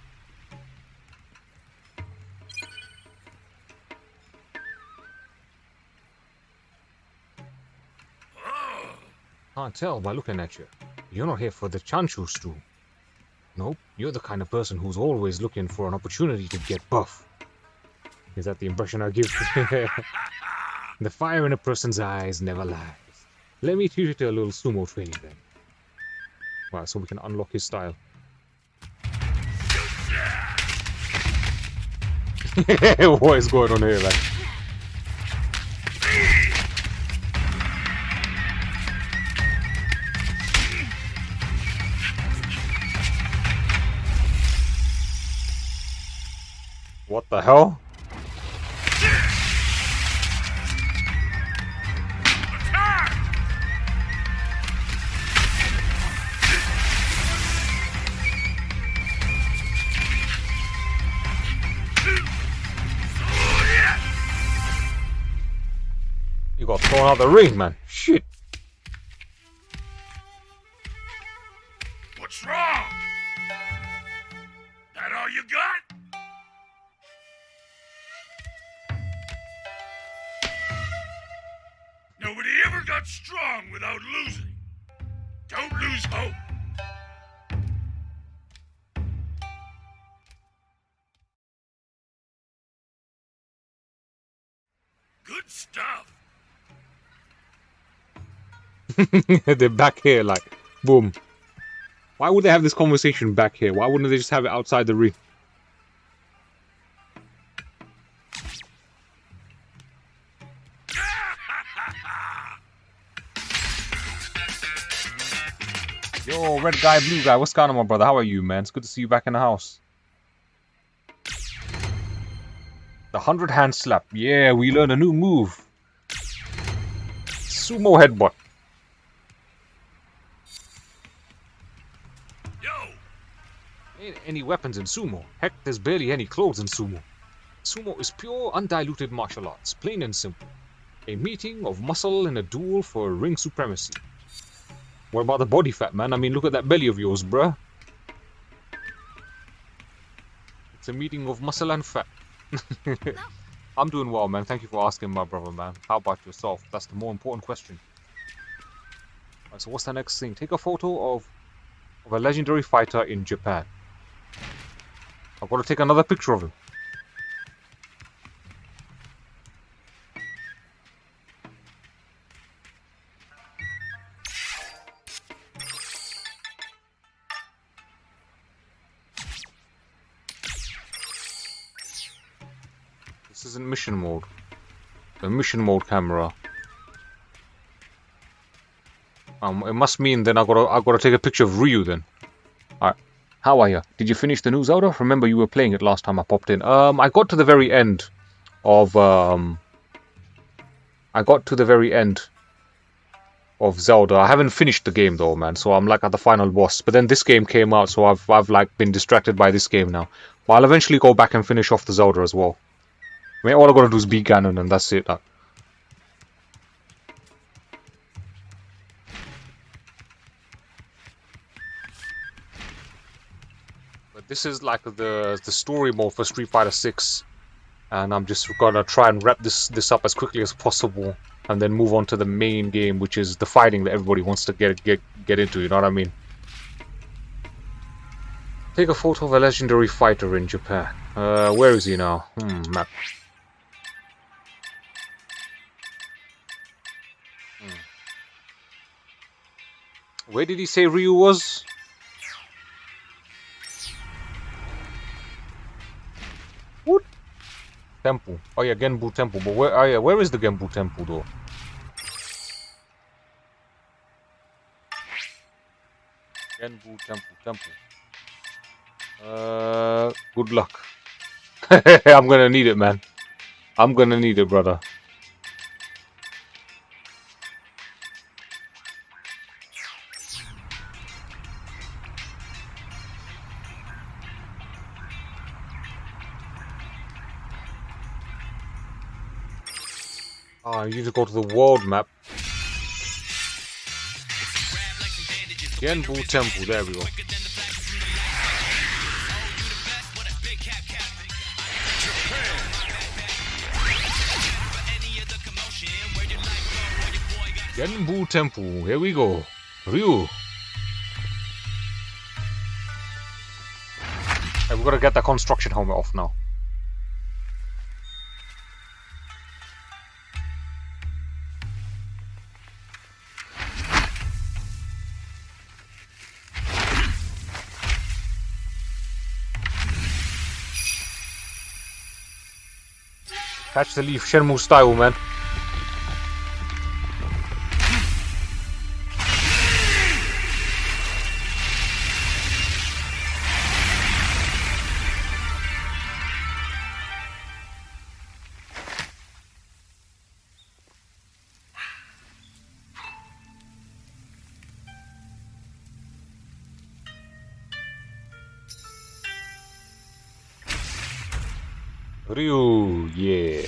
Can't tell by looking at you. You're not here for the Chanchu stew. Nope, you're the kind of person who's always looking for an opportunity to get buff. Is that the impression I give? The fire in a person's eyes never lies. Let me teach you to a little sumo training then. Wow, so we can unlock his style. What is going on here, man? What the hell? You got thrown out the ring, man. Shit. What's wrong? That all you got? Nobody ever got strong without losing. Don't lose hope. Good stuff. They're back here, like, boom. Why would they have this conversation back here? Why wouldn't they just have it outside the ring? Yo, red guy, blue guy, what's going on, my brother? How are you, man? It's good to see you back in the house. The 100-hand slap. Yeah, we learned a new move. Sumo headbutt. Ain't any weapons in sumo. Heck, there's barely any clothes in sumo. Sumo is pure, undiluted martial arts, plain and simple. A meeting of muscle in a duel for ring supremacy. What about the body fat, man? I mean, look at that belly of yours, bruh. It's a meeting of muscle and fat. I'm doing well, man. Thank you for asking, my brother, man. How about yourself? That's the more important question. Alright, so what's the next thing? Take a photo of a legendary fighter in Japan. I've got to take another picture of him. This isn't mission mode. The mission mode camera. It must mean then I gotta take a picture of Ryu then. Alright. How are you? Did you finish the new Zelda? Remember you were playing it last time I popped in. I got to the very end of Zelda. I haven't finished the game though, man. So I'm like at the final boss. But then this game came out, so I've like been distracted by this game now. But I'll eventually go back and finish off the Zelda as well. I mean, all I gotta do is beat Ganon and that's it. But this is like the story mode for Street Fighter 6, and I'm just gonna try and wrap this up as quickly as possible, and then move on to the main game, which is the fighting that everybody wants to get into. You know what I mean? Take a photo of a legendary fighter in Japan. Where is he now? Map. Where did he say Ryu was? What? Temple. Oh yeah, Genbu Temple. But where? Oh yeah, where is the Genbu Temple though? Genbu Temple. Good luck. I'm gonna need it, man. I'm gonna need it, brother. You need to go to the world map. Genbu Temple, there we go. Genbu Temple, here we go. Ryu. Hey, we've got to get that construction helmet off now. Catch the leaf, Shenmue style, man. Ryu, yeah.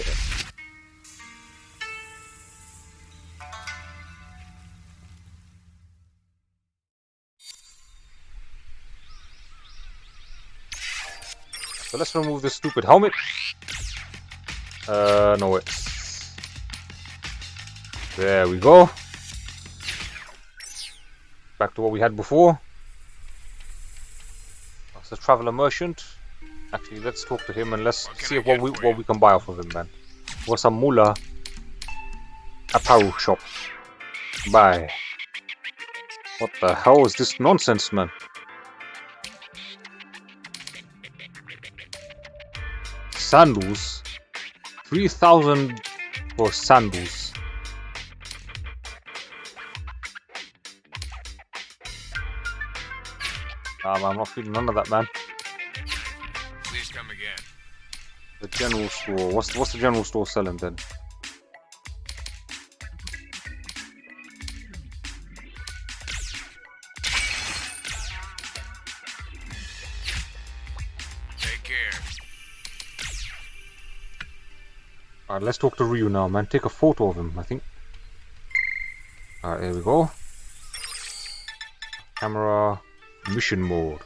So let's remove this stupid helmet. No wait. There we go. Back to what we had before. That's the Traveler Merchant. Actually, let's talk to him and let's see what we can buy off of him, man. What's a Mula apparel shop? Buy. What the hell is this nonsense, man? Sandals? 3,000 for sandals. I'm not feeling none of that, man. Please come again. The general store. What's the general store selling then? Take care. Alright, let's talk to Ryu now, man. Take a photo of him, I think. Alright, here we go. Camera, mission mode.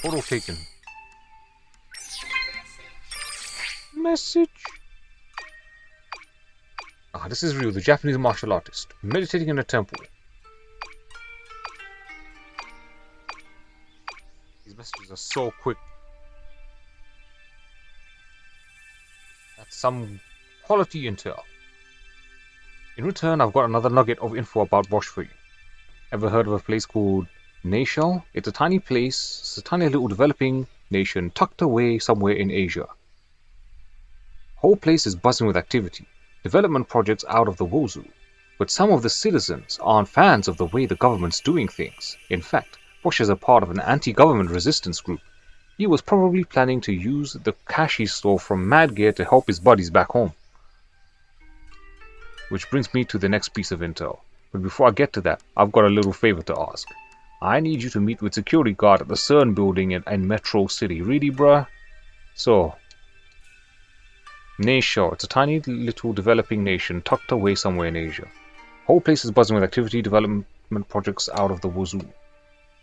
Photo taken. Message. Ah, this is Ryu, the Japanese martial artist, meditating in a temple. These messages are so quick. That's some quality intel. In return, I've got another nugget of info about Bosch for you. Ever heard of a place called Nashel? It's a tiny place, it's a tiny little developing nation tucked away somewhere in Asia. Whole place is buzzing with activity, development projects out of the wazoo. But some of the citizens aren't fans of the way the government's doing things. In fact, Bosch is a part of an anti-government resistance group. He was probably planning to use the cash he stole from Mad Gear to help his buddies back home. Which brings me to the next piece of intel. But before I get to that, I've got a little favor to ask. I need you to meet with security guard at the CERN building in Metro City. Really, bruh? So, Nashor, it's a tiny little developing nation tucked away somewhere in Asia. Whole place is buzzing with activity, development projects out of the wazoo.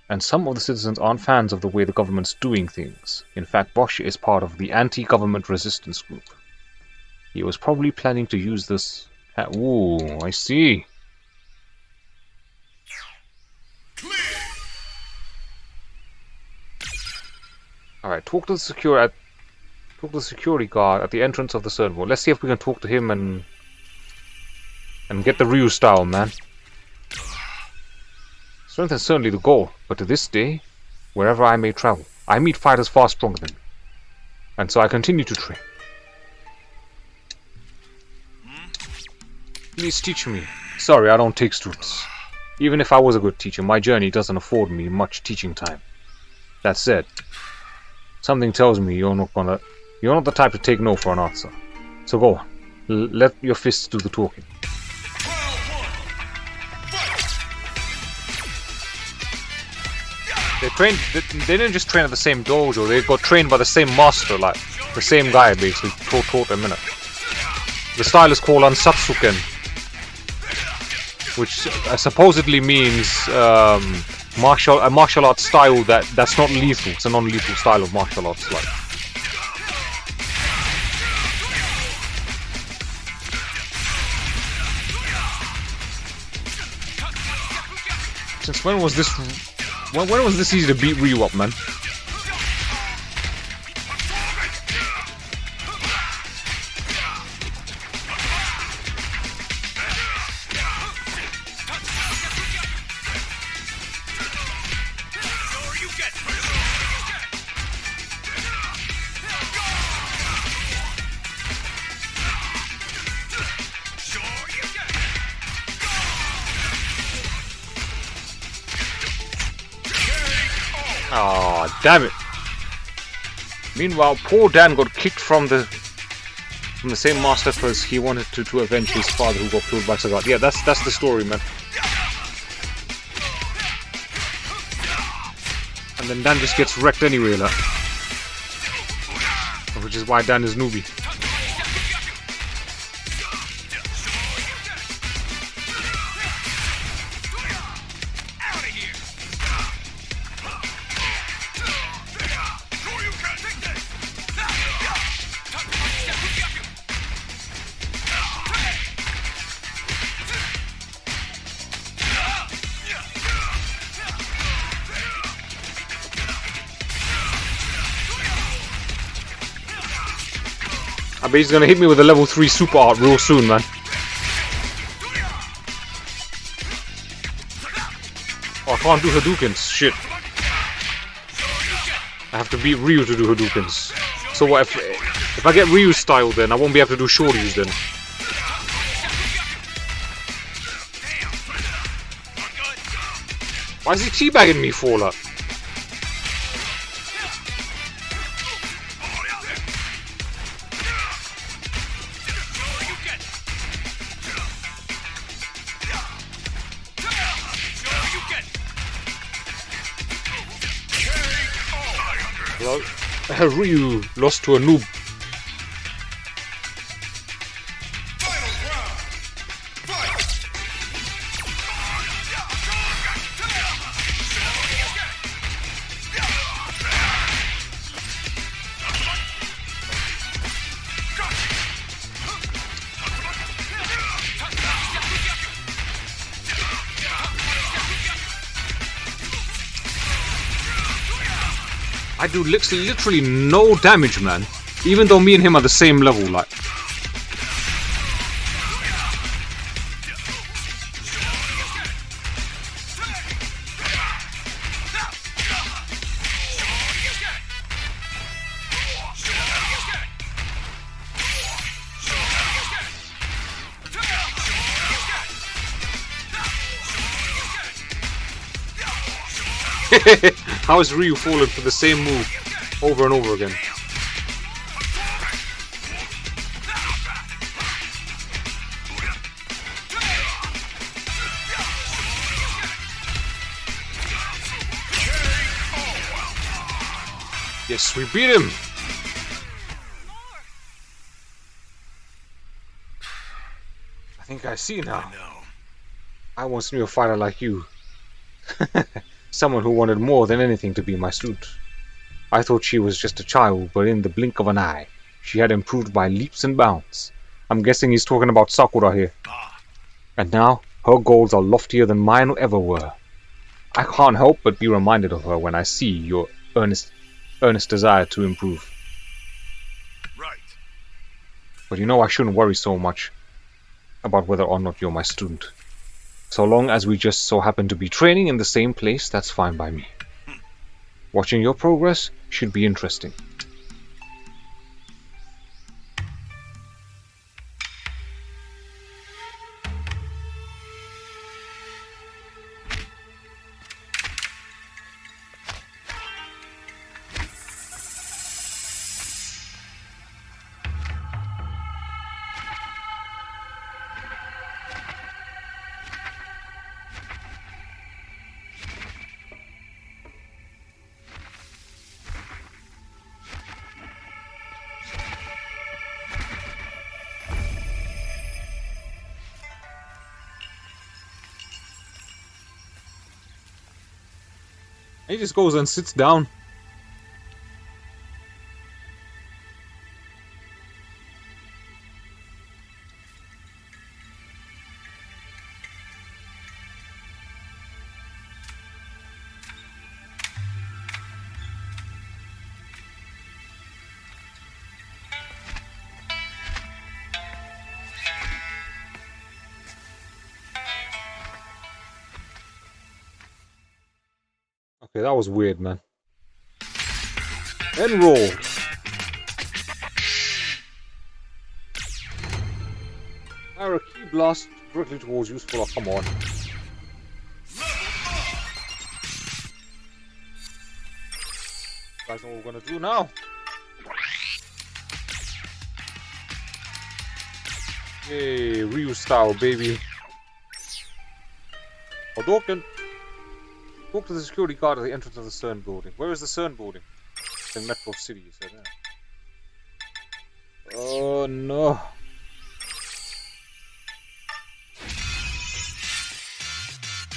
And some of the citizens aren't fans of the way the government's doing things. In fact, Bosch is part of the anti-government resistance group. He was probably planning to use this... Ooh, I see. Alright, talk to the security guard at the entrance of the CERN vault. Let's see if we can talk to him and get the Ryu style, man. Strength is certainly the goal, but to this day, wherever I may travel, I meet fighters far stronger than me. And so I continue to train. Please teach me. Sorry, I don't take students. Even if I was a good teacher, my journey doesn't afford me much teaching time. That said, something tells me you're not the type to take no for an answer. So go on. Let your fists do the talking. They didn't just train at the same dojo, they got trained by the same master, like the same guy basically taught them in it. The style is called Ansatsuken, which supposedly means martial arts style that's not lethal. It's a non-lethal style of martial arts, like. Since when was this? When was this easy to beat Ryu up, man? Oh, damn it. Meanwhile, poor Dan got kicked from the same master because he wanted to avenge his father who got killed by Sagat. Yeah, that's the story, man. And then Dan just gets wrecked anyway, like. Which is why Dan is newbie. I bet he's gonna hit me with a level 3 super art real soon, man. can't do Hadoukens. Shit. I have to beat Ryu to do Hadoukens. So what if I get Ryu's style then, I won't be able to do Shoryu's then. Why is he teabagging me for that? Well, Ryu lost to a noob. I do literally no damage, man. Even though me and him are the same level, like. How is Ryu falling for the same move over and over again? Yes, we beat him! I think I see now. I once knew a fighter like you. Someone who wanted more than anything to be my student. I thought she was just a child, but in the blink of an eye, she had improved by leaps and bounds. I'm guessing he's talking about Sakura here. And now, her goals are loftier than mine ever were. I can't help but be reminded of her when I see your earnest desire to improve. Right. But you know I shouldn't worry so much about whether or not you're my student. So long as we just so happen to be training in the same place, that's fine by me. Watching your progress should be interesting. He just goes and sits down. Okay, that was weird, man. And roll. Fire a key blast directly towards useful. Oh, come on. Guys know what we're gonna do now. Hey, Ryu style, baby. Hadouken! Talk to the security guard at the entrance of the CERN building. Where is the CERN building? It's in Metro City, you said, yeah. Oh no.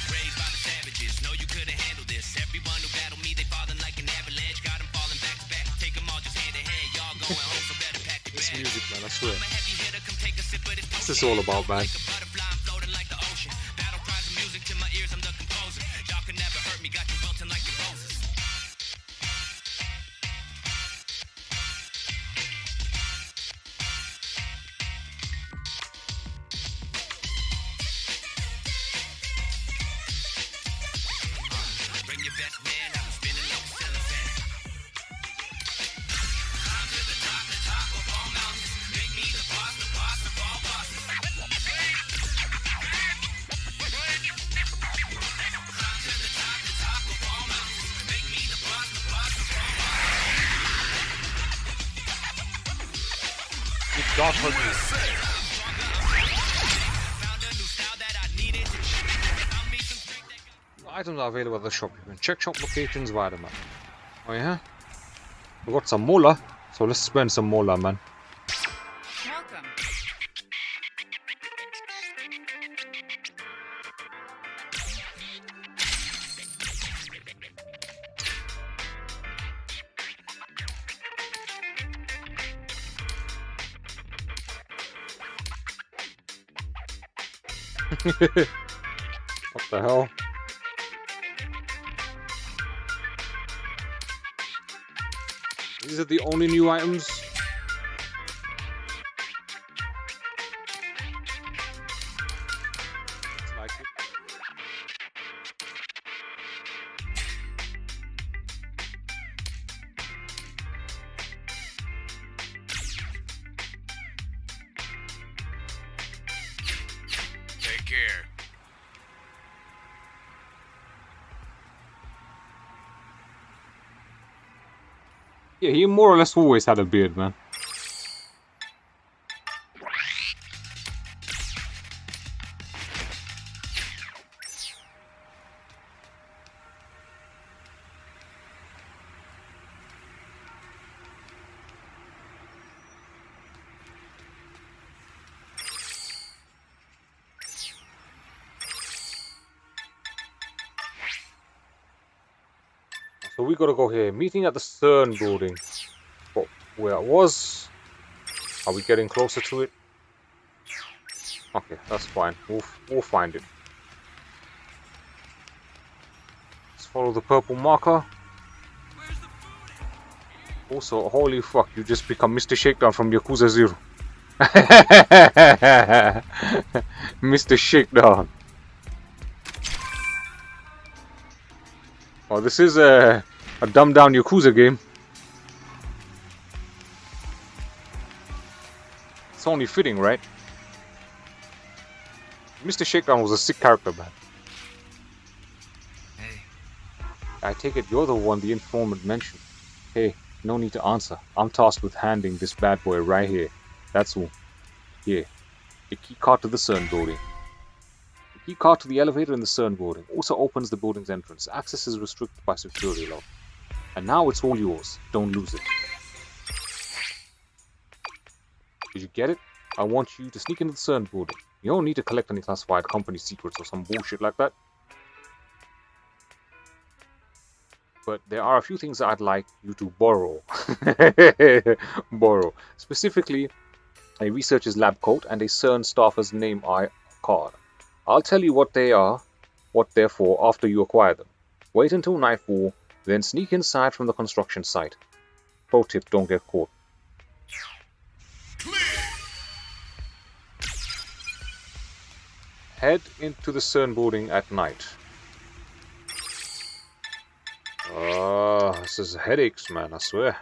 Raised by the savages, know you couldn't handle this. Everyone who battled me, they falling like an avalanche. Got them falling back to back. Take them all just hand in hand. Y'all going home, so better pack your This bags. music, man, I swear. I'm a heavy hitter, come take a sip of this What's this all about, man? like a butterfly, I'm floating like the ocean. Battle cries of music to my ears, I'm the composer. Y'all can never hurt me, got you wilting like the roses. God forgive me. Found a new style that I needed. Found me some strength that got Items are available at the shop. You can check shop locations via the map. Oh yeah? We got some mola, so let's spend some mola, man. Welcome. What the hell? These are the only new items. Looks like it. Take care. Yeah, he more or less always had a beard, man. So we gotta go here. Meeting at the CERN building. Oh, where it was. Are we getting closer to it? Okay, that's fine. We'll find it. Let's follow the purple marker. Also, holy fuck, you just become Mr. Shakedown from Yakuza 0. Mr. Shakedown. Oh, this is a dumbed down Yakuza game. It's only fitting, right? Mr. Shakedown was a sick character, man. Hey. I take it you're the one the informant mentioned. Hey, no need to answer. I'm tasked with handing this bad boy right here. That's all. Here. The key card to the CERN building. The key card to the elevator in the CERN building also opens the building's entrance. Access is restricted by security law. And now it's all yours. Don't lose it. Did you get it? I want you to sneak into the CERN building. You don't need to collect any classified company secrets or some bullshit like that. But there are a few things I'd like you to borrow. Borrow. Specifically, a researcher's lab coat and a CERN staffer's name card. I'll tell you what they are, what they're for after you acquire them. Wait until nightfall, then sneak inside from the construction site. Pro tip, don't get caught. Head into the CERN building at night. This is headaches, man, I swear.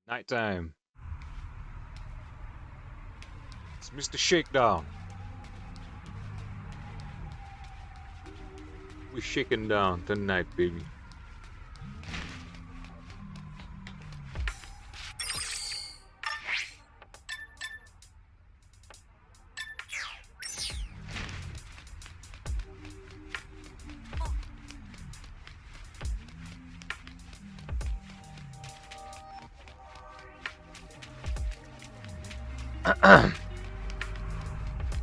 Nighttime. It's Mr. Shakedown. We're shaking down tonight, baby.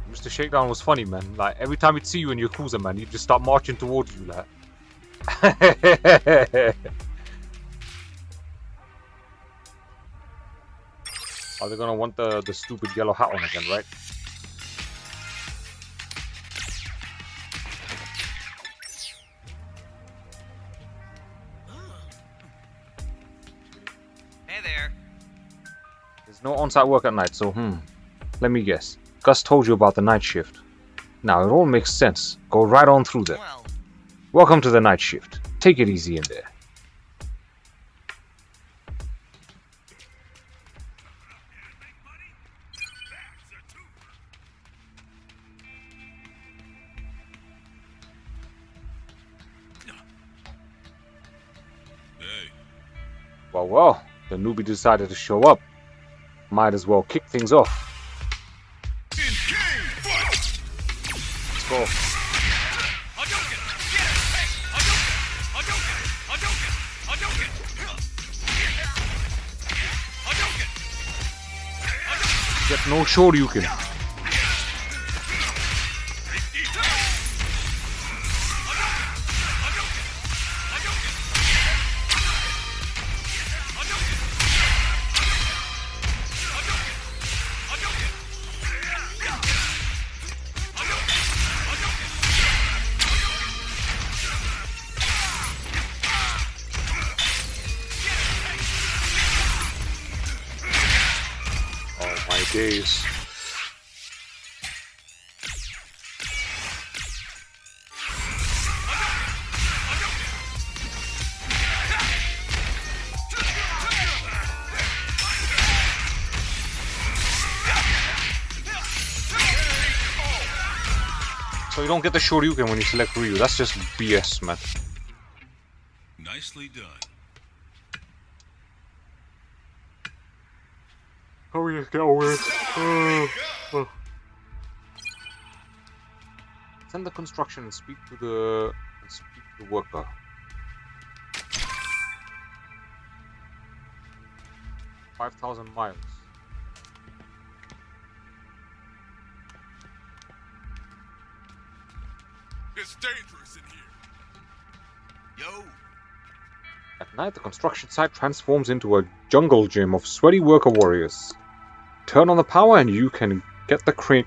Mr. Shakedown was funny, man. Like, every time he'd see you in Yakuza, man, he'd just start marching towards you, like. Are they gonna want the stupid yellow hat on again, right? Hey there. There's no on-site work at night, so let me guess. Gus told you about the night shift. Now, it all makes sense. Go right on through there. Well, Welcome to the night shift. Take it easy in there. Oh well, the newbie decided to show up. Might as well kick things off. Let's go. Get no Shoryuken. Oh my days. So you don't get the Shoryuken when you select Ryu. That's just BS, man. Nicely done. Oh yeah, get over it. Send the construction and speak to the worker. $5,000 miles. It's dangerous in here. Yo. At night, the construction site transforms into a jungle gym of sweaty worker warriors. Turn on the power and you can get the crane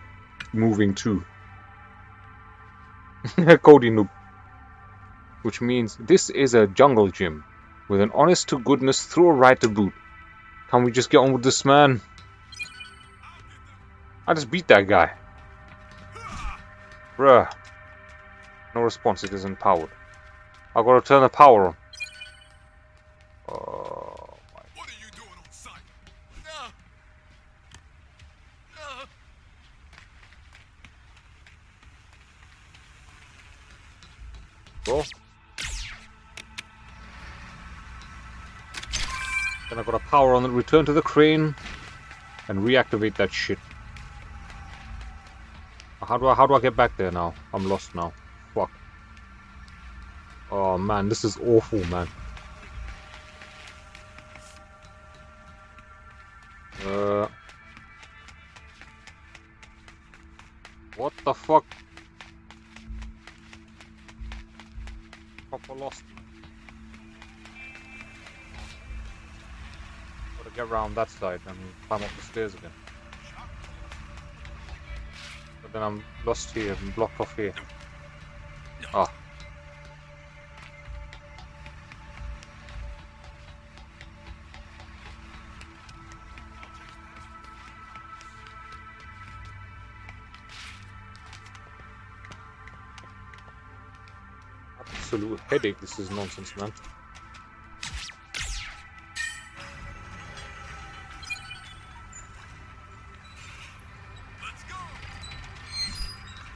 moving too. Cody noob. Which means this is a jungle gym with an honest to goodness through a right to boot. Can we just get on with this, man? I just beat that guy. Bruh. No response, it isn't powered. I gotta turn the power on. Oh my. What are you doing on site? Go. Then I gotta power on it, return to the crane, and reactivate that shit. How do I get back there now? I'm lost now. Fuck. Oh man, this is awful, man. What the fuck? Proper lost. Gotta get around that side and climb up the stairs again. But then I'm lost here and blocked off here. Ah. Absolute headache, this is nonsense, man.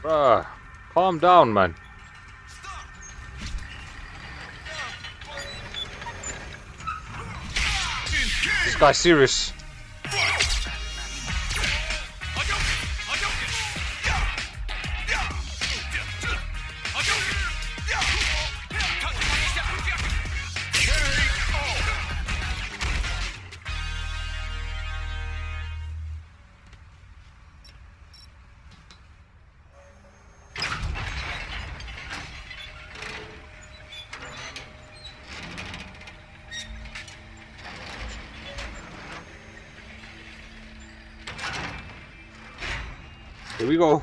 Bruh, calm down, man. This guy's serious. Here we go.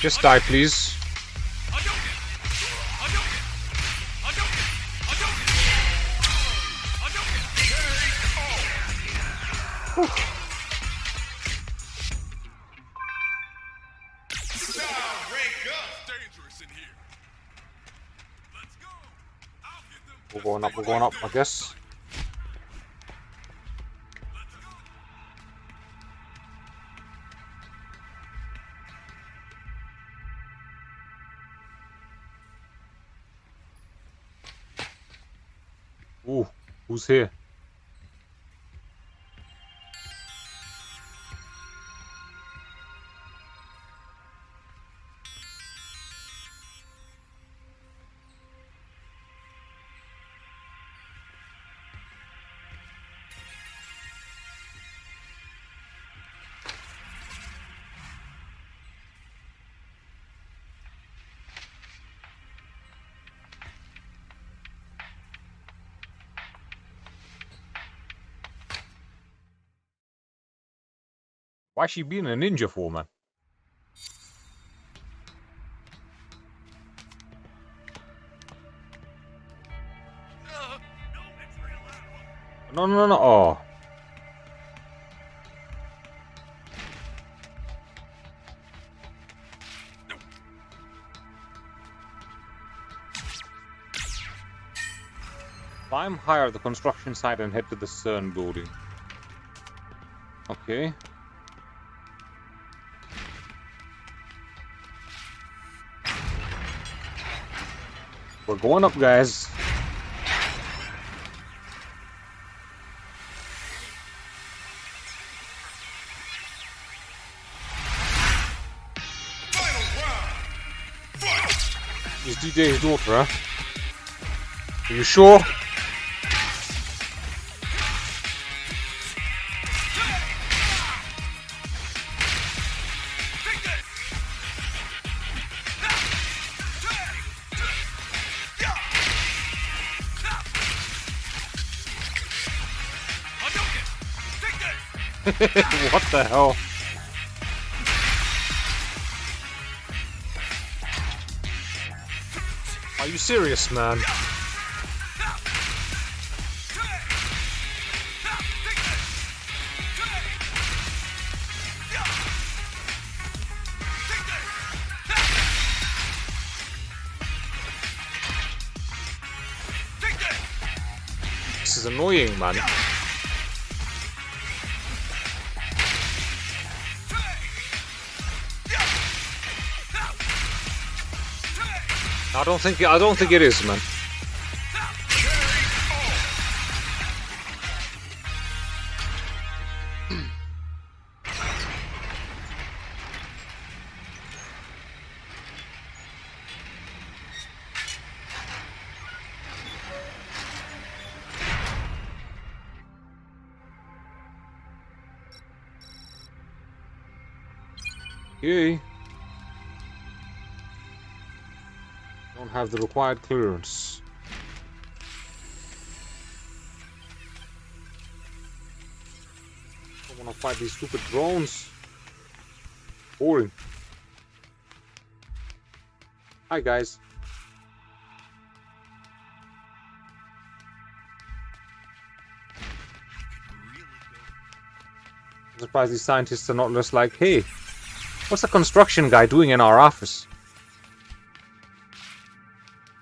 Just die, please. We're going up, I guess. Ooh, who's here? Why is she being a ninja for, man? No, no, no, no. Oh. Climb higher at the construction site and head to the CERN building. Okay. We're going up, guys. He's DJ's daughter, huh? Are you sure? What the hell? Are you serious, man? This is annoying, man. I don't think it is, man. Okay. Don't have the required clearance. Don't wanna fight these stupid drones. Boring. Hi guys. I'm surprised these scientists are not just like, hey, what's the construction guy doing in our office?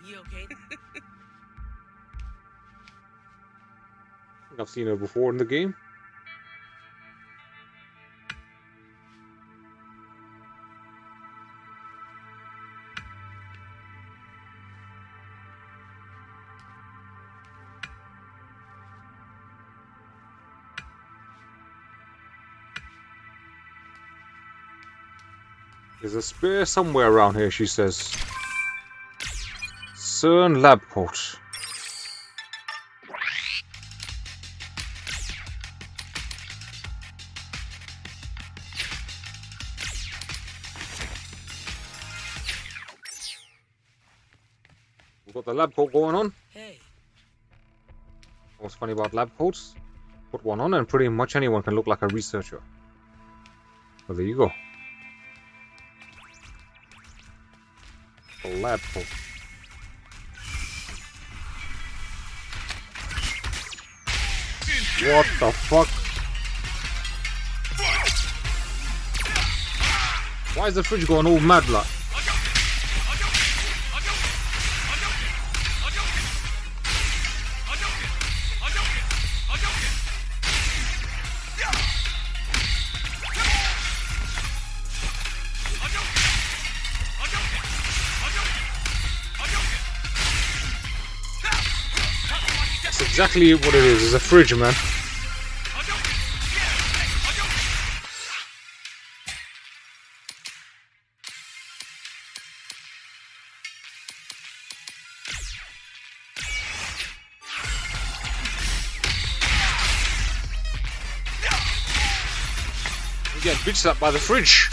You okay? I've seen her before in the game. There's a spare somewhere around here, she says. CERN lab coat. We've got the lab coat going on. Hey. What's funny about lab coats? Put one on and pretty much anyone can look like a researcher. Well, there you go. Delightful. What the fuck? Why is the fridge going all mad like? That's exactly what it is. It's a fridge, man. We get bitched up by the fridge.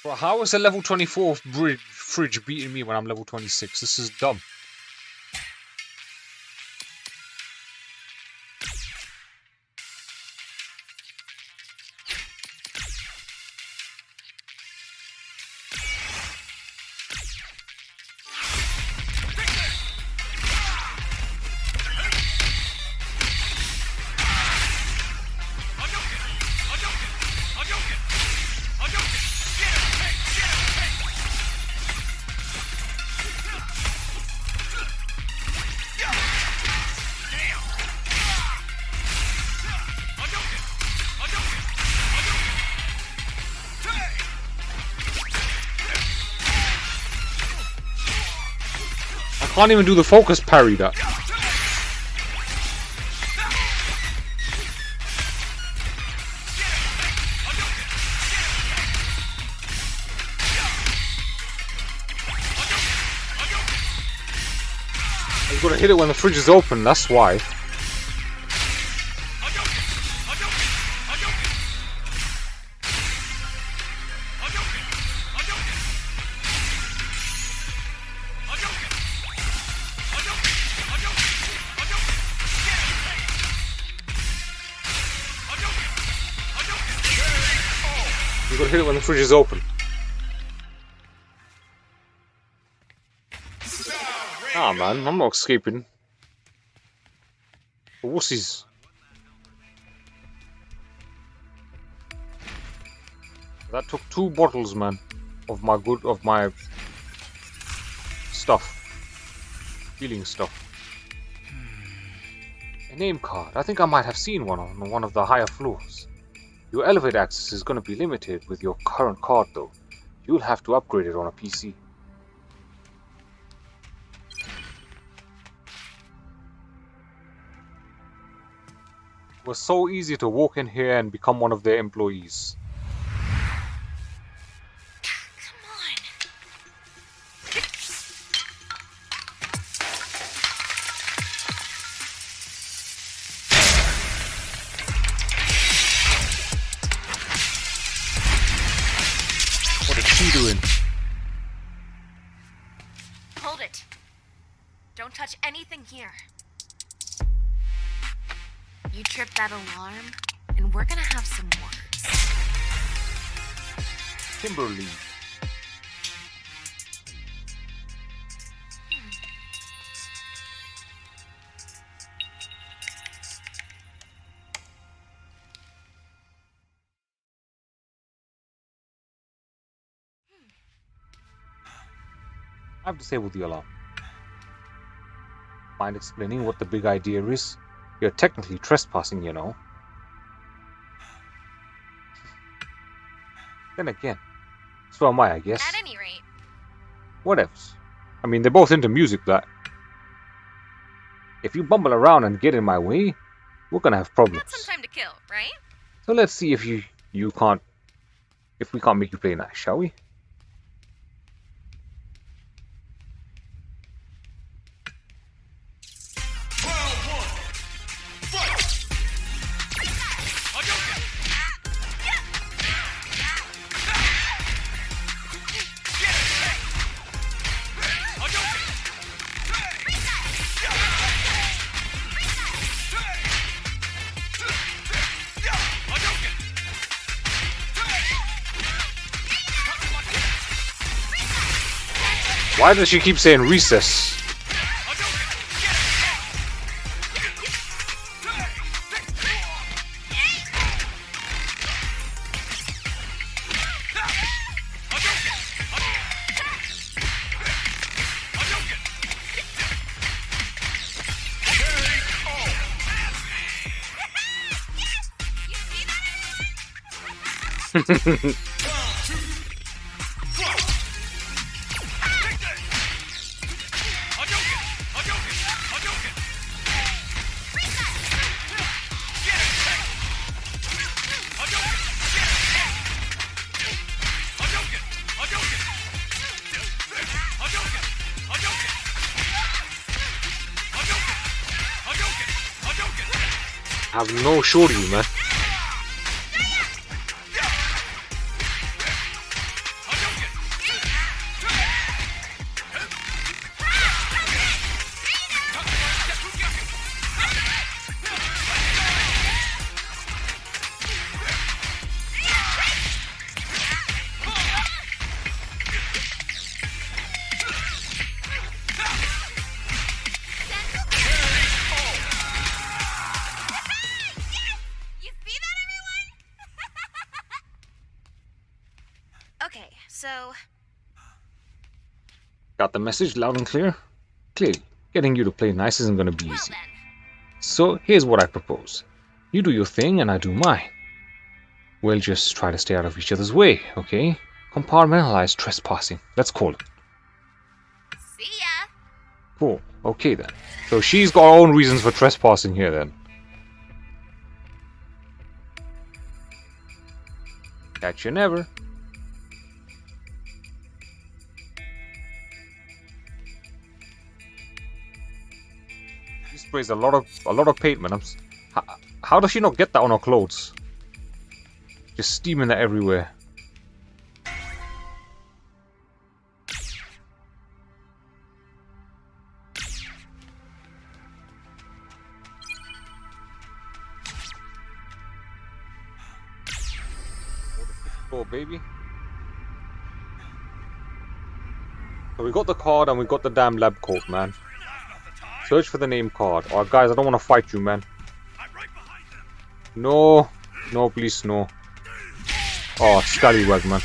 Bro, how is a level 24 fridge beating me when I'm level 26? This is dumb. I can't even do the focus parry that. I've got to hit it when the fridge is open, that's why. You gotta hit it when the fridge is open. Ah man, I'm not escaping. Wussies. That took 2 bottles, man, of my stuff. Healing stuff. A name card. I think I might have seen one on one of the higher floors. Your elevator access is going to be limited with your current card though. You'll have to upgrade it on a PC. It was so easy to walk in here and become one of their employees. What is she doing? Hold it. Don't touch anything here. You trip that alarm, and we're gonna have some words. Kimberly. I've disabled the alarm. Mind explaining what the big idea is? You're technically trespassing, you know. Then again, so am I guess. At any rate. What else? I mean, they're both into music, that. If you bumble around and get in my way, we're gonna have problems. That's some time to kill, right? So let's see if we can't make you play nice, shall we? Why does she keep saying recess? I have no shorty, man. You see that, everyone? Okay, so Got the message loud and clear? Clearly, getting you to play nice isn't gonna be well easy. then. So here's what I propose. You do your thing and I do mine. We'll just try to stay out of each other's way, okay? Compartmentalized trespassing. Let's call it. See ya. Cool. Okay then. So she's got her own reasons for trespassing here then. Catch you never. She sprays a lot of paint, man. How does she not get that on her clothes? Just steaming that everywhere. Oh, baby. So we got the card and we got the damn lab coat, man. Search for the name card. Alright, guys, I don't want to fight you, man. No. No, please, no. Oh, scallywag, man.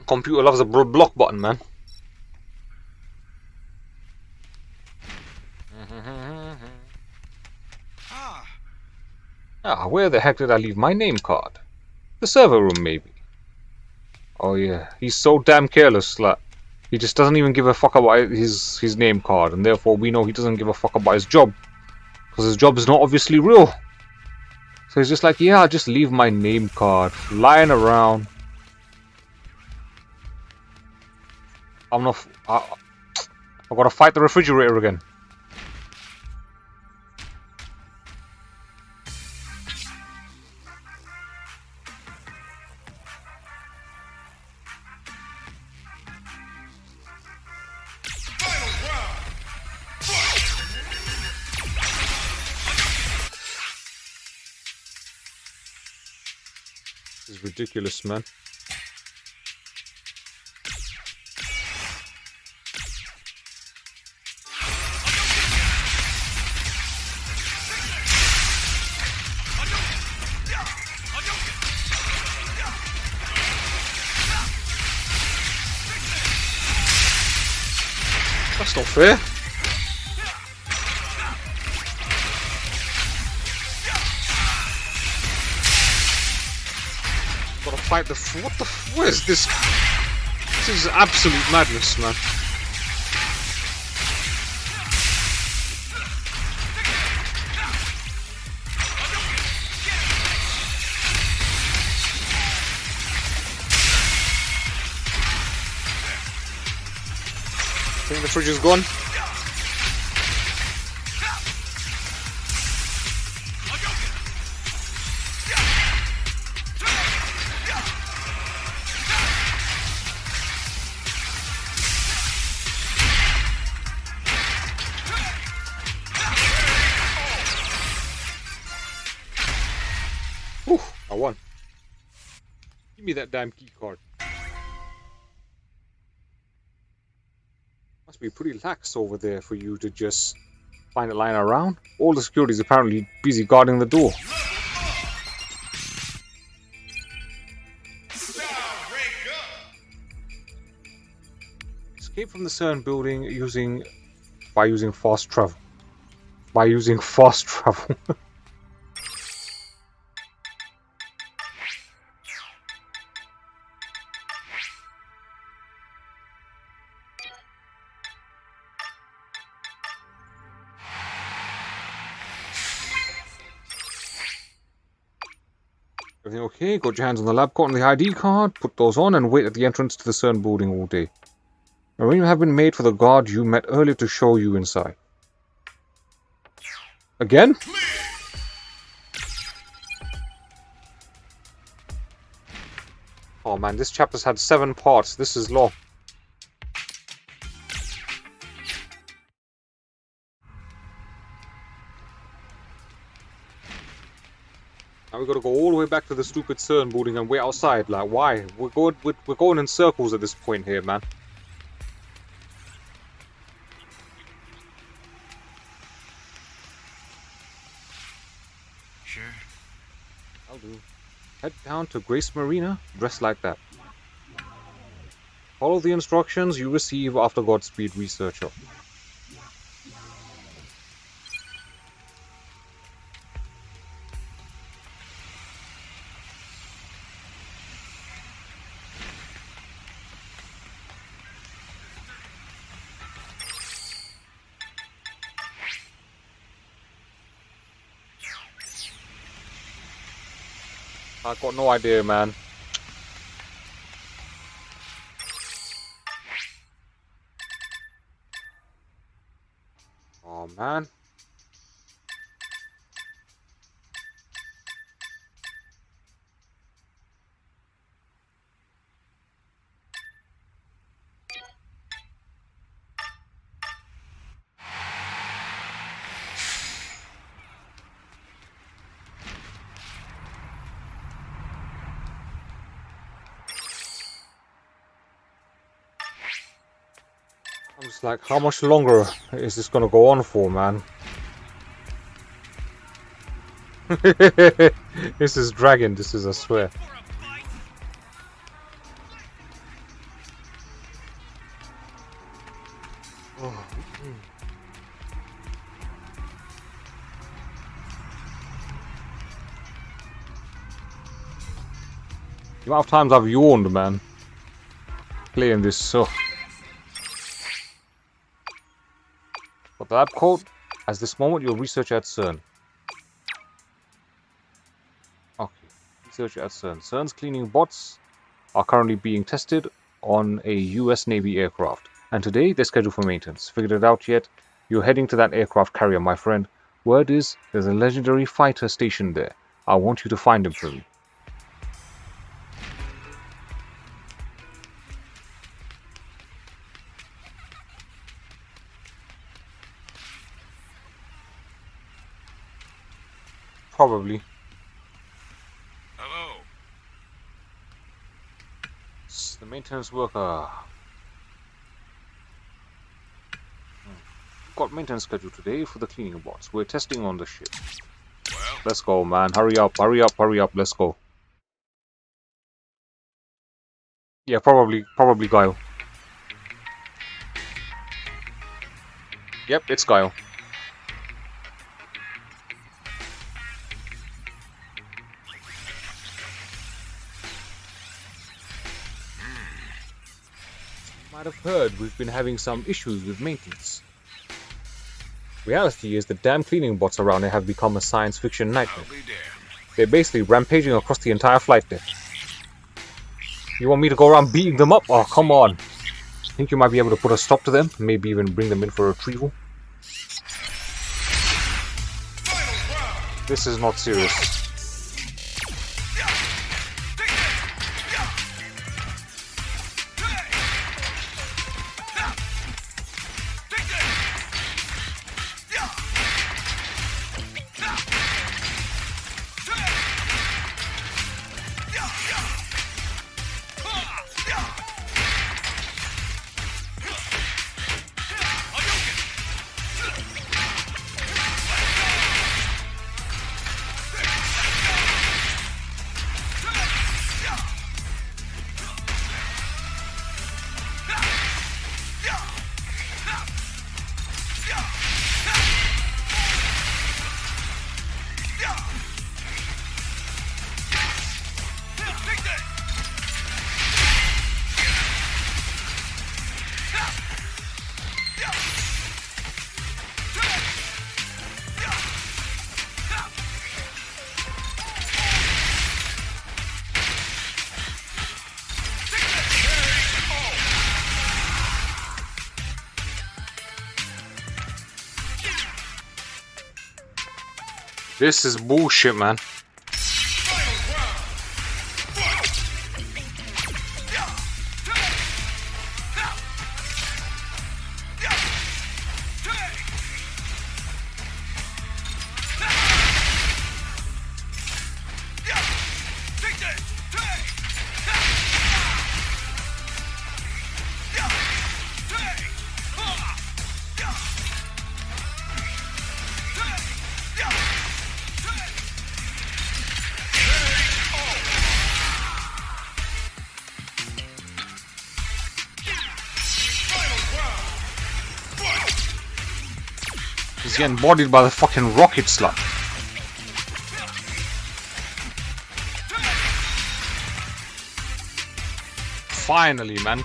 Computer loves a block button, man. Ah, where the heck did I leave my name card? The server room, maybe. Oh yeah, he's so damn careless, like, he just doesn't even give a fuck about his name card, and therefore we know he doesn't give a fuck about his job. Because his job is not obviously real. So he's just like, yeah, I'll just leave my name card lying around. I'm not. I've got to fight the refrigerator again. This is ridiculous, man. That's not fair. Gotta fight the. What is this? This is absolute madness, man. I think the fridge is gone. Whew, I won. Give me that damn key card. Must be pretty lax over there for you to just find it lying around. All the security is apparently busy guarding the door. Escape from the CERN building by using fast travel. By using fast travel. Everything okay? Got your hands on the lab coat and the ID card. Put those on and wait at the entrance to the CERN building all day. Arrangements have been made for the guard you met earlier to show you inside. Again? Oh man, this chapter's had 7 parts. This is long. Now we gotta go all the way back to the stupid CERN building and wait outside. Like, why? We're going in circles at this point here, man. Sure. I'll do. Head down to Grace Marina, dressed like that. Follow the instructions you receive after Godspeed, researcher. I got no idea, man. Oh, man. I'm just like, how much longer is this gonna go on for, man? This is dragging, this is, I swear. Oh. The amount of times I've yawned, man, playing this, so... Got the lab coat. At this moment, you'll research at CERN. Okay, research at CERN. CERN's cleaning bots are currently being tested on a US Navy aircraft. And today, they're scheduled for maintenance. Figured it out yet? You're heading to that aircraft carrier, my friend. Word is, there's a legendary fighter stationed there. I want you to find him for me. Probably. Hello. It's the maintenance worker. Got maintenance scheduled today for the cleaning bots. We're testing on the ship. Well, Let's go, man. Hurry up, hurry up, hurry up. Let's go. Yeah, probably Guile. Yep, it's Guile. might have heard we've been having some issues with maintenance. Reality is the damn cleaning bots around here have become a science fiction nightmare. I'll be damned. They're basically rampaging across the entire flight deck. You want me to go around beating them up? Oh, come on. Think you might be able to put a stop to them? Maybe even bring them in for retrieval? This is not serious. This is bullshit, man. He's getting bodied by the fucking rocket slut. Finally, man.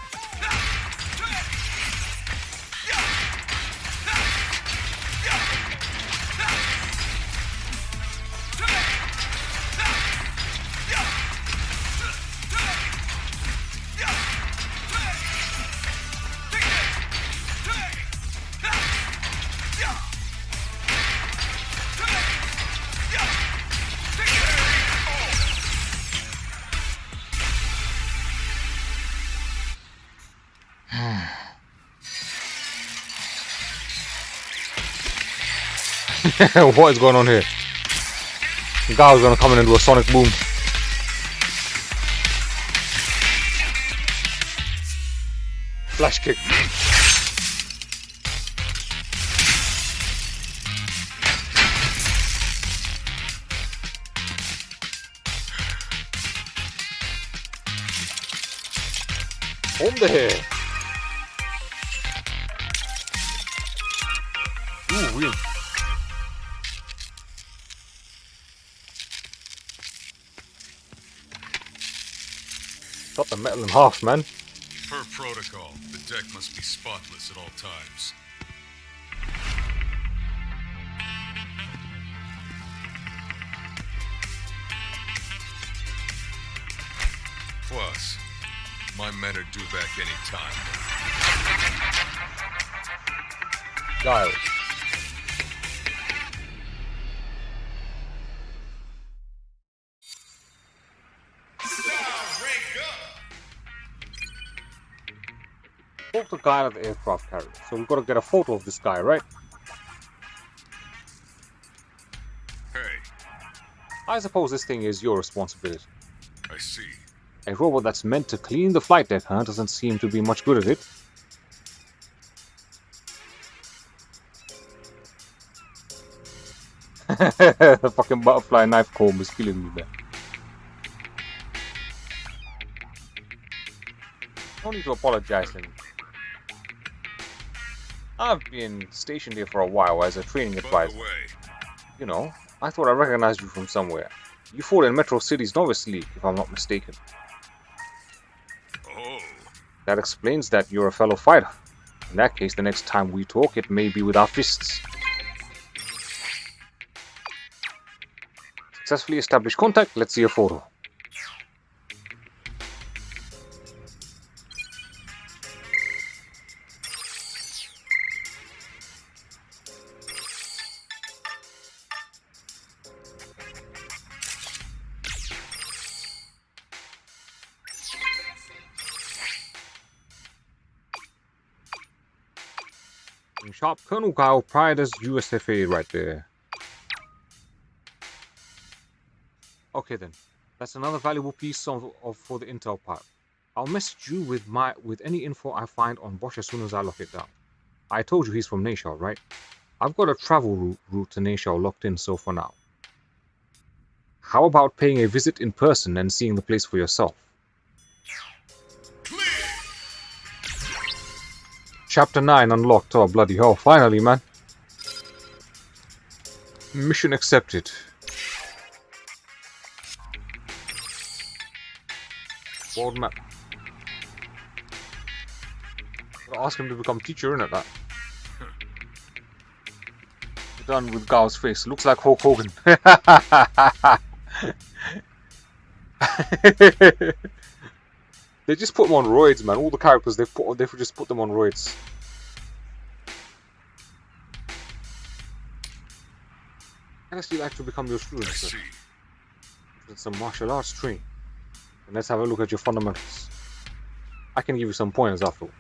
What is going on here? The guy was gonna come in and do a sonic boom. Flash kick. Om here. Ooh, weird. Cut the metal in half, man. Per protocol, the deck must be spotless at all times. Plus, my men are due back any time. Giles. Spoke to the guy at the aircraft carrier, so we've got to get a photo of this guy, right? Hey, I suppose this thing is your responsibility. I see. A robot that's meant to clean the flight deck, huh? Doesn't seem to be much good at it. The fucking butterfly knife comb is killing me, man. No need to apologize to me. I've been stationed here for a while as a training By advisor. the way, You know, I thought I recognized you from somewhere. You fought in Metro City's Novice League, if I'm not mistaken. oh, That explains that you're a fellow fighter. In that case, the next time we talk, it may be with our fists. Successfully established contact. Let's see a photo. Sharp Colonel Kyle Pride as USFA right there. Okay then, that's another valuable piece for the intel part. I'll message you with any info I find on Bosch as soon as I lock it down. I told you he's from Nashor, right? I've got a travel route to Nashor locked in so for now. How about paying a visit in person and seeing the place for yourself? Chapter 9 unlocked. Oh, bloody hell. Finally, man. Mission accepted. World map. Gotta ask him to become teacher, innit, that? Done with Gao's face. Looks like Hulk Hogan. They just put them on roids, man. All the characters they've just put them on roids. I'd actually like to become your student, sir. It's a martial arts training. And let's have a look at your fundamentals. I can give you some pointers afterwards.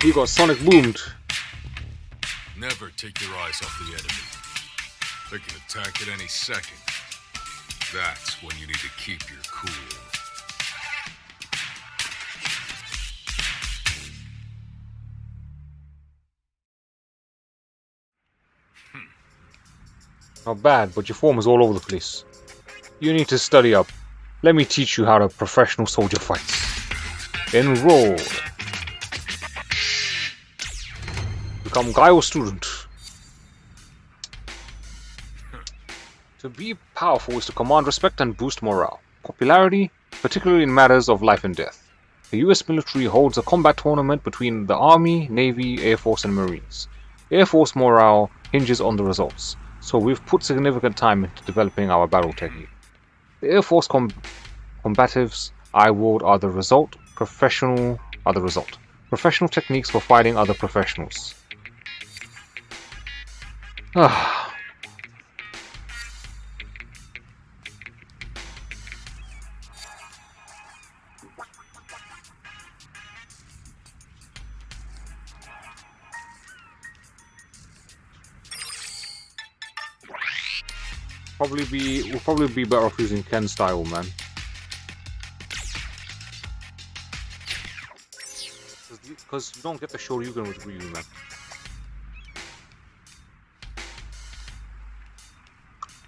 He got sonic boomed. Never take your eyes off the enemy. They can attack at any second. That's when you need to keep your cool. Not bad, but your form is all over the place. You need to study up. Let me teach you how a professional soldier fights. Enroll. Become Gaio student. To be powerful is to command respect and boost morale. Popularity, particularly in matters of life and death. The US military holds a combat tournament between the Army, Navy, Air Force and Marines. Air Force morale hinges on the results, so we've put significant time into developing our battle technique. The Air Force combatives I award are the result. Professional are the result. Professional techniques for fighting other professionals. We'll probably be better off using Ken style, man. Because you don't get the Shoryuken with Ryu, man.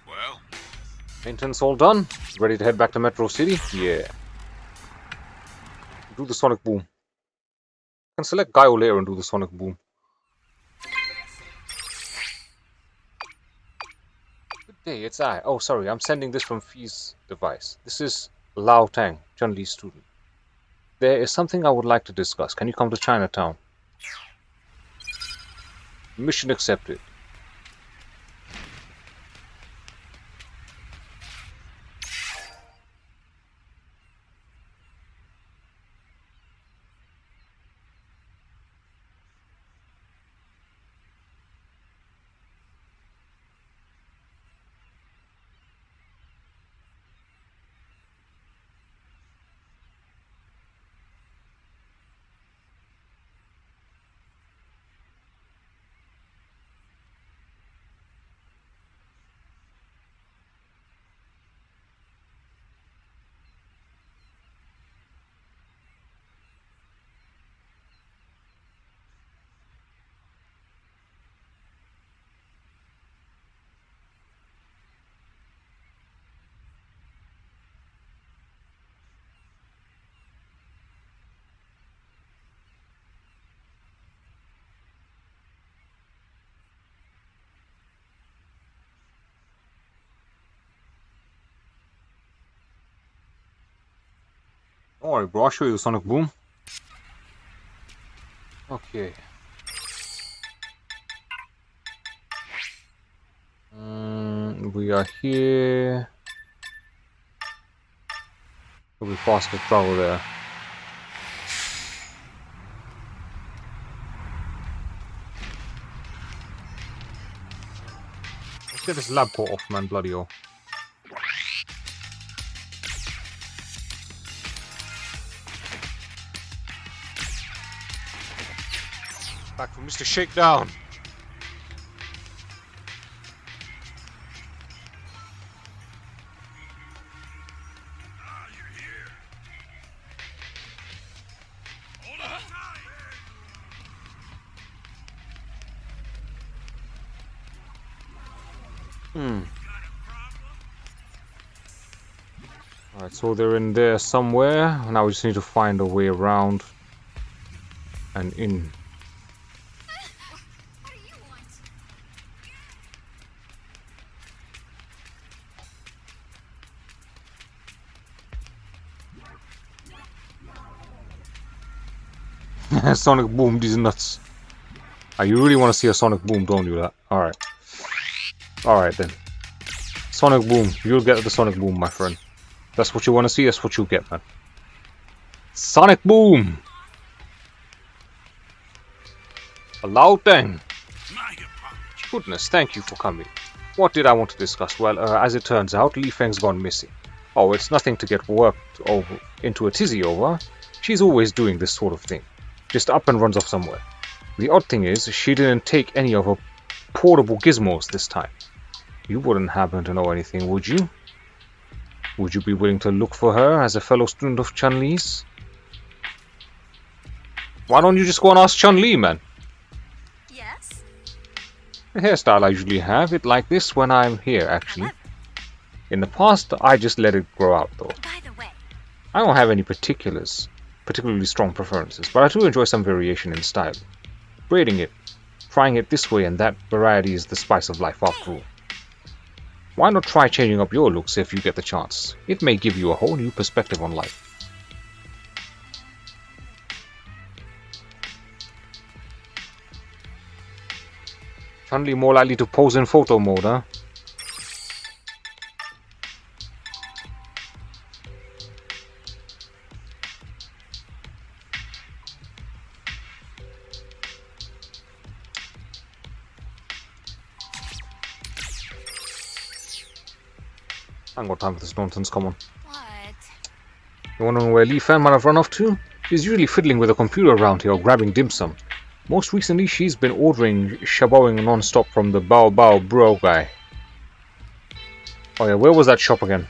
Well, Maintenance all done. Ready to head back to Metro City? Yeah. Do the Sonic Boom. I can select Gaio later and do the Sonic Boom. Good day, it's I. Oh, sorry, I'm sending this from Fi's device. This is Lao Tang, Chun-Li's student. There is something I would like to discuss. Can you come to Chinatown? Mission accepted. Alright, bro, I'll show you the Sonic Boom. Okay. We are here. It'll be faster travel there. Let's get this lab coat off, man, bloody hell. Back from Mr. Shakedown. Ah, you're here. Hold on tight. Alright, so they're in there somewhere. Now we just need to find a way around and in. What do you want? Sonic Boom, these nuts. Ah, you really want to see a Sonic Boom, don't you? That. Alright. Alright then. Sonic Boom. You'll get the Sonic Boom, my friend. That's what you want to see, that's what you get, man. Sonic Boom! Hello, then. My apologies. Goodness, thank you for coming. What did I want to discuss? Well, as it turns out, Li Feng's gone missing. Oh, it's nothing to get worked over into a tizzy over. She's always doing this sort of thing. Just up and runs off somewhere. The odd thing is, she didn't take any of her portable gizmos this time. You wouldn't happen to know anything, would you? Would you be willing to look for her as a fellow student of Chun-Li's? Why don't you just go and ask Chun-Li, man? Yes? The hairstyle I usually have it like this when I'm here, actually. However, In the past, I just let it grow out, though. by the way, I don't have any particularly strong preferences, but I do enjoy some variation in style. Braiding it, trying it this way and that, variety is the spice of life after all. Why not try changing up your looks if you get the chance? It may give you a whole new perspective on life. Chun-Li more likely to pose in photo mode, huh? I ain't got time for this nonsense, come on. what? You wondering where Li Fan might have run off to? She's usually fiddling with a computer around here or grabbing dim sum. Most recently, she's been ordering shaboing non-stop from the Bao Bao Bro guy. Oh yeah, where was that shop again?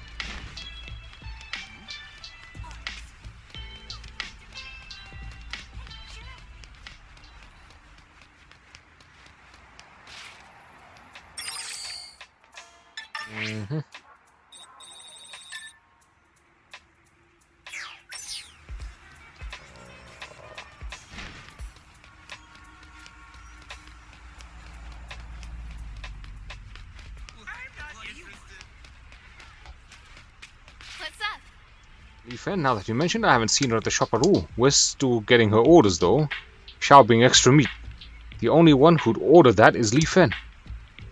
What's up? Li Fan, now that you mention it, I haven't seen her at the shop at all. We're still getting her orders though. Xiao being extra meat. The only one who'd order that is Li Fan.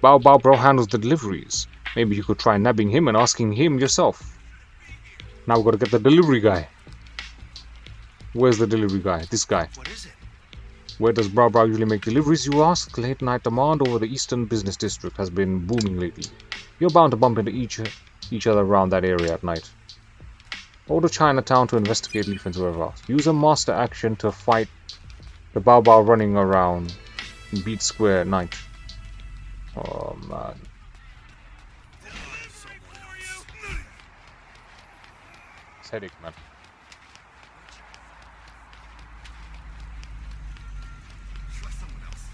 Bao Bao Bro handles the deliveries. Maybe you could try nabbing him and asking him yourself. Now we've got to get the delivery guy. Where's the delivery guy? This guy. What is it? Where does Bao Bao usually make deliveries, you ask? Late night demand over the Eastern Business District has been booming lately. You're bound to bump into each other around that area at night. Go to Chinatown to investigate Li Fan's whereabouts. Use a master action to fight the Bao Bao running around Beat Square at night. Oh man. It's headache, man. Try someone else.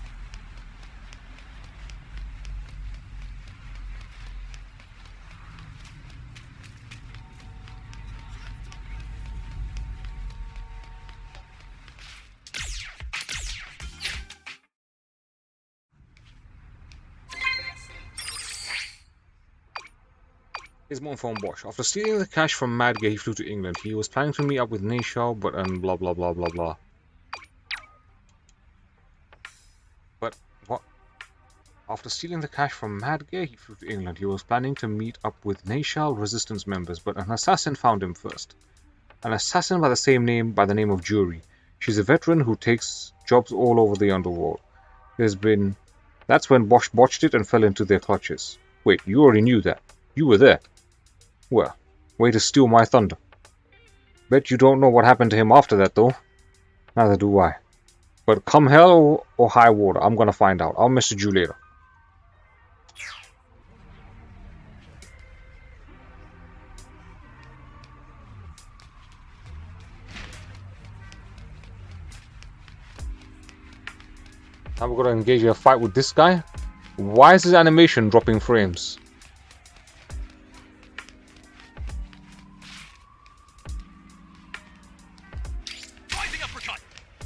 His mom phone Bosch. After stealing the cash from Madge, he flew to England. He was planning to meet up with Neishao, but blah blah blah blah blah. But what? After stealing the cash from Madge, he flew to England. He was planning to meet up with Neishao resistance members, but an assassin found him first. An assassin by the name of Jury. She's a veteran who takes jobs all over the underworld. That's when Bosch botched it and fell into their clutches. Wait, you already knew that. You were there. Well, way to steal my thunder. Bet you don't know what happened to him after that, though. Neither do I. But come hell or high water, I'm gonna find out. I'll message you later. Now we're gonna engage in a fight with this guy. Why is his animation dropping frames?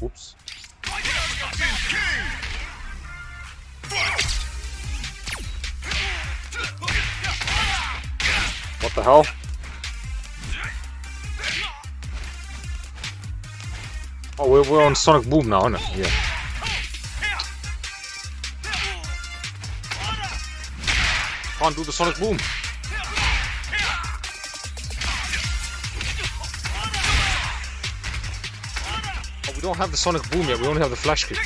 Oops. What the hell? Oh, we're on Sonic Boom now, aren't we? Yeah. Can't do the Sonic Boom. Oh, we don't have the Sonic Boom yet. We only have the Flash Kick.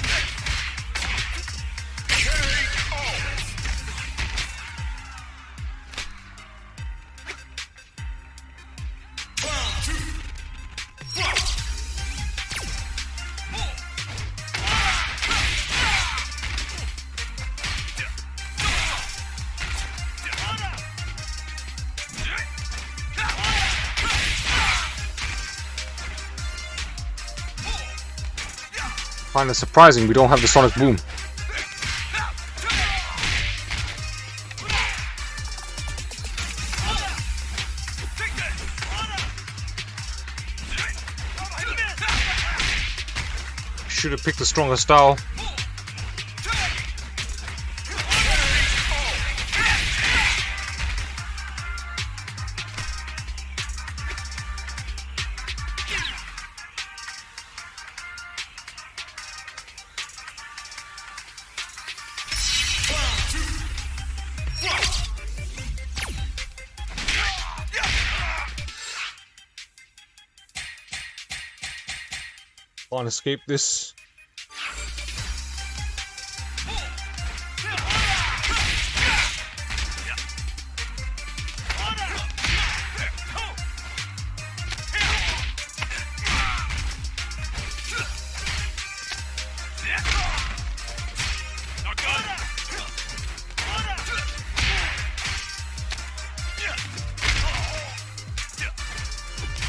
I find it surprising we don't have the Sonic Boom. Should have picked a stronger style. Can't escape this.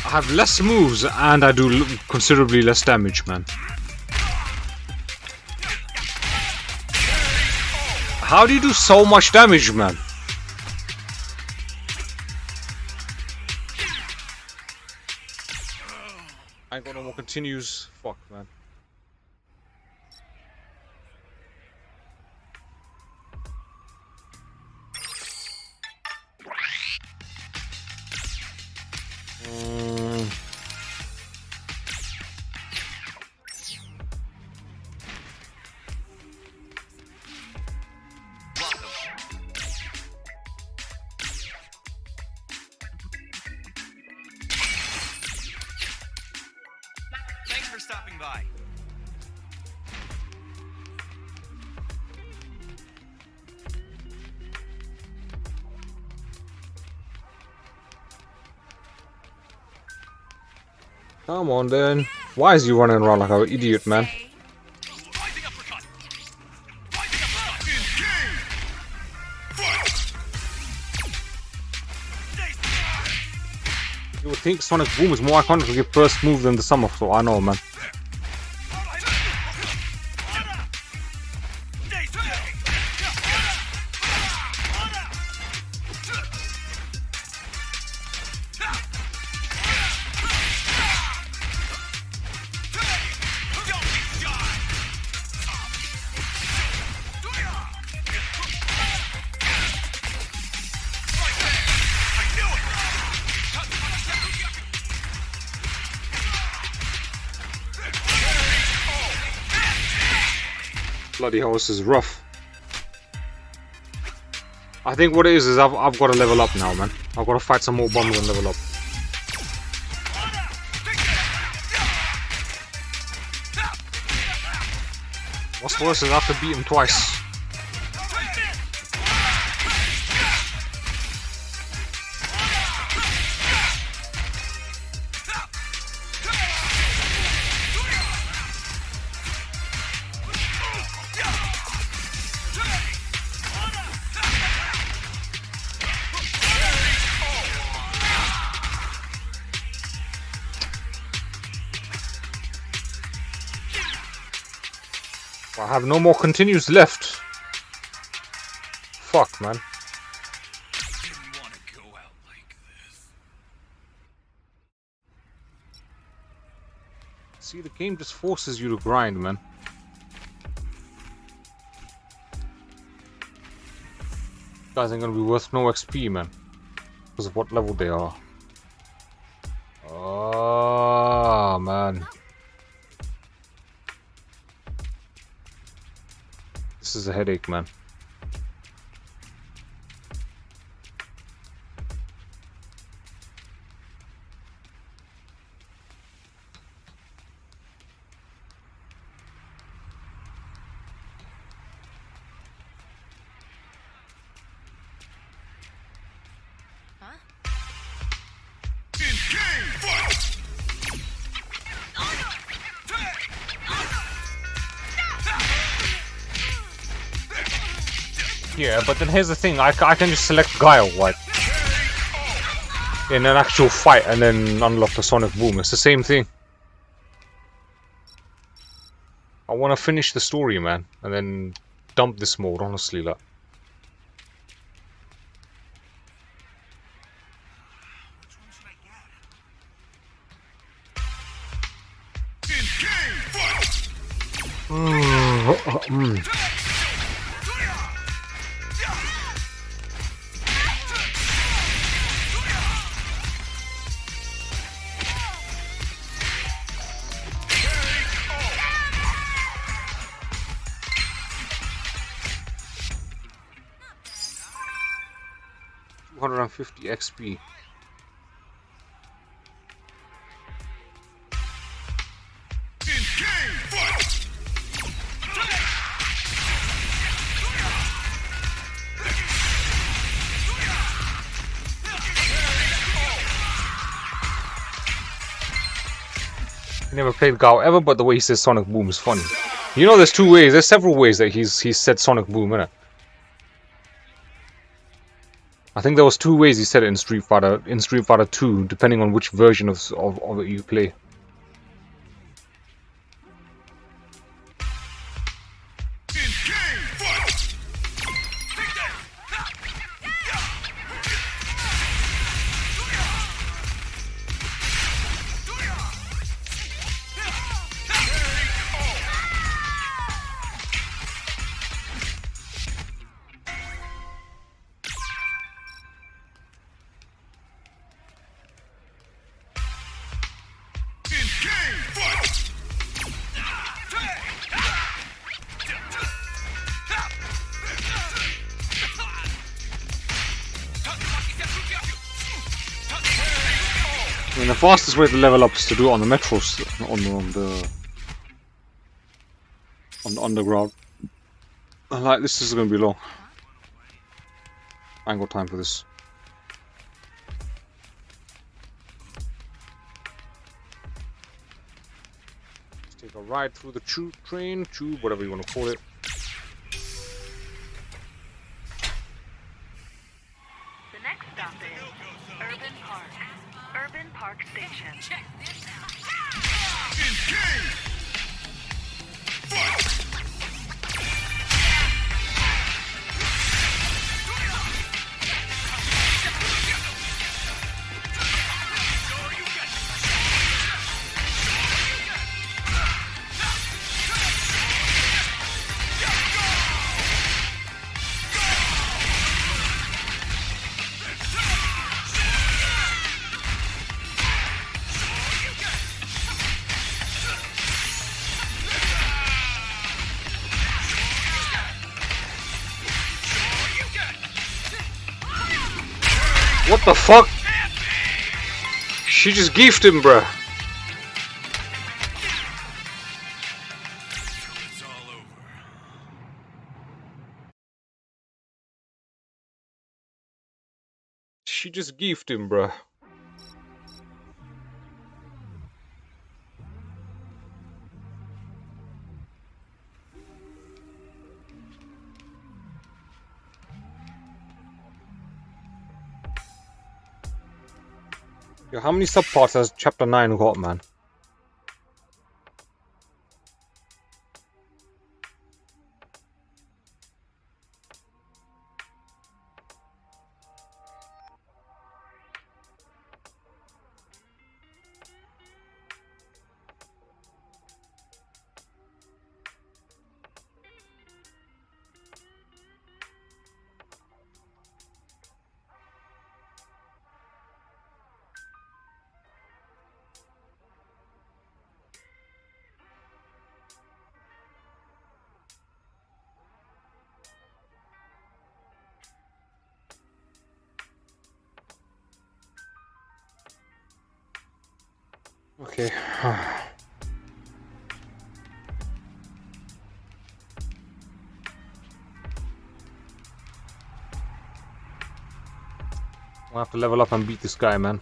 I have less moves and I do considerably less damage, man. How do you do so much damage, man? I ain't got no more continues. Fuck, man. Thanks for stopping by. Come on then. Why is he running around like an idiot, man? You would think Sonic Boom is more iconic to give first move than the Somersault. I know, man. Bloody hell, this is rough. I think what it is I've got to level up now, man. I've got to fight some more bombs and level up. What's worse is I have to beat him twice. I have no more continues left. Fuck, man. Didn't want to go out like this. See, the game just forces you to grind, man. Guys ain't gonna be worth no XP, man. Because of what level they are. Oh, man. This is a headache, man. Yeah, but then here's the thing, I can just select Guile, like, in an actual fight and then unlock the Sonic Boom. It's the same thing. I want to finish the story, man, and then dump this mode, honestly, like. $250 XP. Never played Guile ever, but the way he says Sonic Boom is funny. You know, there's two ways. There's several ways that he's said Sonic Boom, innit? I think there was two ways he said it in Street Fighter 2, depending on which version of it you play. And the fastest way to level up is to do it on the metros, on the underground. Like, this is gonna be long. I ain't got time for this. Let's take a ride through the tube, whatever you want to call it. The next stop is Urban Park. Urban Park Station. Check this out. What the fuck? She just giefed him, bruh. It's all over. She just giefed him, bruh. Yo, how many subparts has chapter 9 got, man? Okay. We'll have to level up and beat this guy, man.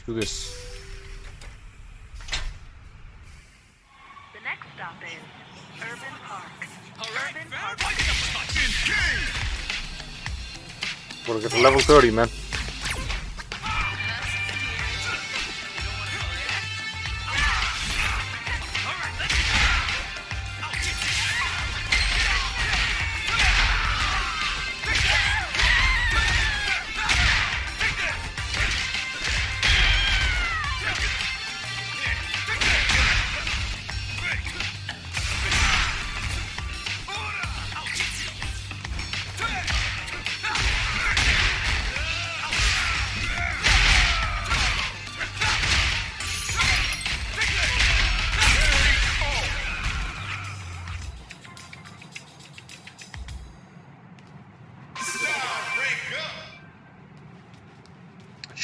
Do this. The next stop is Urban Park. Urban Park. Wanna get to level 30, man.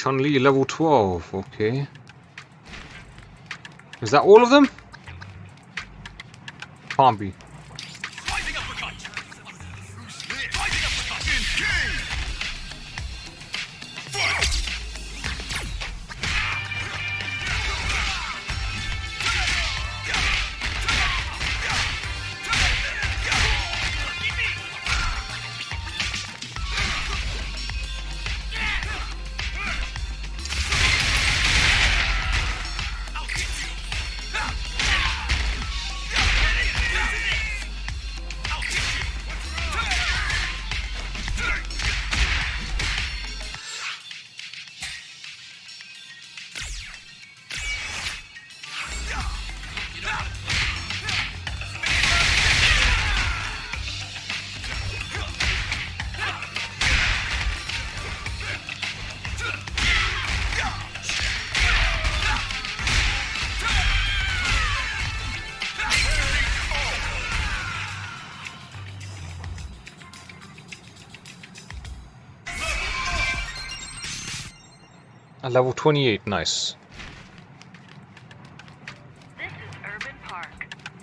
Chun-Li level 12, okay. Is that all of them? Can't be. Level 28, nice. This is Urban Park.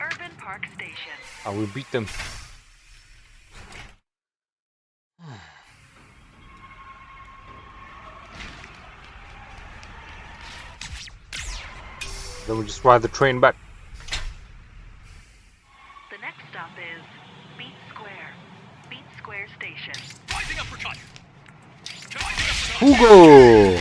Urban Park Station. I will beat them. Then we just ride the train back. The next stop is Beat Square. Beat Square Station. Hugo!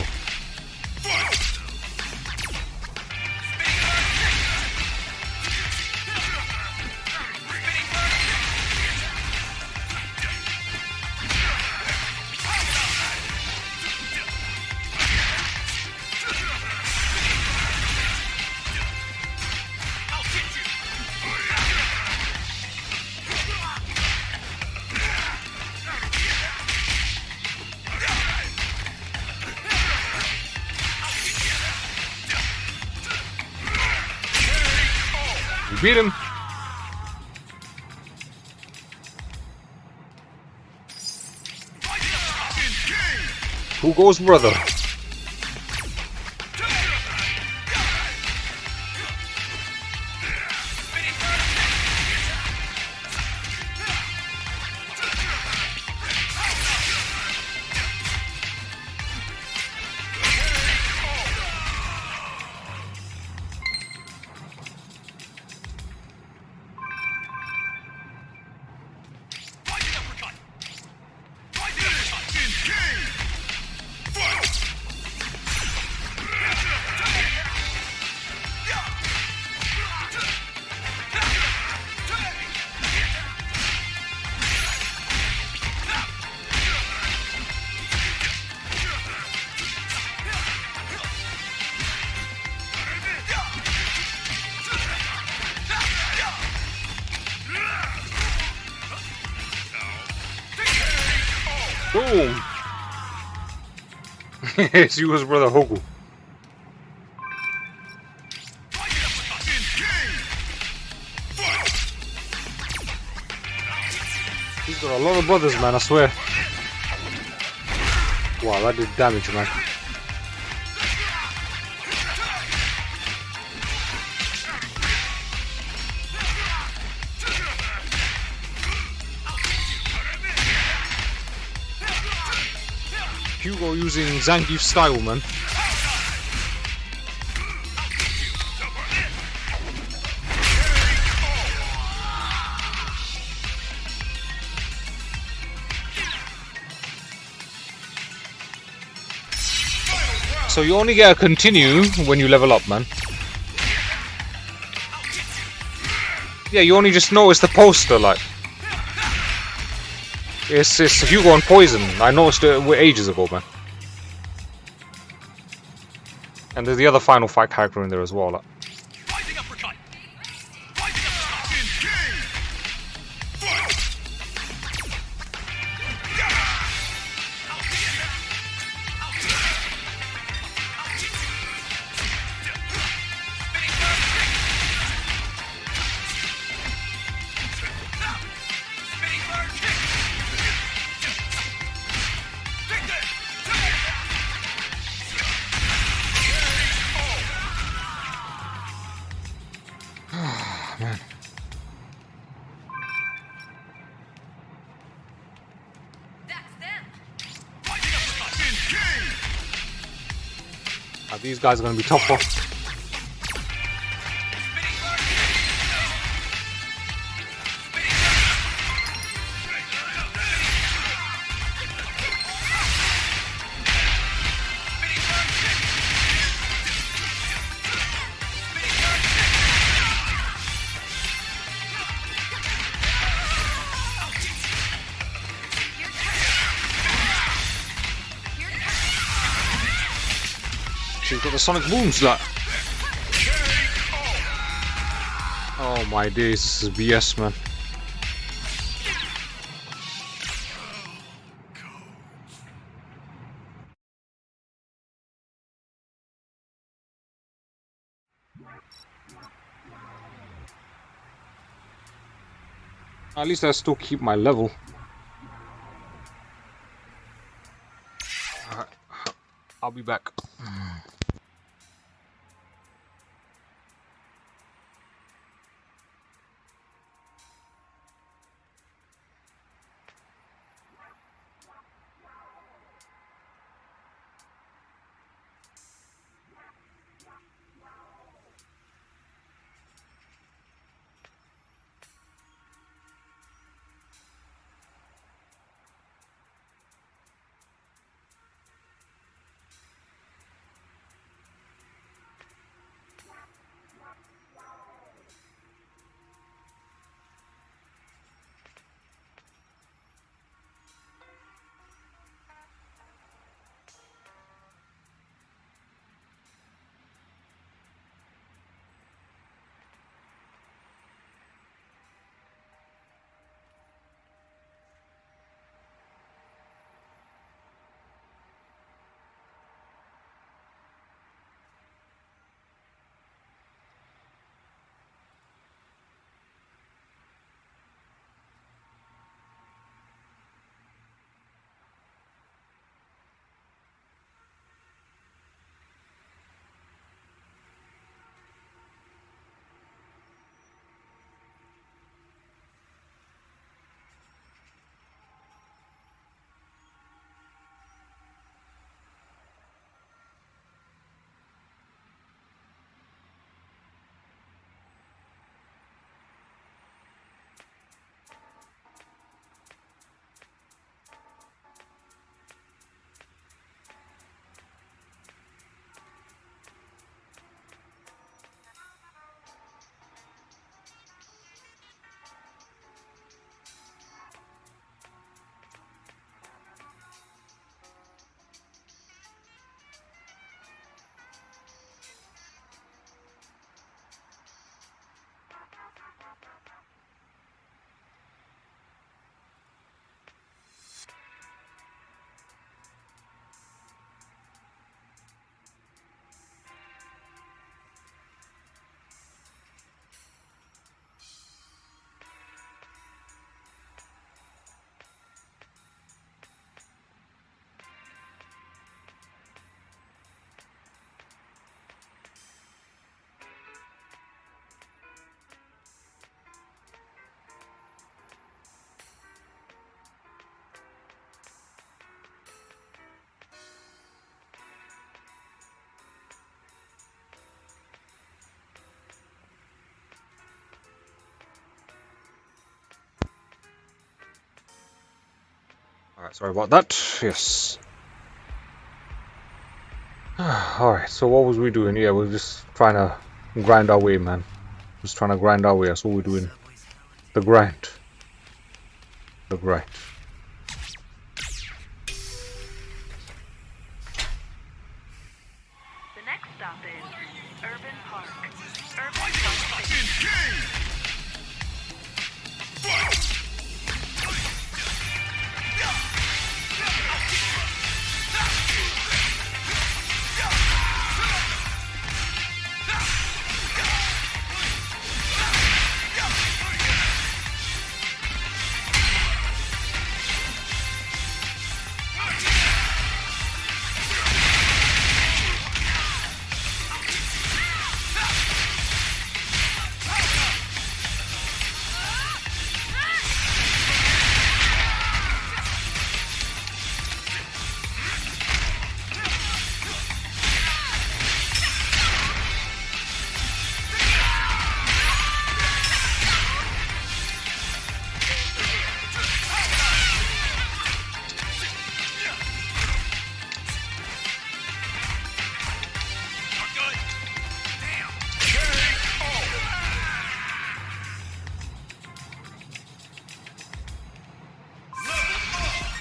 We beat him. Who goes, brother? Boom! She was brother Hogu. He's got a lot of brothers, man, I swear. Wow, that did damage, man. Hugo using Zangief style, man. So you only get a continue when you level up, man. Yeah, you only just notice the poster, like. It's Hugo and Poison. I noticed it ages ago, man. And there's the other final fight character in there as well. Like. These guys are going to be tougher. She's got the sonic booms, like. Oh my days, this is BS, man. At least I still keep my level. Alright, I'll be back. Right, sorry about that. Yes. Alright, so what was we doing? Yeah, we're just trying to grind our way, man. Just trying to grind our way. That's what we're doing. The grind. The grind. The next stop is Urban Park. Urban Park Station.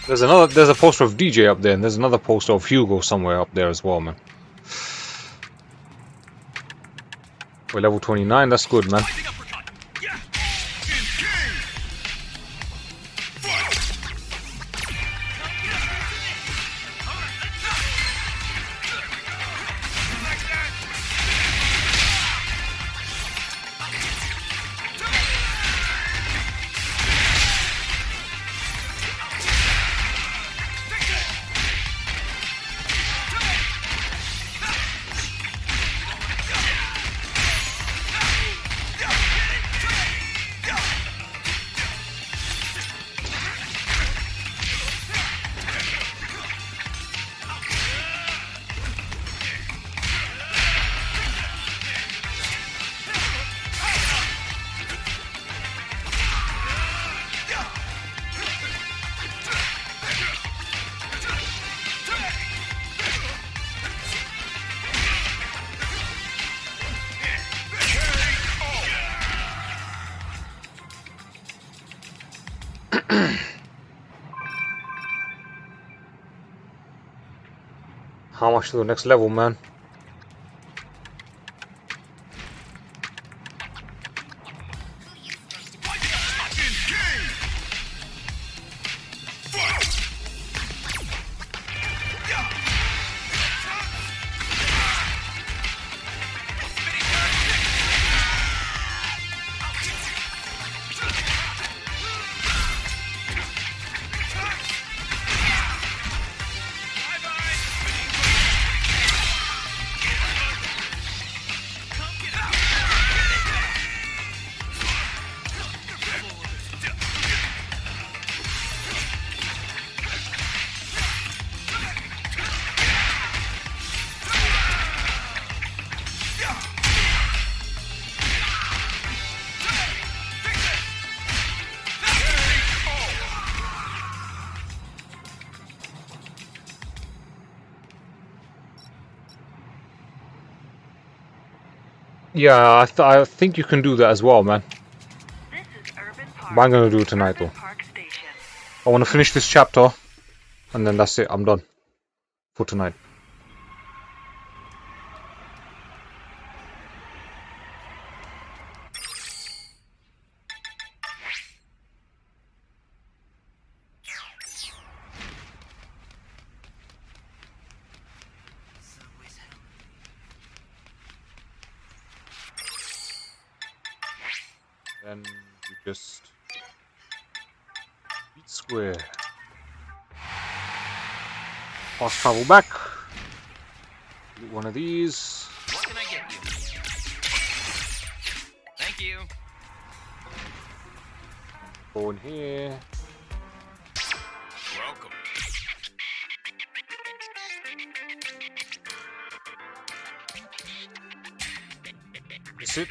There's a poster of DJ up there, and there's another poster of Hugo somewhere up there as well, man. We're level 29, that's good, man. How much to the next level, man? Yeah, I think you can do that as well, man. This is Urban Park. But I'm gonna do it tonight, though. Urban Park Station. I want to finish this chapter, and then that's it. I'm done for tonight. Then we just beat square. Fast travel back. Get one of these. What can I get you? Thank you. Go in here. Welcome. That's it.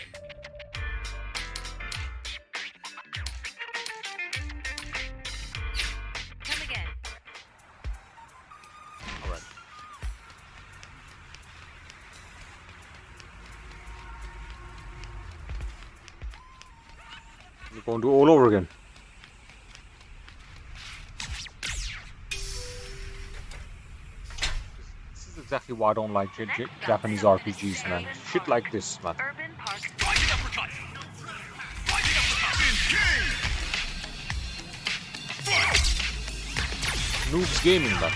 Come again. We're going to do it all over again. This is exactly why I don't like Japanese RPGs, man. Shit like this, man. Urban Park Rising uppercut. Rising uppercut. Noobs gaming, man.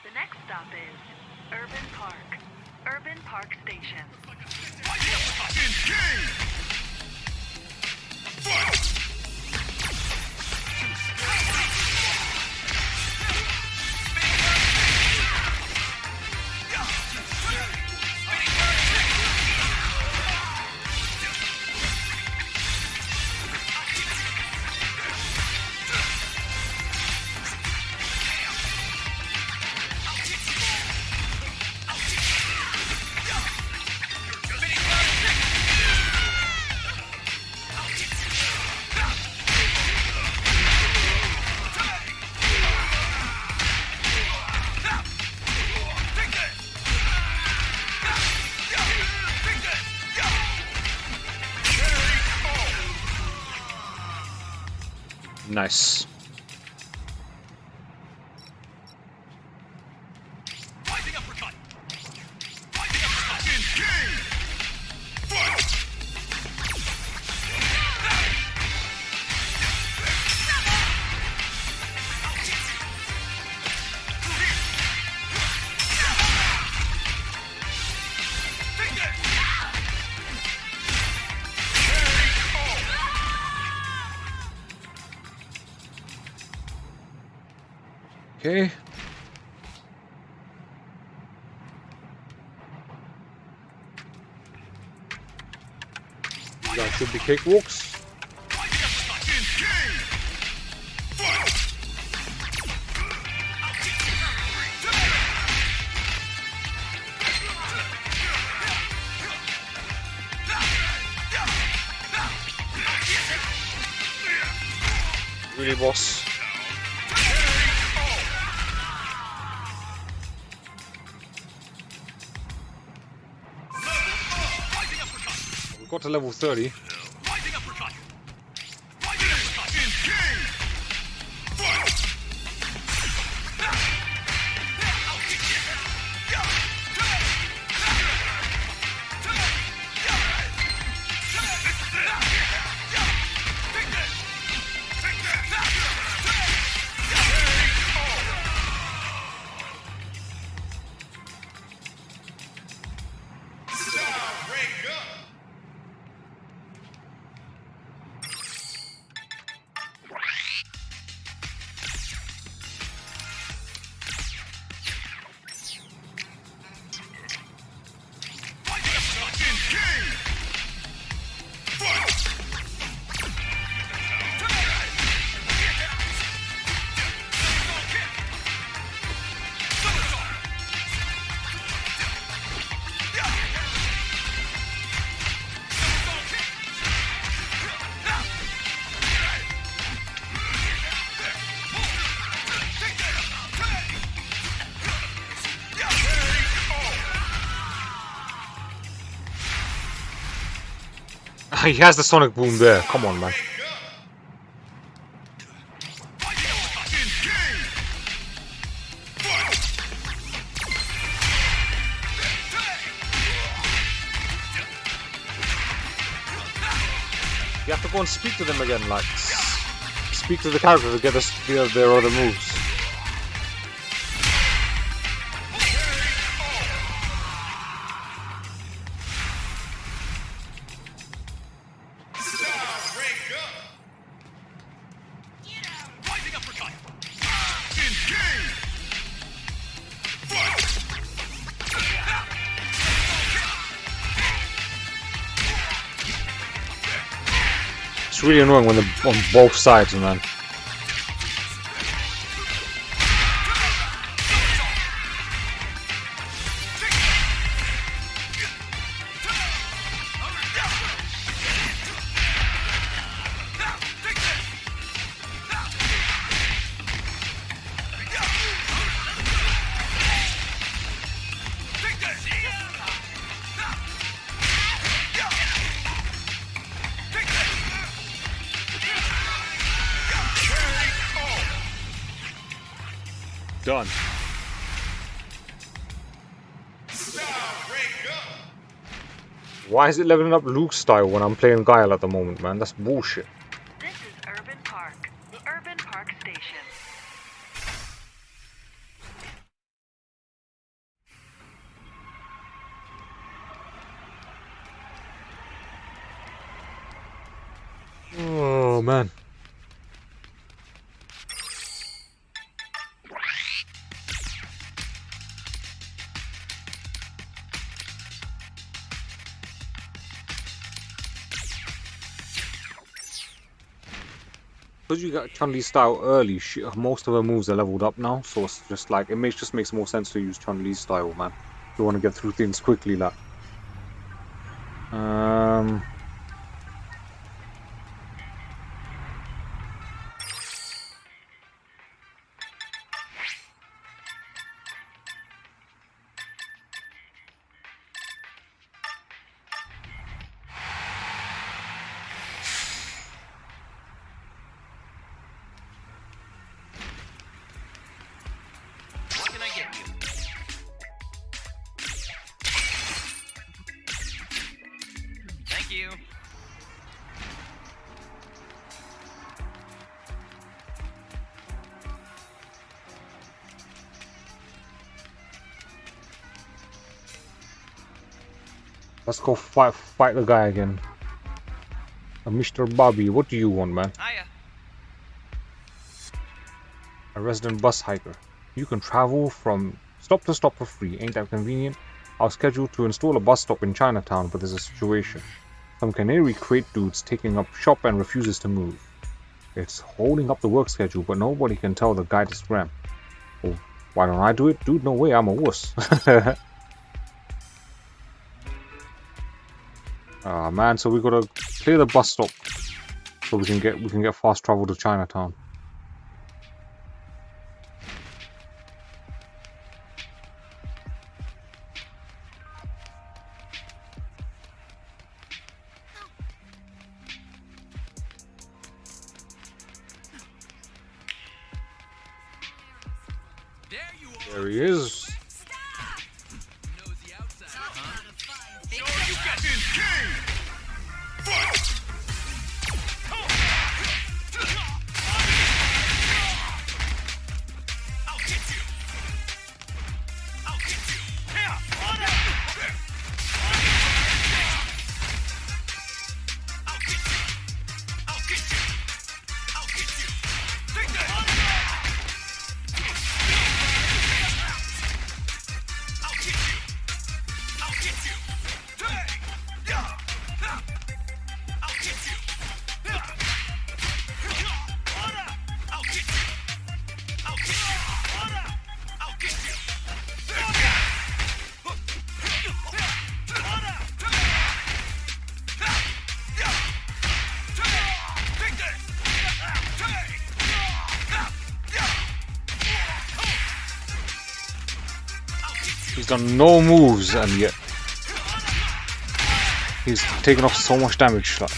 The next stop is Urban Park. Urban Park Station. Nice. Rising uppercut. Rising uppercut. Okay. That should be cakewalks. Really, boss. We got to level 30. Rising uppercut. Rising uppercut. He has the sonic boom there. Come on, man. You have to go and speak to them again, like speak to the character to get us their other moves. It's really annoying when they're on both sides, man. Done. Why is it leveling up Luke style when I'm playing Guile at the moment, man? That's bullshit. This is Urban Park. Urban Park Station. Oh, man. Because you got Chun-Li style early, most of her moves are leveled up now, so it's just like, just makes more sense to use Chun-Li style, man. If you want to get through things quickly, like. What can I get you? Thank you. Let's go fight the guy again. Mr. Bobby, what do you want, man? Hiya. A resident bus hiker. You can travel from stop to stop for free. Ain't that convenient? I was scheduled to install a bus stop in Chinatown, but there's a situation. Some canary crate dude's taking up shop and refuses to move. It's holding up the work schedule, but nobody can tell the guy to scram. Oh, why don't I do it? Dude, no way, I'm a wuss. Ah, man, so we gotta clear the bus stop so we can get fast travel to Chinatown. There you are. There he is. Nosy outside, huh? You got this king! Fight! I'll get you. I'll get you. Here! I'll get you. I'll get you. I'll get you. Take that! I'll get you. I'll get you. Take! Yeah! I'll get you. Order! I'll get you. I'll get you. Order! I'll get you. Order! Take that! He's done no moves and yet. He's taking off so much damage. Like.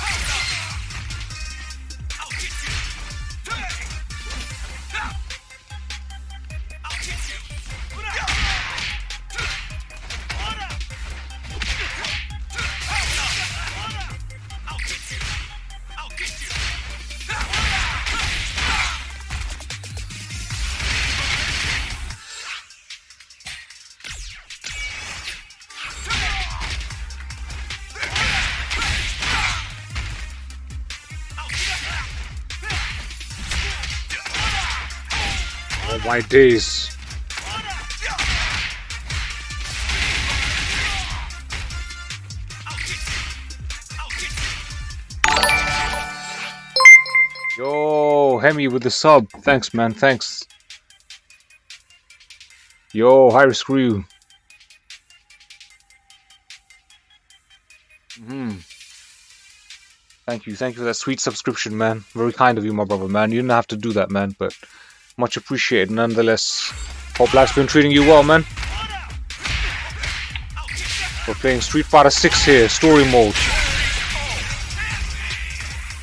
Oh my days. Yo, Hemi with the sub. Thanks, man. Thanks. Yo, hi, screw. Thank you for that sweet subscription, man. Very kind of you, my brother, man. You didn't have to do that, man, but much appreciated nonetheless. Hope life's been treating you well, man. We're playing Street Fighter 6 here, story mode.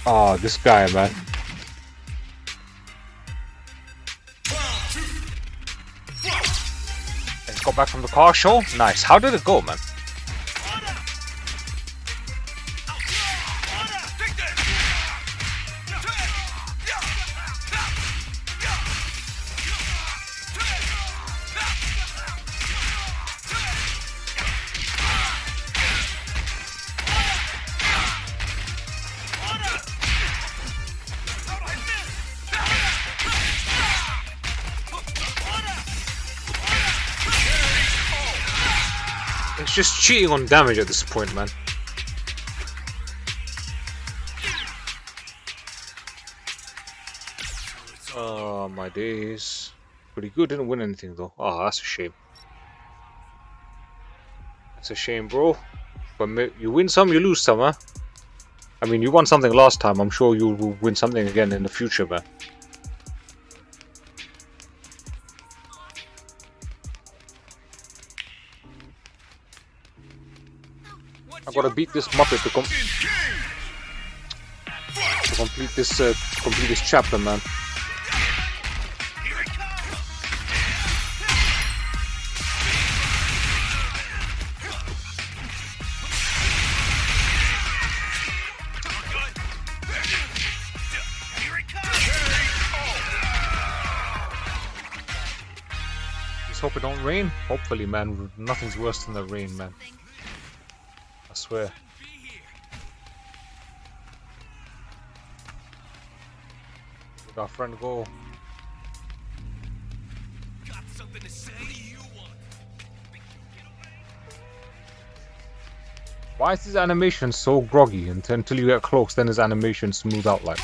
Ah, this guy, man. Let's go back from the car show. Nice. How did it go, man? It's just cheating on damage at this point, man. Oh, my days. Pretty good, didn't win anything though. Oh, that's a shame. That's a shame, bro. But you win some, you lose some, huh? I mean, you won something last time. I'm sure you will win something again in the future, man. I gotta beat this Muppet to complete this chapter, man. Just hope it don't rain. Hopefully, man. Nothing's worse than the rain, man. I swear. Let our friend go. Got something to say? What do you want? Why is his animation so groggy? Until you get close, then his animation smooth out like.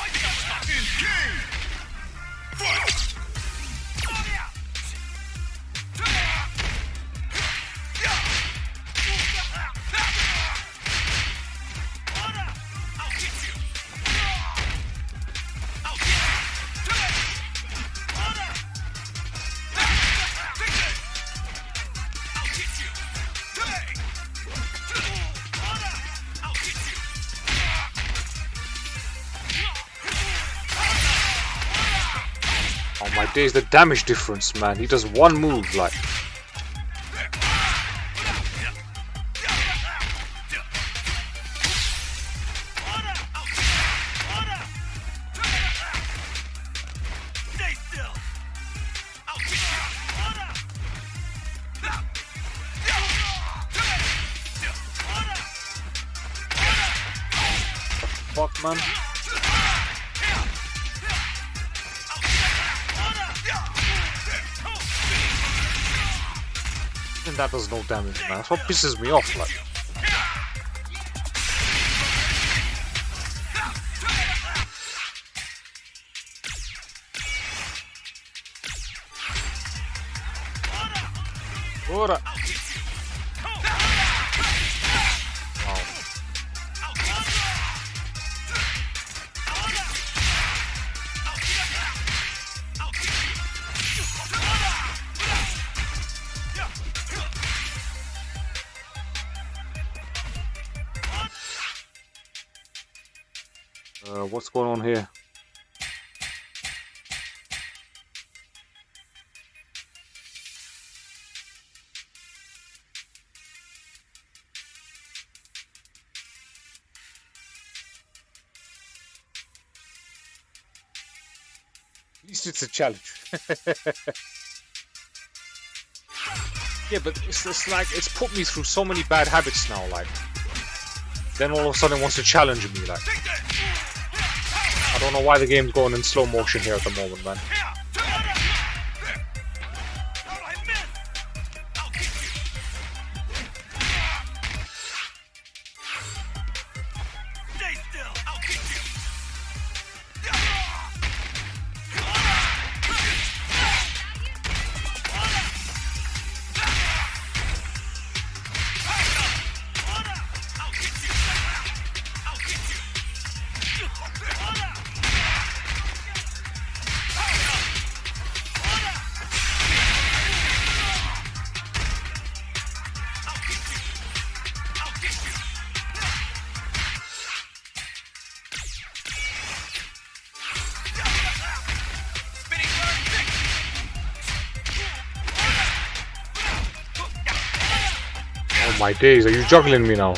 My days, the damage difference, man. He does one move, like. Stay still. Fuck, man. And that does no damage, man. That's what pisses me off, like. Ora. Wow. What's going on here? At least it's a challenge. Yeah, but it's like, it's put me through so many bad habits now, like. Then all of a sudden it wants to challenge me, like. I don't know why the game's going in slow motion here at the moment, man. Oh my days, are you juggling me now?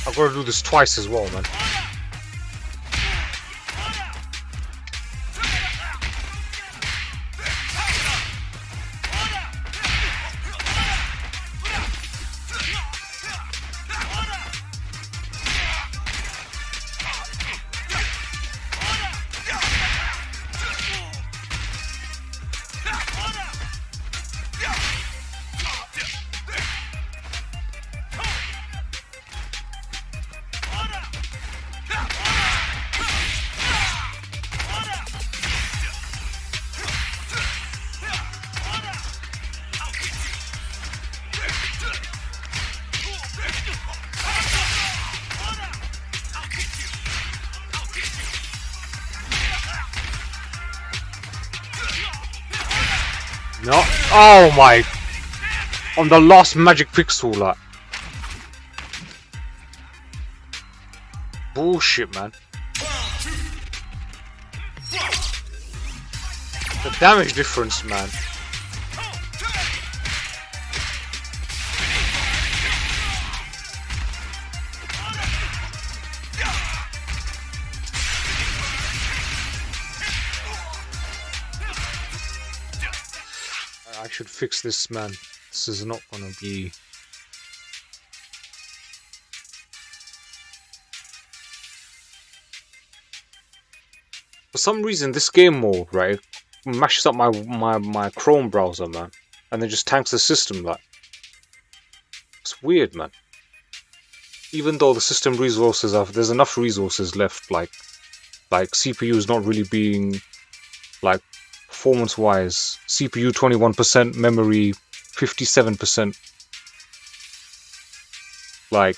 I've got to do this twice as well, man. No. Oh my. On the last magic pixel, like. Bullshit, man. The damage difference, man. I should fix this, man. This is not gonna be... For some reason, this game mode, right, mashes up my Chrome browser, man, and then just tanks the system, like. It's weird, man. Even though the system resources are, there's enough resources left, like CPU is not really being, like, performance-wise, CPU 21%, memory 57%, like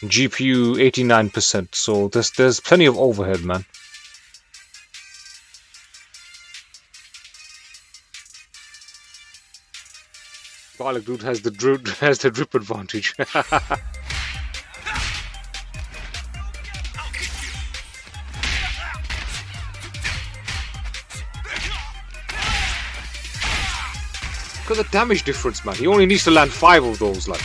GPU 89%. So there's plenty of overhead, man. Garlic Dude has the drip advantage. Look at the damage difference, man. He only needs to land 5 of those, like.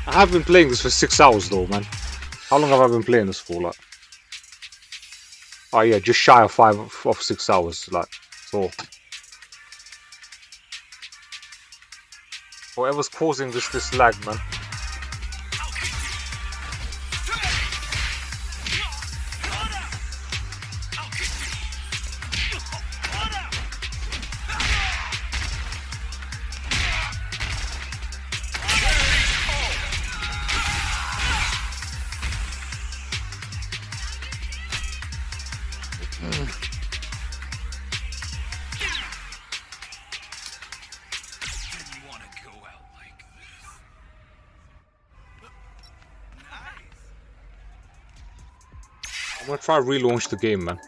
I have been playing this for 6 hours, though, man. How long have I been playing this for, like? Oh yeah, just shy of 6 hours, like. So whatever's causing this lag, man. gonna try to relaunch the game, man.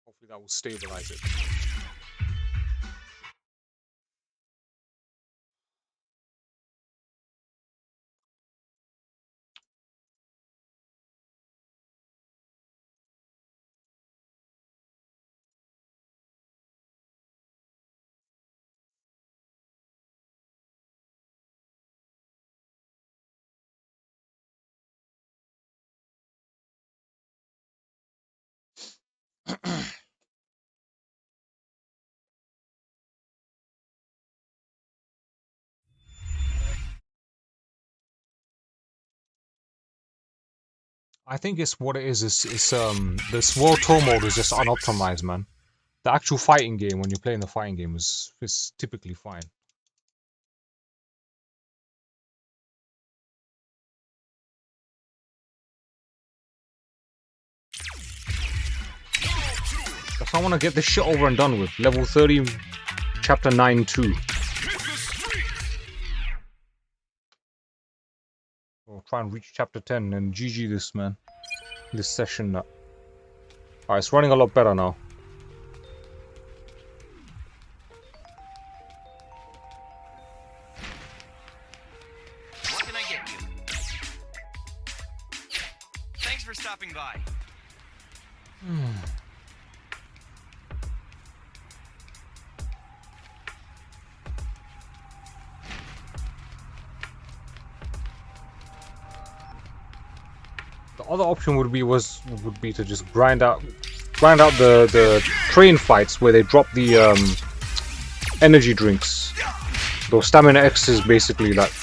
Hopefully that will stabilize it. I think it's what it is. It's this World Tour mode is just unoptimized, man. The actual fighting game, when you're playing the fighting game, is typically fine. If I want to get this shit over and done with, level 30, chapter 9-2. We'll try and reach chapter 10 and GG this, man. This session. Alright, it's running a lot better now. What can I get you? Thanks for stopping by. The other option would be to just grind out the train fights where they drop the energy drinks. Those stamina X's basically like.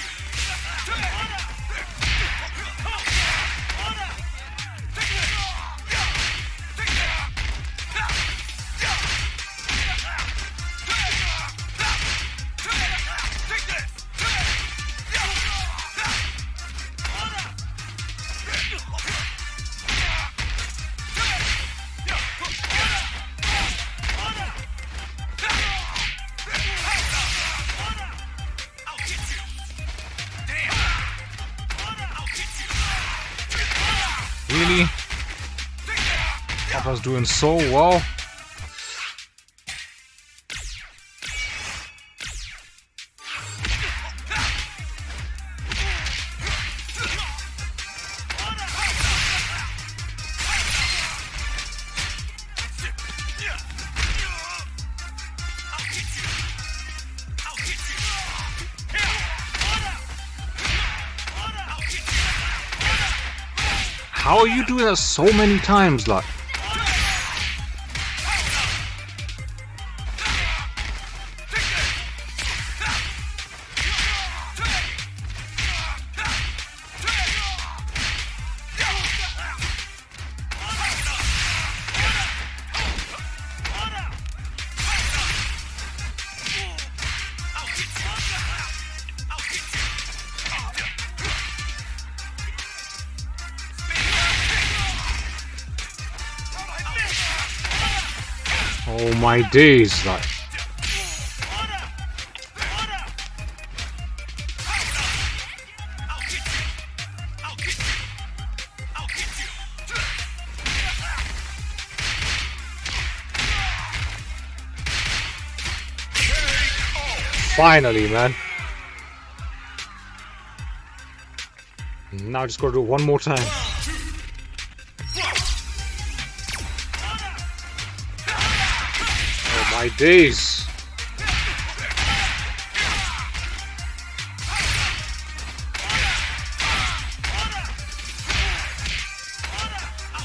Really? Papa's doing so well. How are you doing that so many times, like? Oh my days, like. Finally, man. Now I just gotta do it one more time. Oh my days.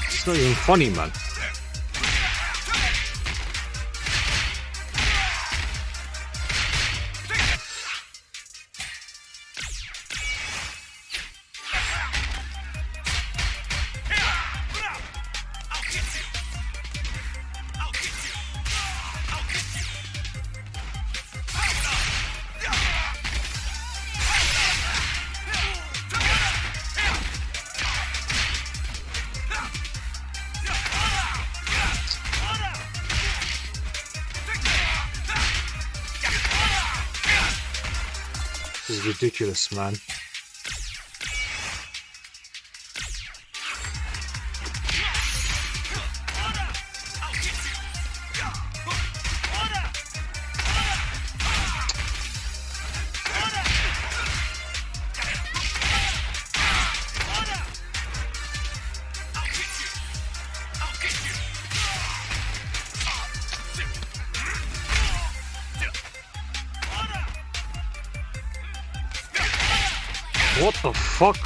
It's not even funny, man. This is ridiculous, man. What the fuck?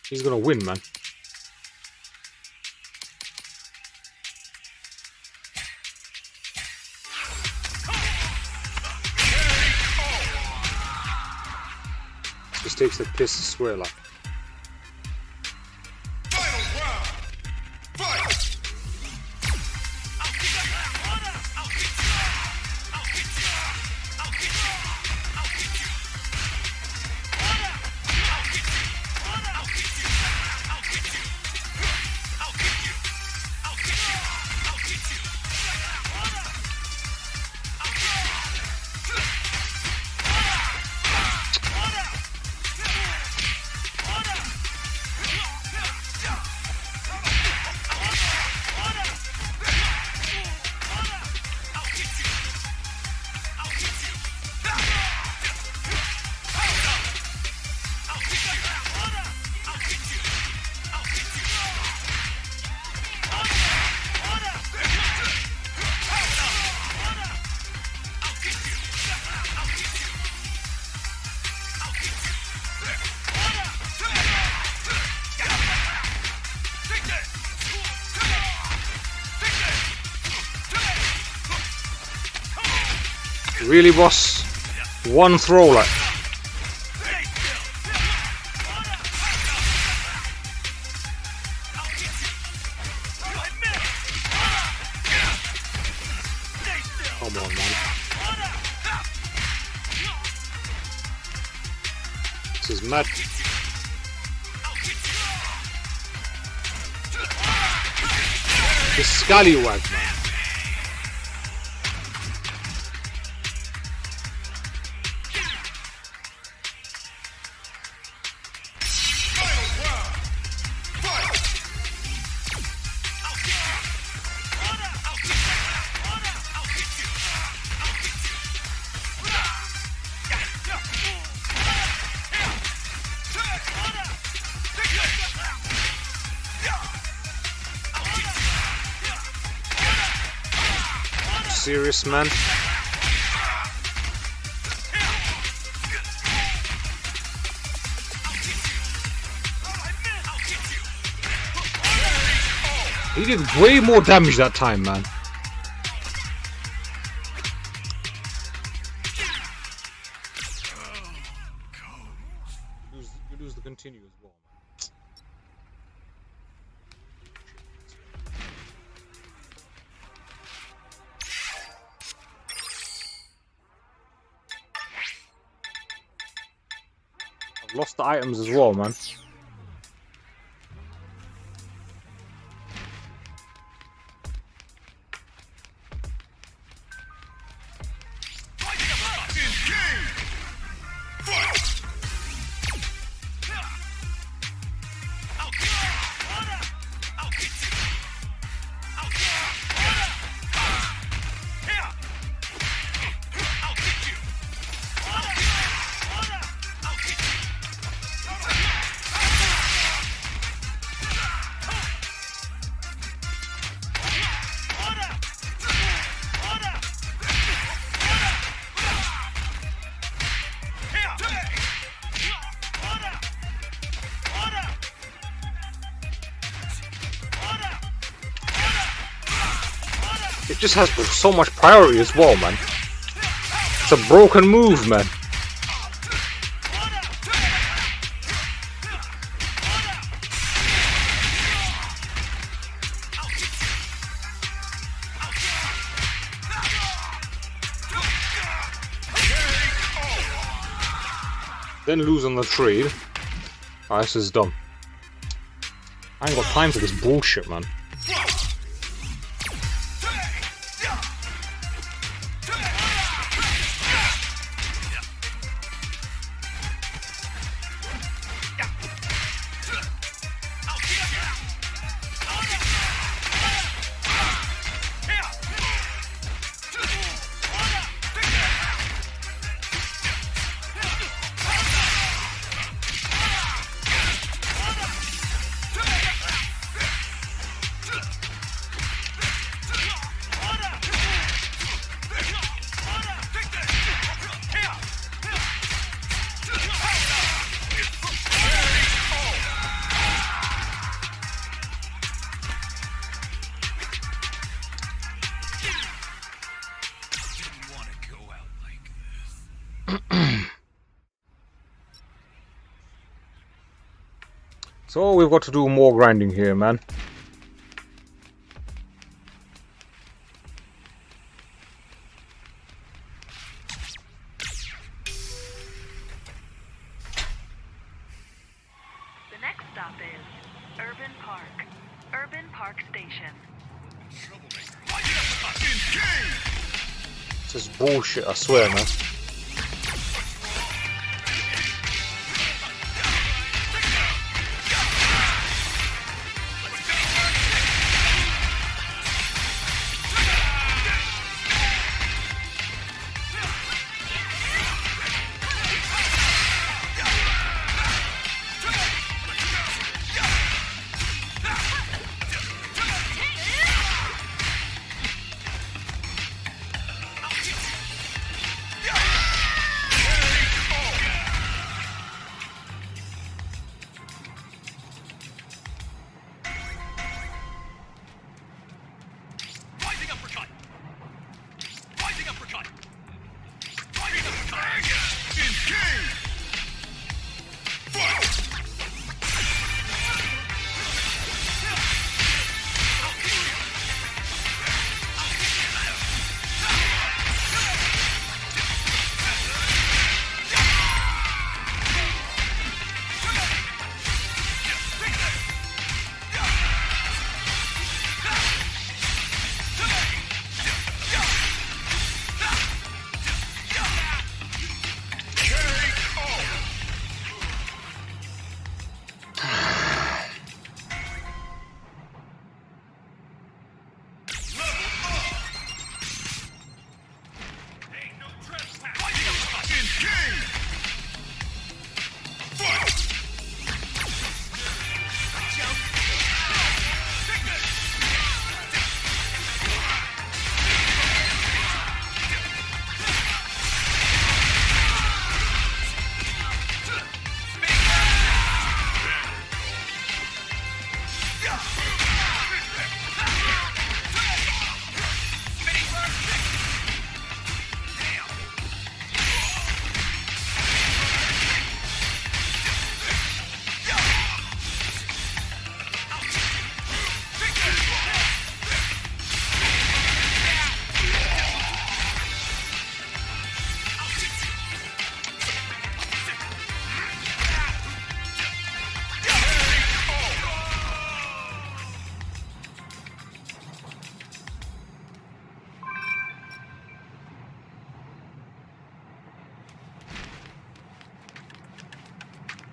He's gonna win, man. Just takes the piss, I swear, like. Really, boss? One throw, like. Come on, man. This is mad. The scallywag, man. Serious, man. He did way more damage that time, man. You lose the continue as well, man. I've lost the items as well, man. It just has so much priority as well, man. It's a broken move, man. Then lose on the trade. Alright, this is dumb. I ain't got time for this bullshit, man. So we've got to do more grinding here, man. The next stop is Urban Park. Urban Park Station. This is bullshit, I swear, man. Rising uppercut! Rising uppercut! Rising uppercut! Engage!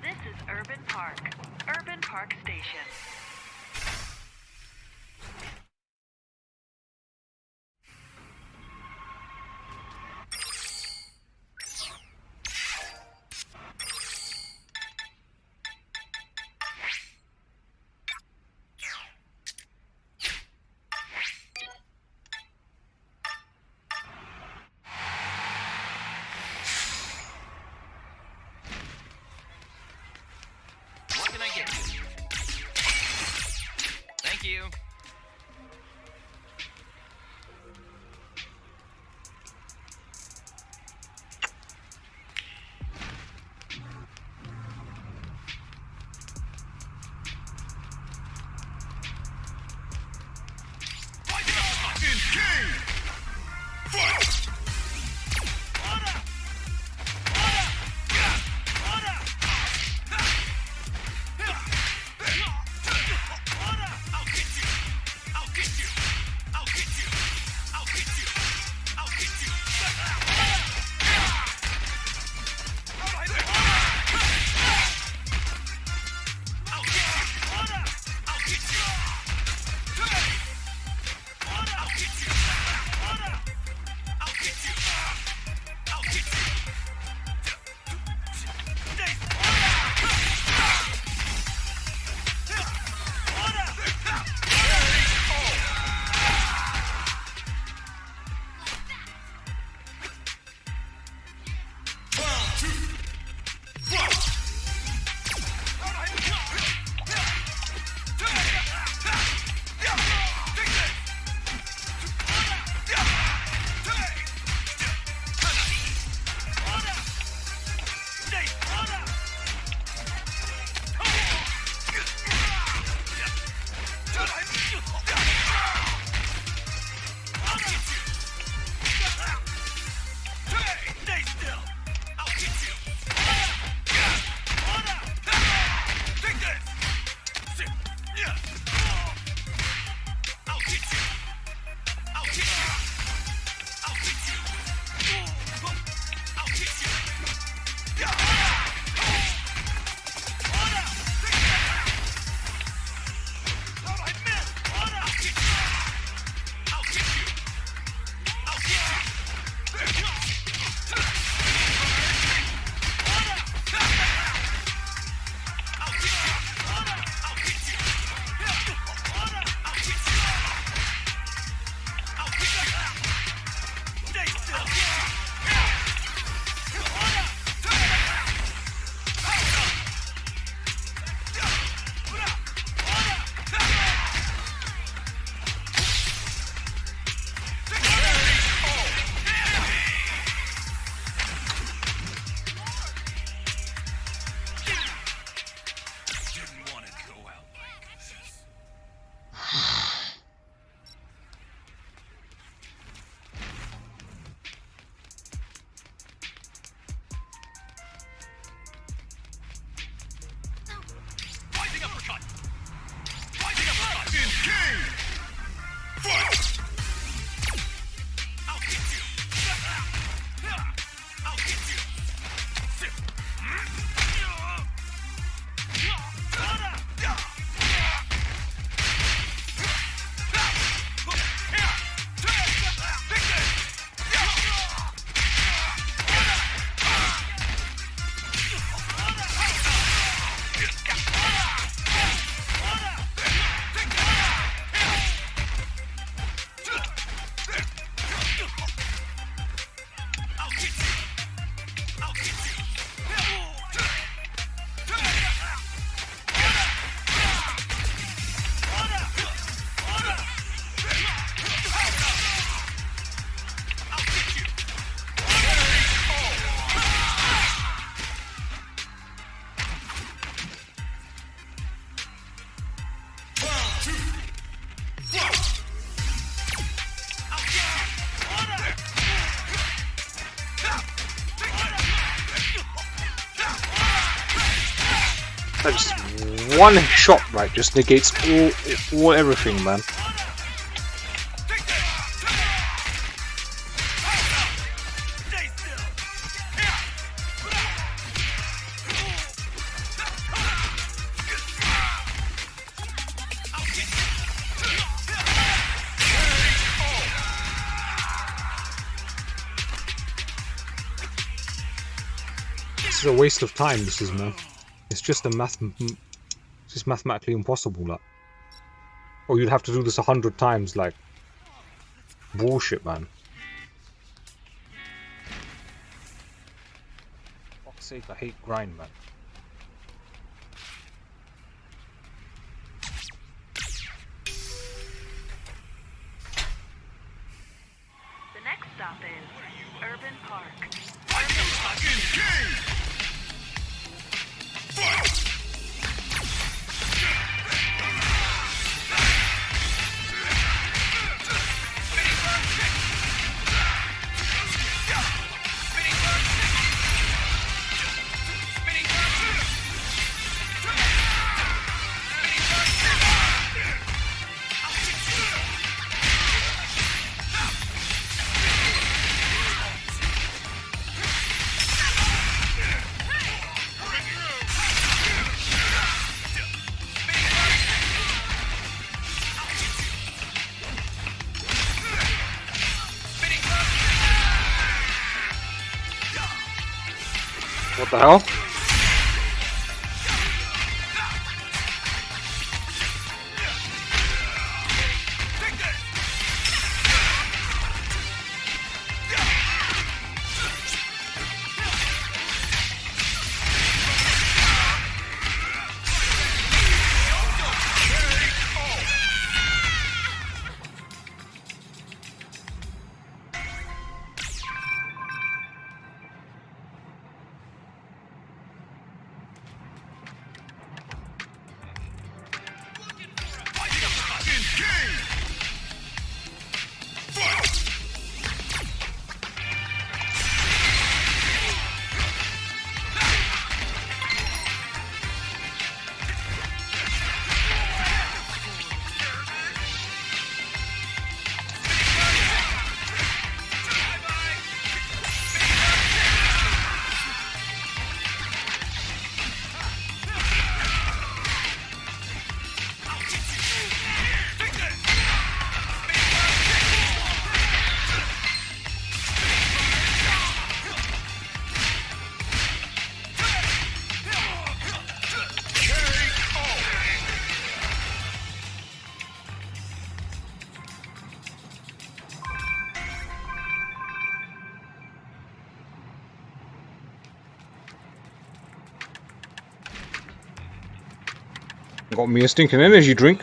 This is Urban Park. Urban Park Station. What can I get you? That's one shot, right? Just negates all everything, man. This is a waste of time. This is, man. It's just it's just mathematically impossible, like. Or you'd have to do this 100 times, like. Bullshit, man. For fuck's sake, I hate grind, man. The next stop is Urban Park. What the hell? Got me a stinking energy drink.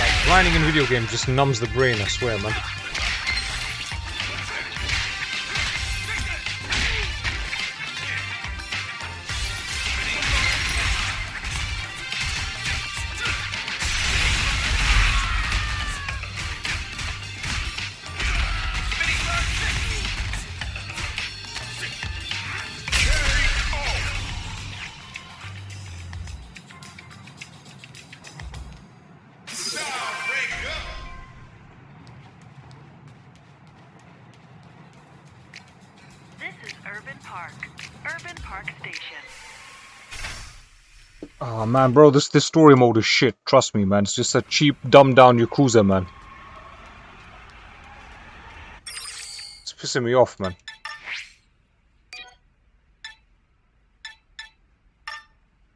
Like, grinding in video games just numbs the brain, I swear, man. This is Urban Park. Urban Park Station. Oh man, bro, this story mode is shit. Trust me, man. It's just a cheap, dumbed down Yakuza, man. It's pissing me off, man.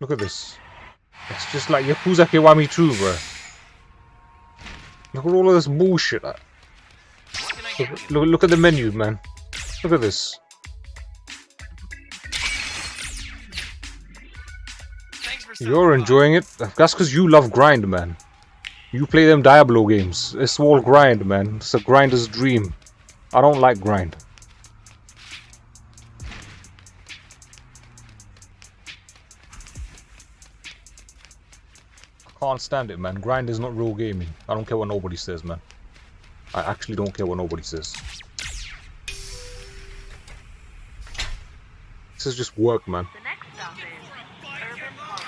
Look at this. It's just like Yakuza Kiwami 2, bro. Look at all of this bullshit. Look at the menu, man. Look at this. You're enjoying it? That's because you love grind, man. You play them Diablo games. It's all grind, man. It's a grinder's dream. I don't like grind. I can't stand it, man. Grind is not real gaming. I don't care what nobody says, man. I actually don't care what nobody says. This is just work, man. The next stop is Urban Park.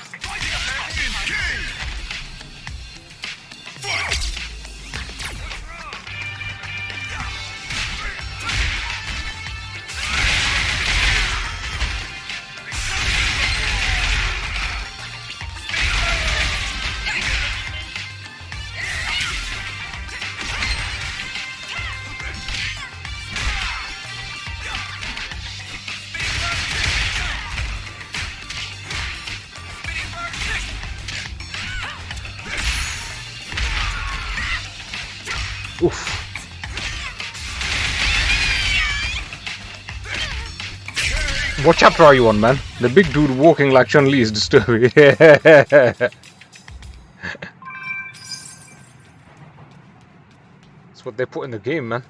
Oof. What chapter are you on, man? The big dude walking like Chun-Li is disturbing. That's what they put in the game, man.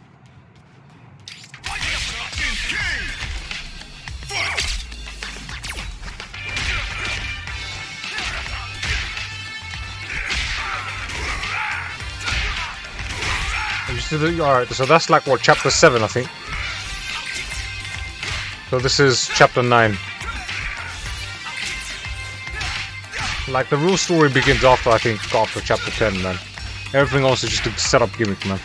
Alright, so that's like what, chapter 7, I think. So this is chapter 9. Like the real story begins after, I think, after chapter 10, man. Everything else is just a setup gimmick, man.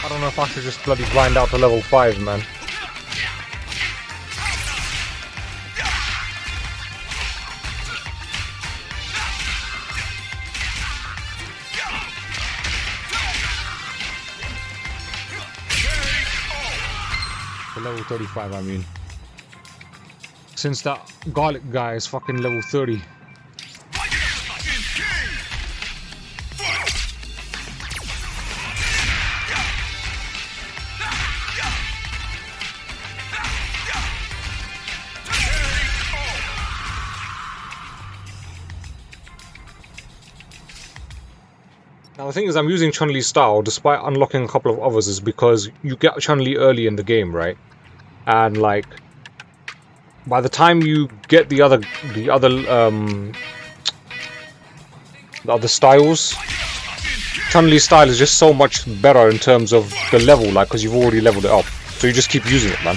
I don't know if I should just bloody grind out to level 5, man. To level 35, I mean. Since that garlic guy is fucking level 30. Now the thing is, I'm using Chun-Li's style despite unlocking a couple of others is because you get Chun-Li early in the game, right? And like, by the time you get the other styles, Chun-Li's style is just so much better in terms of the level, like, because you've already leveled it up. So you just keep using it, man.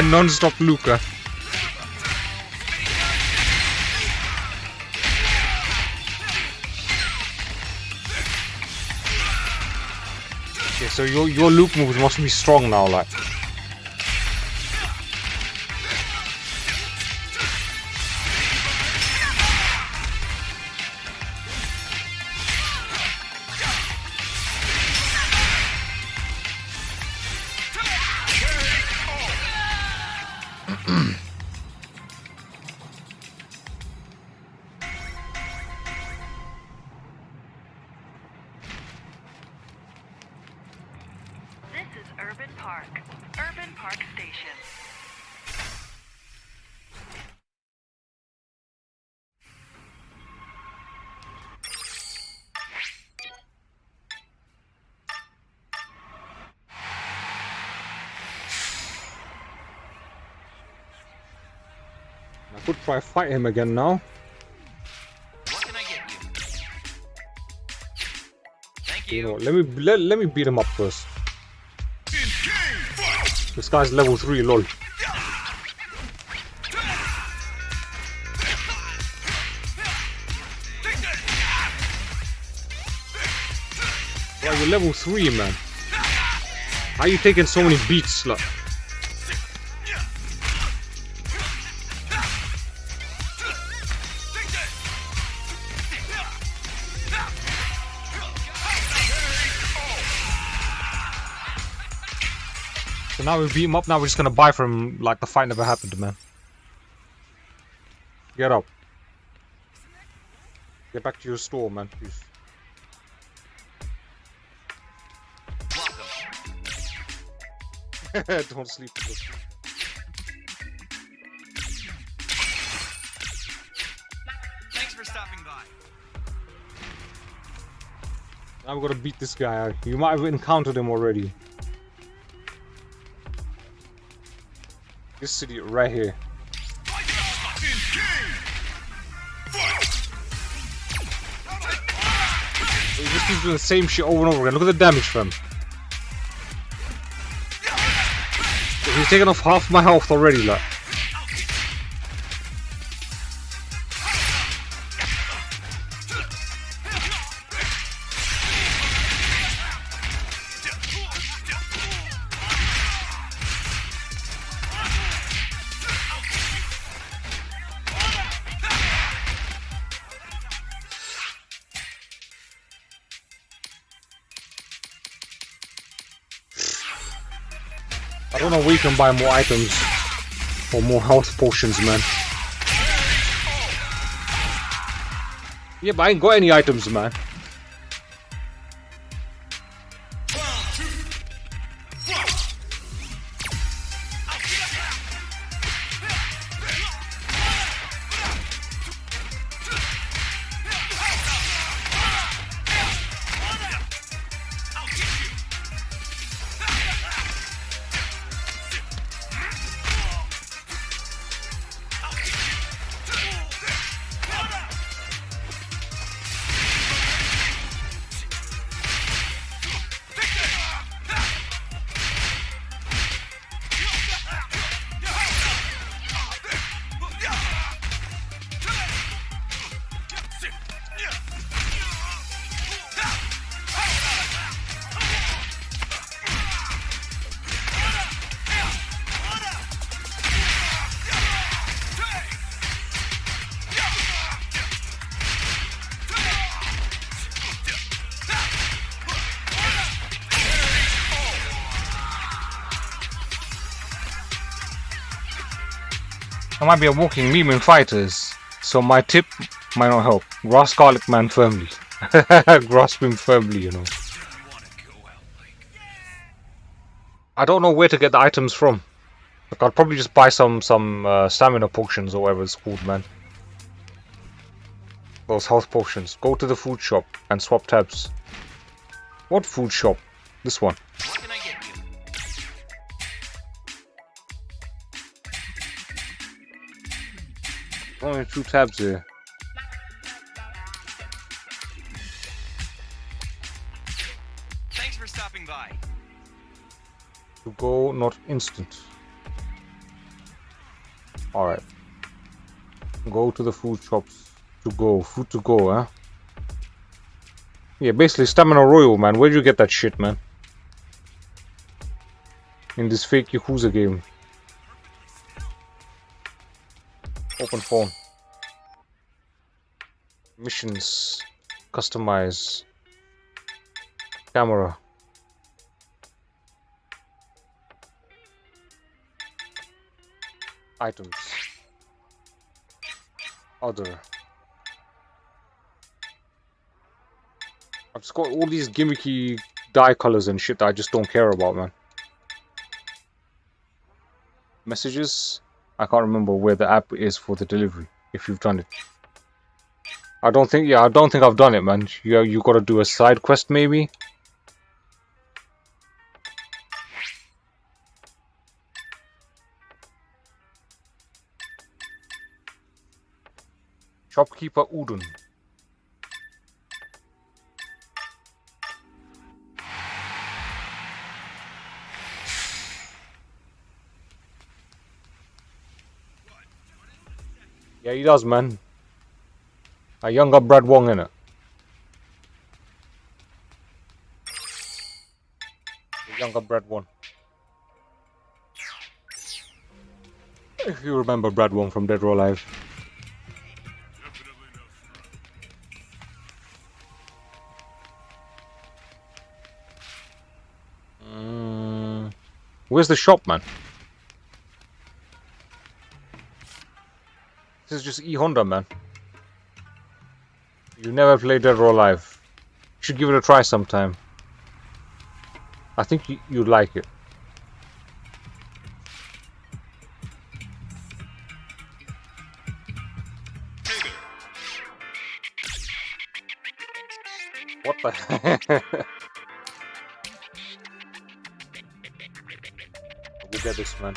Non-stop Luca. Okay, so your loop moves must be strong now, like. This is Urban Park. Urban Park Station. Could try fight him again now. What can I get you? Thank You know you. what, let me beat him up first. This guy's level 3, lol. Bro, you're level 3, man. How are you taking so many beats, like? So now we beat him up, now we're just gonna buy from him like the fight never happened, man. Get up. Get back to your store, man, please. Welcome. Don't sleep. Thanks for stopping by. Now we're gonna beat this guy. You might have encountered him already. This city right here. He just keeps doing the same shit over and over again. Look at the damage from him. He's taken off half my health already, like. I don't know where you can buy more items or more health potions, man. Yeah, but I ain't got any items, man. I might be a walking meme in fighters, so my tip might not help. Grasp Garlic Man firmly. Grasp him firmly, you know. I don't know where to get the items from. Like, I'll probably just buy some stamina potions or whatever it's called, man. Those health potions. Go to the food shop and swap tabs. What food shop? This one. What can I get you? Only 2 tabs here. Thanks for stopping by. To go, not instant. Alright. Go to the food shops. To go. Food to go, huh? Yeah, basically Stamina Royal, man. Where'd you get that shit, man? In this fake Yakuza game. Open phone. Missions. Customize. Camera. Items. Other. I've just got all these gimmicky dye colors and shit that I just don't care about, man. Messages. I can't remember where the app is for the delivery, if you've done it. I don't think I've done it, man. You gotta do a side quest, maybe? Shopkeeper Udon. Yeah, he does, man. A younger Brad Wong, innit? The younger Brad Wong. If you remember Brad Wong from Dead or Alive. Where's the shop, man? This is just E Honda, man. You never played Dead or Alive. You should give it a try sometime. I think you'd like it. What the heck? We'll get this, man.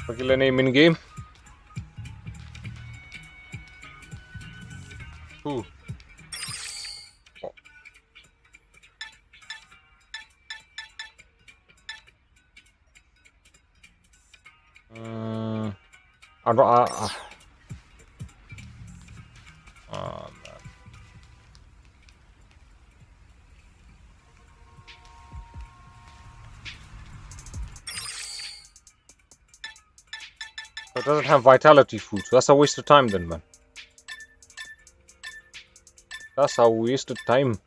Regular name in game. Who? I don't. Man. It doesn't have vitality food, so that's a waste of time then, man. That's a waste of time.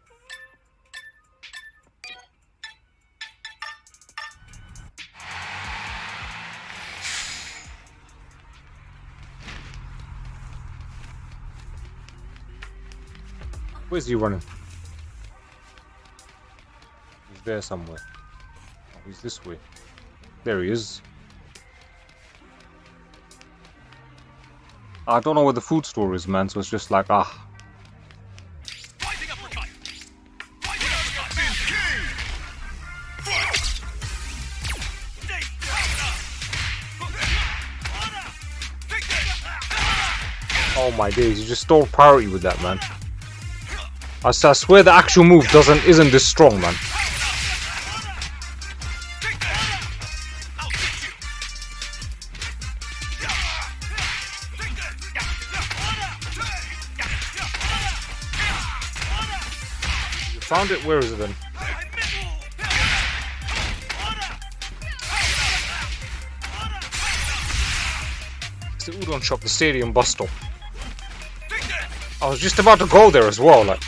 Where's he running? He's there somewhere. Oh, he's this way. There he is. I don't know where the food store is, man, so it's just like, Oh my days, you just stole priority with that, man. I swear the actual move isn't this strong, man. Found it? Where is it then? It's the udon shop, the stadium bus stop. I was just about to go there as well, like.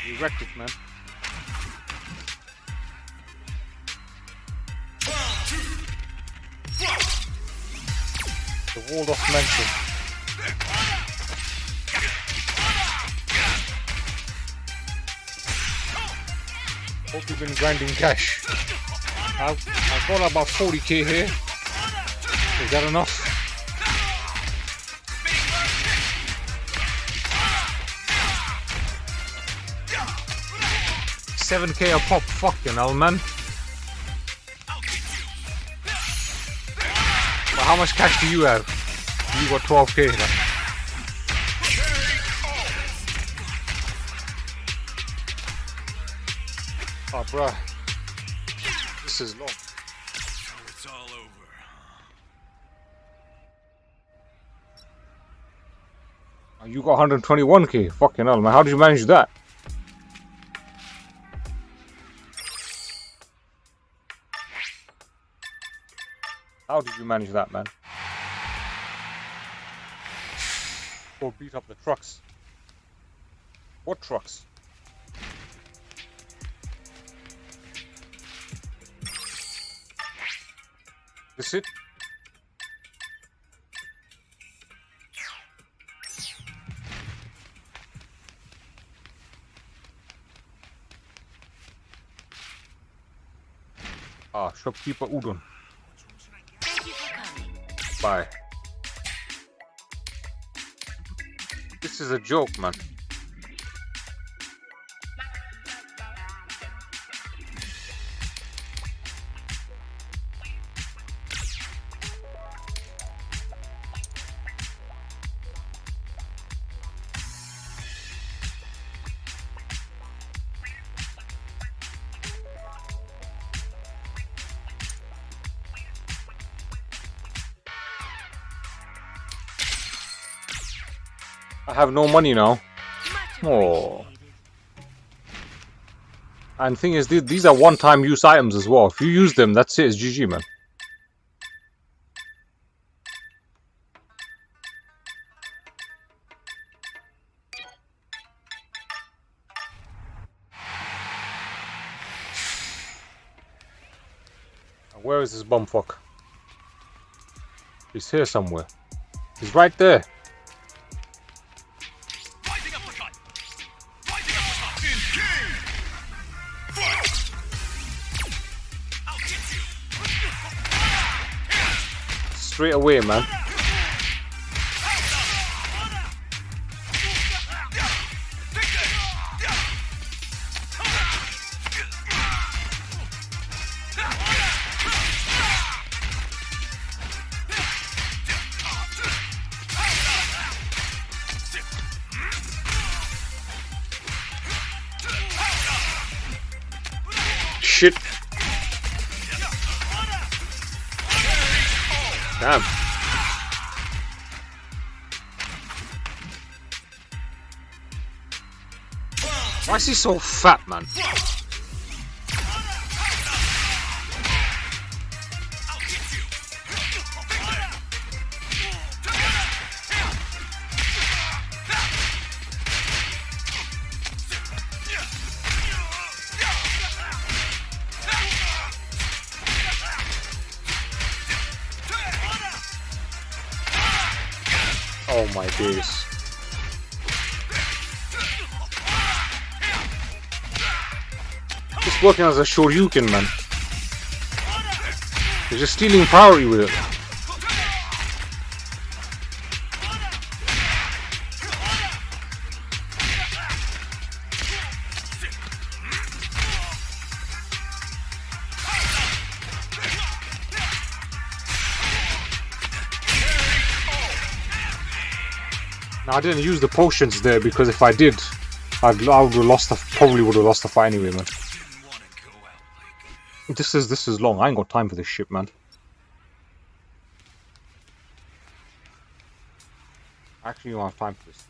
You wrecked it, man. The Waldorf Mansion. Hope you've been grinding cash. I've got about 40k here. Is that enough? $7k a pop, fucking hell, man. Well, how much cash do you have? You got 12k, man. Oh, bruh. This is long. So it's all over. You got 121k. Fucking hell, man. How did you manage that? How did you manage that, man? Go beat up the trucks. What trucks? This it? Ah, shopkeeper Udon. Thank you for coming. Bye. This is a joke, man. I have no money now. Oh. And thing is, these are one-time use items as well. If you use them, that's it. It's GG, man. Where is this bumfuck? He's here somewhere. He's right there. Rising uppercut! Rising uppercut! I'll get you! Straight away, man. Shit. Damn. Why is he so fat, man? Oh my days. Just working as a Shoryuken, man. They're just stealing priority with it. Now, I didn't use the potions there because if I did, I would have lost. Probably would have lost the fight anyway, man. This is long. I ain't got time for this shit, man. I actually don't have time for this.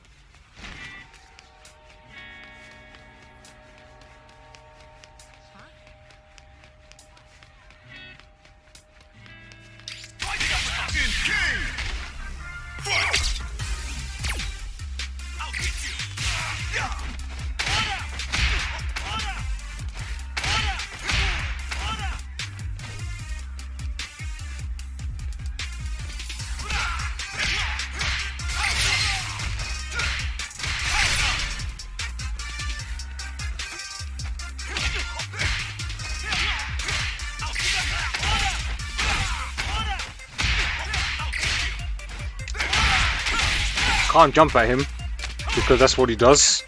Can't jump at him because that's what he does.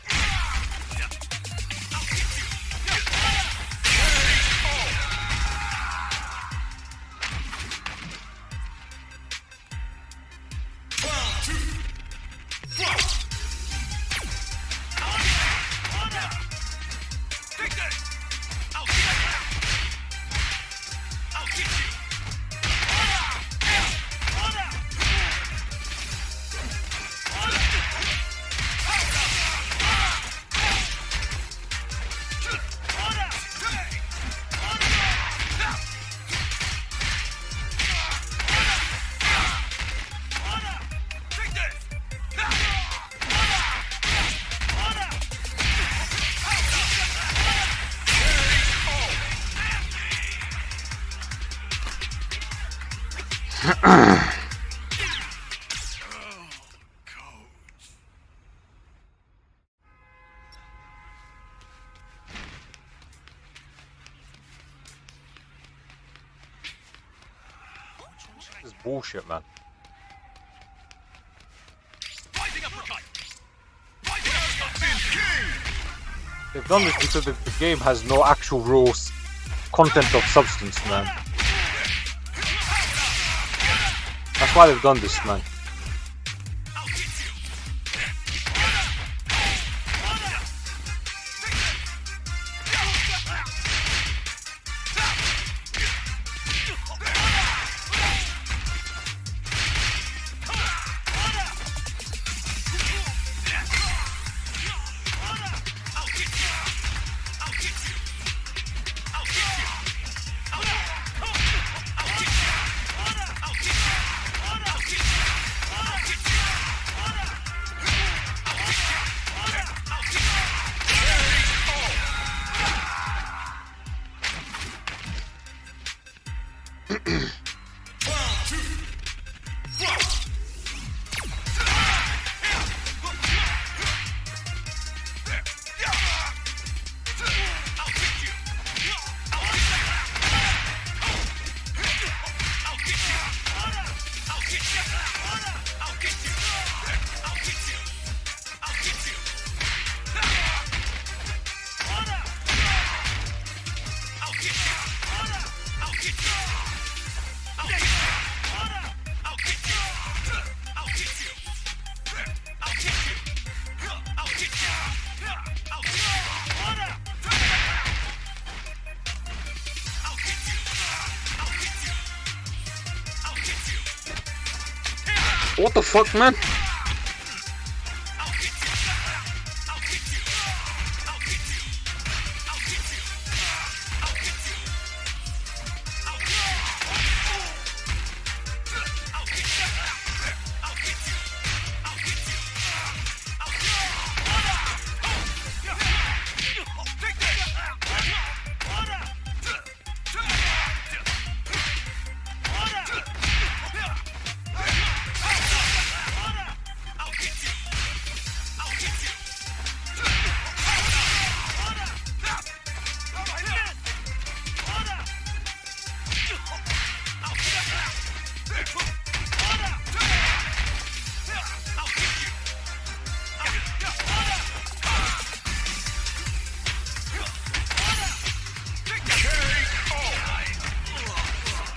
bullshit, man. Rising uppercut. Rising uppercut. They've done this because the game has no actual raw content of substance, man. That's why they've done this, man. What the fuck, man?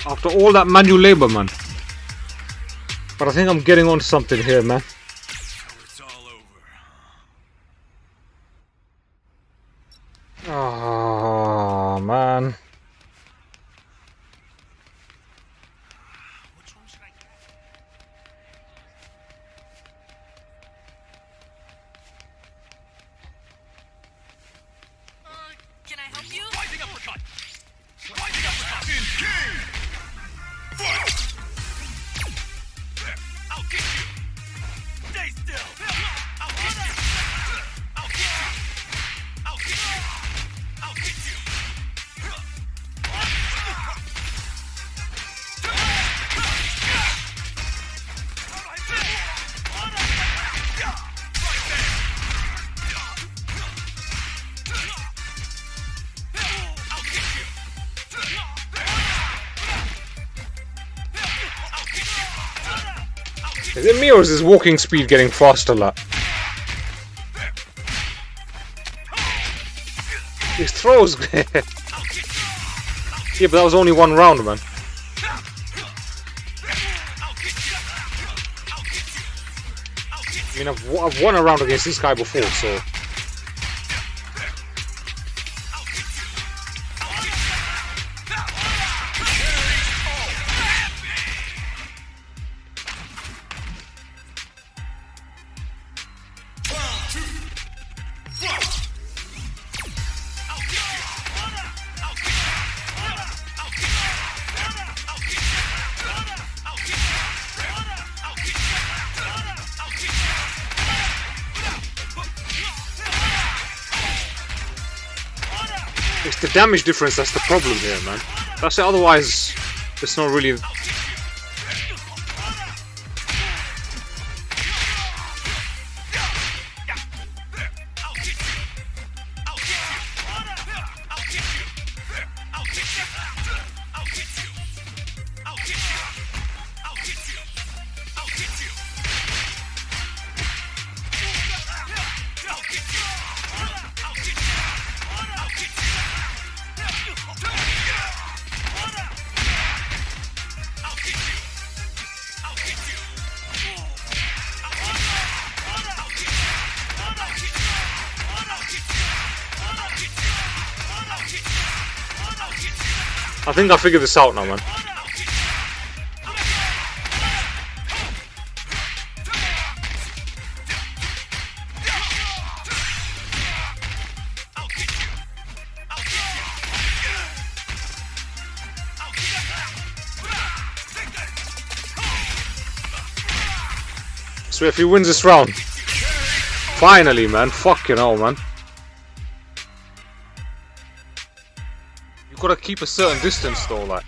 After all that manual labor, man. But I think I'm getting on something here, man. So it's all over. Oh, man. Which one should I get? Can I help you? Rising uppercut. Rising uppercut. I'll get you. Stay still. I'll get you. I'll get you. I'll get you. I'll get you. Is it me or is his walking speed getting faster, like? His throws. Yeah, but that was only one round, man. I mean, I've won a round against this guy before, so. It's the damage difference that's the problem here, man. That's it, otherwise, it's not really. I think I figured this out now, man. So if he wins this round, finally, man, fucking hell, man. You gotta keep a certain distance though, like.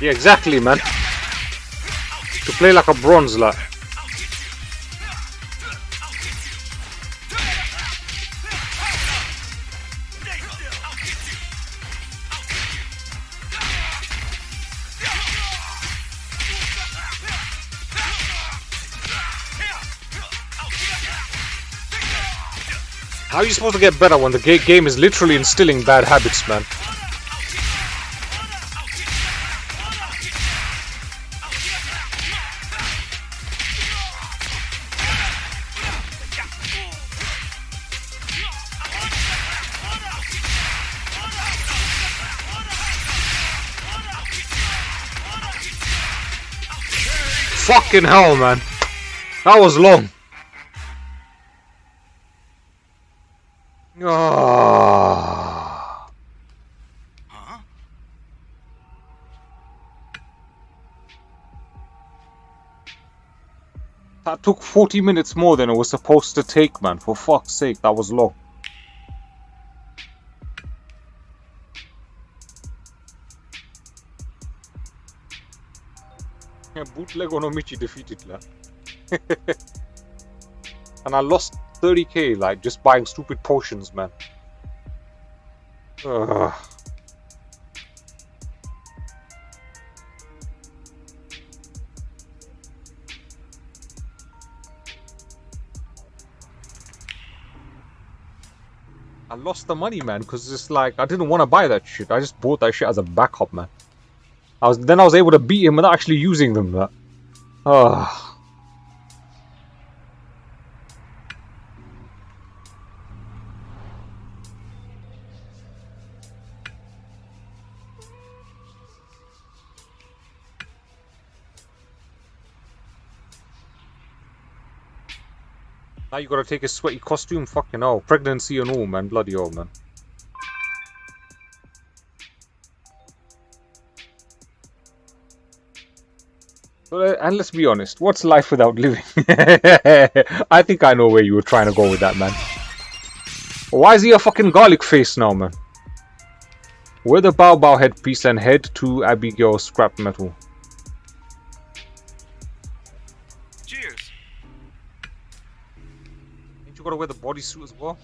Yeah, exactly, man. To play like a bronze, like. How are you supposed to get better when the game is literally instilling bad habits, man? Fucking hell, man. That was long. Ah. Huh? That took 40 minutes more than it was supposed to take, man. For fuck's sake, that was long. Yeah, bootleg Onomichi defeated that. And I lost 30k, like, just buying stupid potions, man. Ugh. I lost the money, man, because it's like I didn't want to buy that shit. I just bought that shit as a backup, man. I was able to beat him without actually using them. That. Now you gotta take a sweaty costume, fucking hell. Pregnancy and all, man. Bloody hell, man. And let's be honest, what's life without living? I think I know where you were trying to go with that, man. Why is he a fucking garlic face now, man? Wear the Bao Bao headpiece and head to Abigail's scrap metal. Cheers. Ain't you gotta wear the bodysuit as well?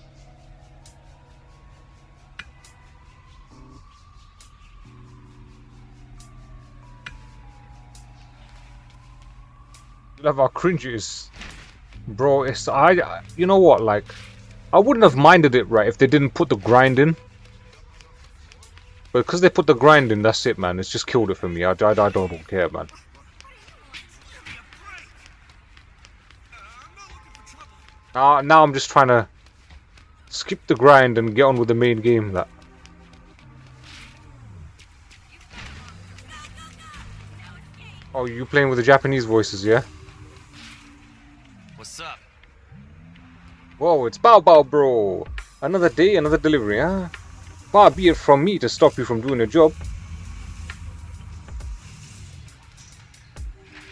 Love how cringe it is, bro. It's you know what? Like, I wouldn't have minded it, right, if they didn't put the grind in. But because they put the grind in, that's it, man. It's just killed it for me. I don't care, man. Now I'm just trying to skip the grind and get on with the main game. That. Oh, you playing with the Japanese voices, yeah? What's up? Whoa, it's Bao Bao, bro. Another day, another delivery, huh? Far be it from me to stop you from doing your job.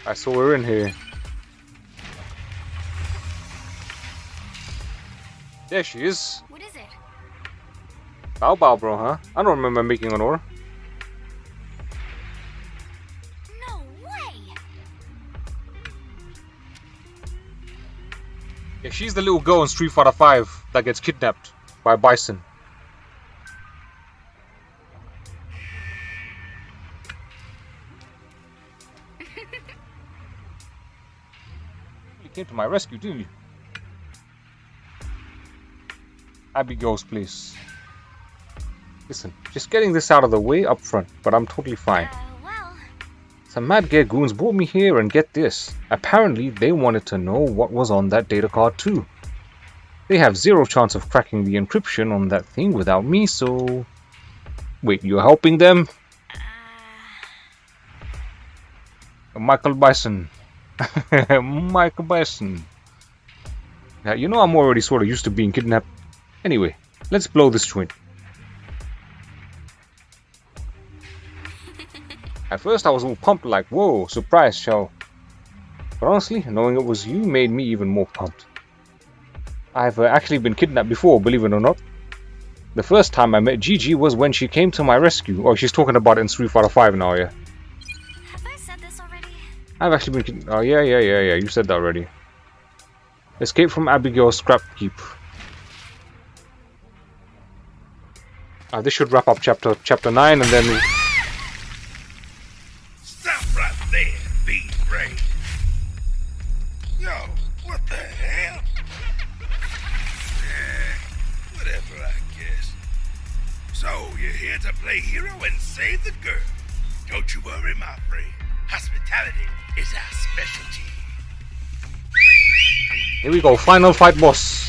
Alright, so we're in here. There she is. What is it? Bao Bao, bro, huh? I don't remember making an order. No way! Yeah, she's the little girl in Street Fighter 5 that gets kidnapped by Bison. You came to my rescue, didn't you? Abigail's place. Listen, just getting this out of the way up front, but I'm totally fine. Well, Some mad gear goons brought me here, and get this. Apparently, they wanted to know what was on that data card too. They have zero chance of cracking the encryption on that thing without me, so... Wait, you're helping them? Michael Bison. Michael Bison. Now, you know I'm already sort of used to being kidnapped. Anyway, let's blow this joint. At first I was all pumped like, whoa, surprise show. But honestly, knowing it was you made me even more pumped. I've actually been kidnapped before, believe it or not. The first time I met Gigi was when she came to my rescue. Oh, she's talking about it in Street Fighter 5 now, yeah. have I said this already? I've actually been oh, yeah, you said that already. Escape from Abigail's scrap heap. This should wrap up chapter 9, and then... Stop right there, be brave. Yo, what the hell? Whatever, I guess. So, you're here to play hero and save the girl. Don't you worry, my friend. Hospitality is our specialty. Here we go, final fight boss.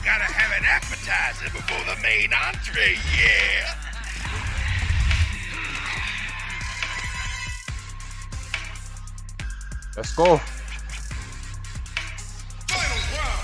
Gotta have an appetizer before the main entree, yeah. Let's go. Final round.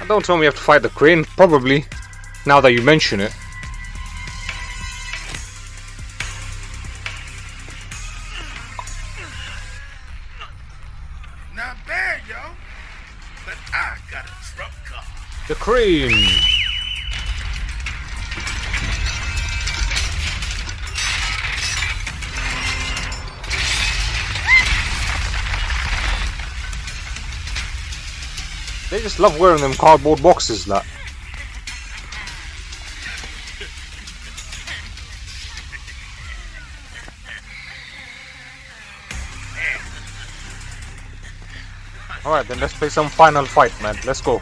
Don't tell me you have to fight the crane. Probably. Now that you mention it. Not bad, yo. But I got a trump card. The crane. They just love wearing them cardboard boxes, like. Alright, then let's play some final fight, man. Let's go.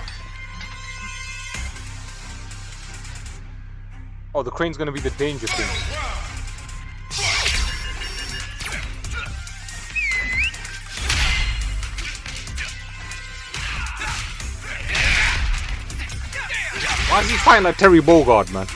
Oh, the crane's gonna be the danger thing. Why is he fighting like Terry Bogard, man?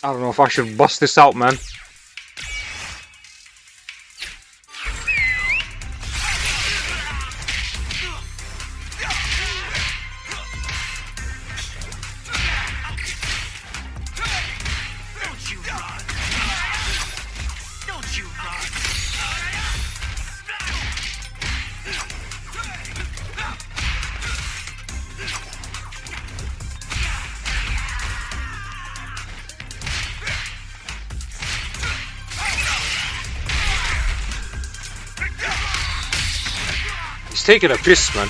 I don't know if I should bust this out, man. taking a piss, man.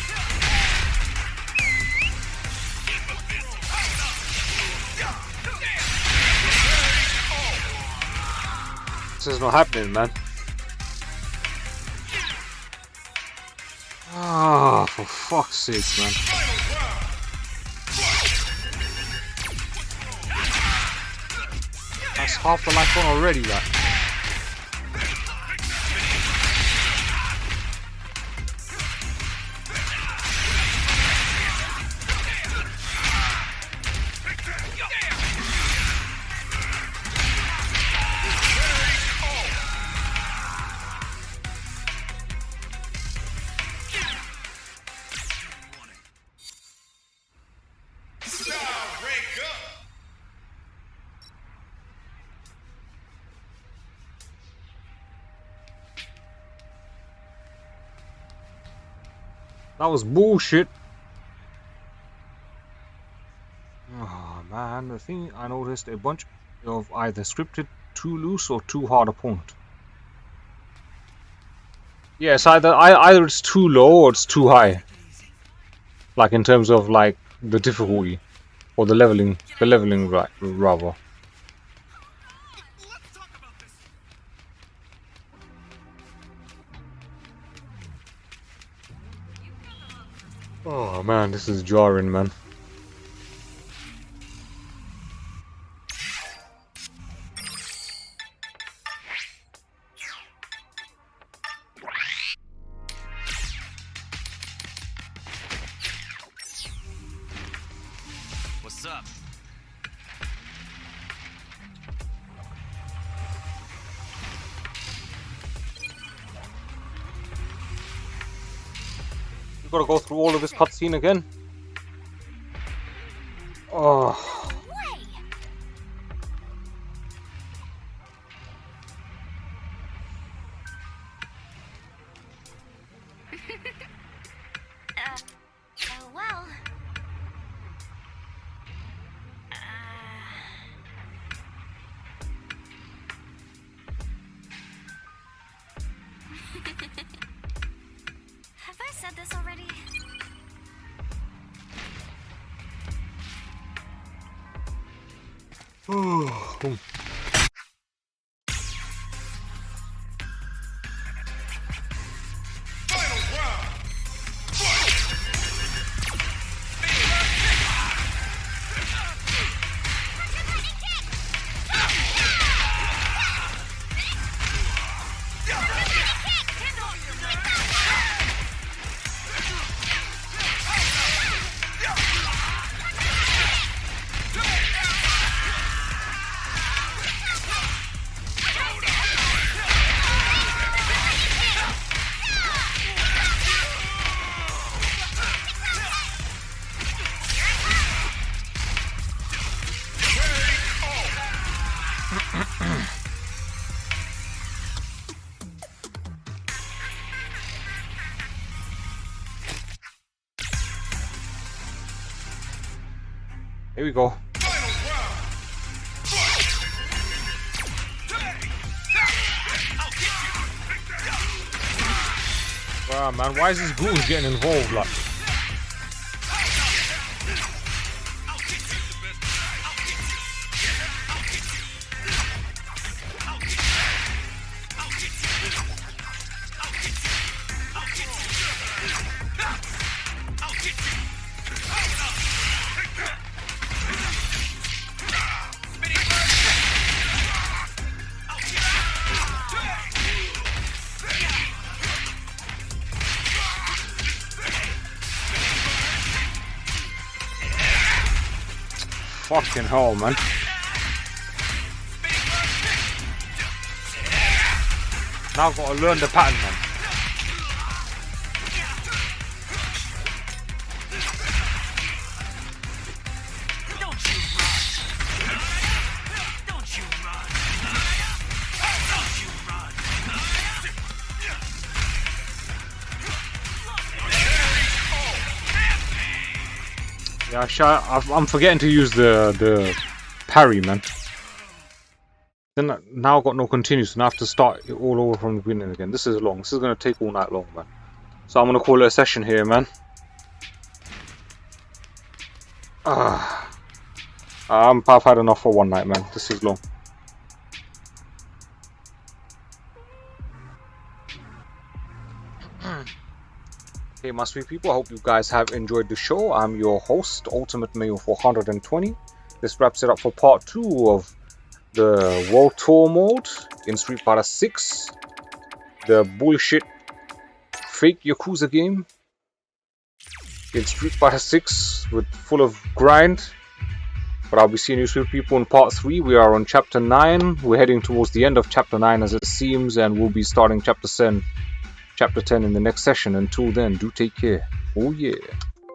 This is not happening, man. Ah, for fuck's sake, man. That's half the life on already, man. That was bullshit. Oh man, the thing I noticed a bunch of either scripted too loose or too hard opponent. Yes, either it's too low or it's too high. Like in terms of like the difficulty or the leveling right rather. Oh man, this is jarring, man. What's up? You gotta go through all of this cutscene again? Oh. Well. Have I said this already? Here we go. Wow, man, why is this goon getting involved, like? Fucking hell, man. Now I've got to learn the pattern, man. Yeah, I'm forgetting to use the parry, man. Then now I've got no continue, so now I have to start it all over from the beginning again. This is long. This is gonna take all night long, man. So I'm gonna call it a session here, man. I've had enough for one night, man. This is long. Hey, my sweet people, I hope you guys have enjoyed the show. I'm your host, Ultimate Mayo 420. This wraps it up for part 2 of the World Tour mode in Street Fighter 6. The bullshit fake Yakuza game in Street Fighter 6 with full of grind. But I'll be seeing you sweet people in part 3. We are on chapter 9. We're heading towards the end of chapter 9 as it seems, and we'll be starting chapter 10 in the next session. Until then, do take care. Oh yeah.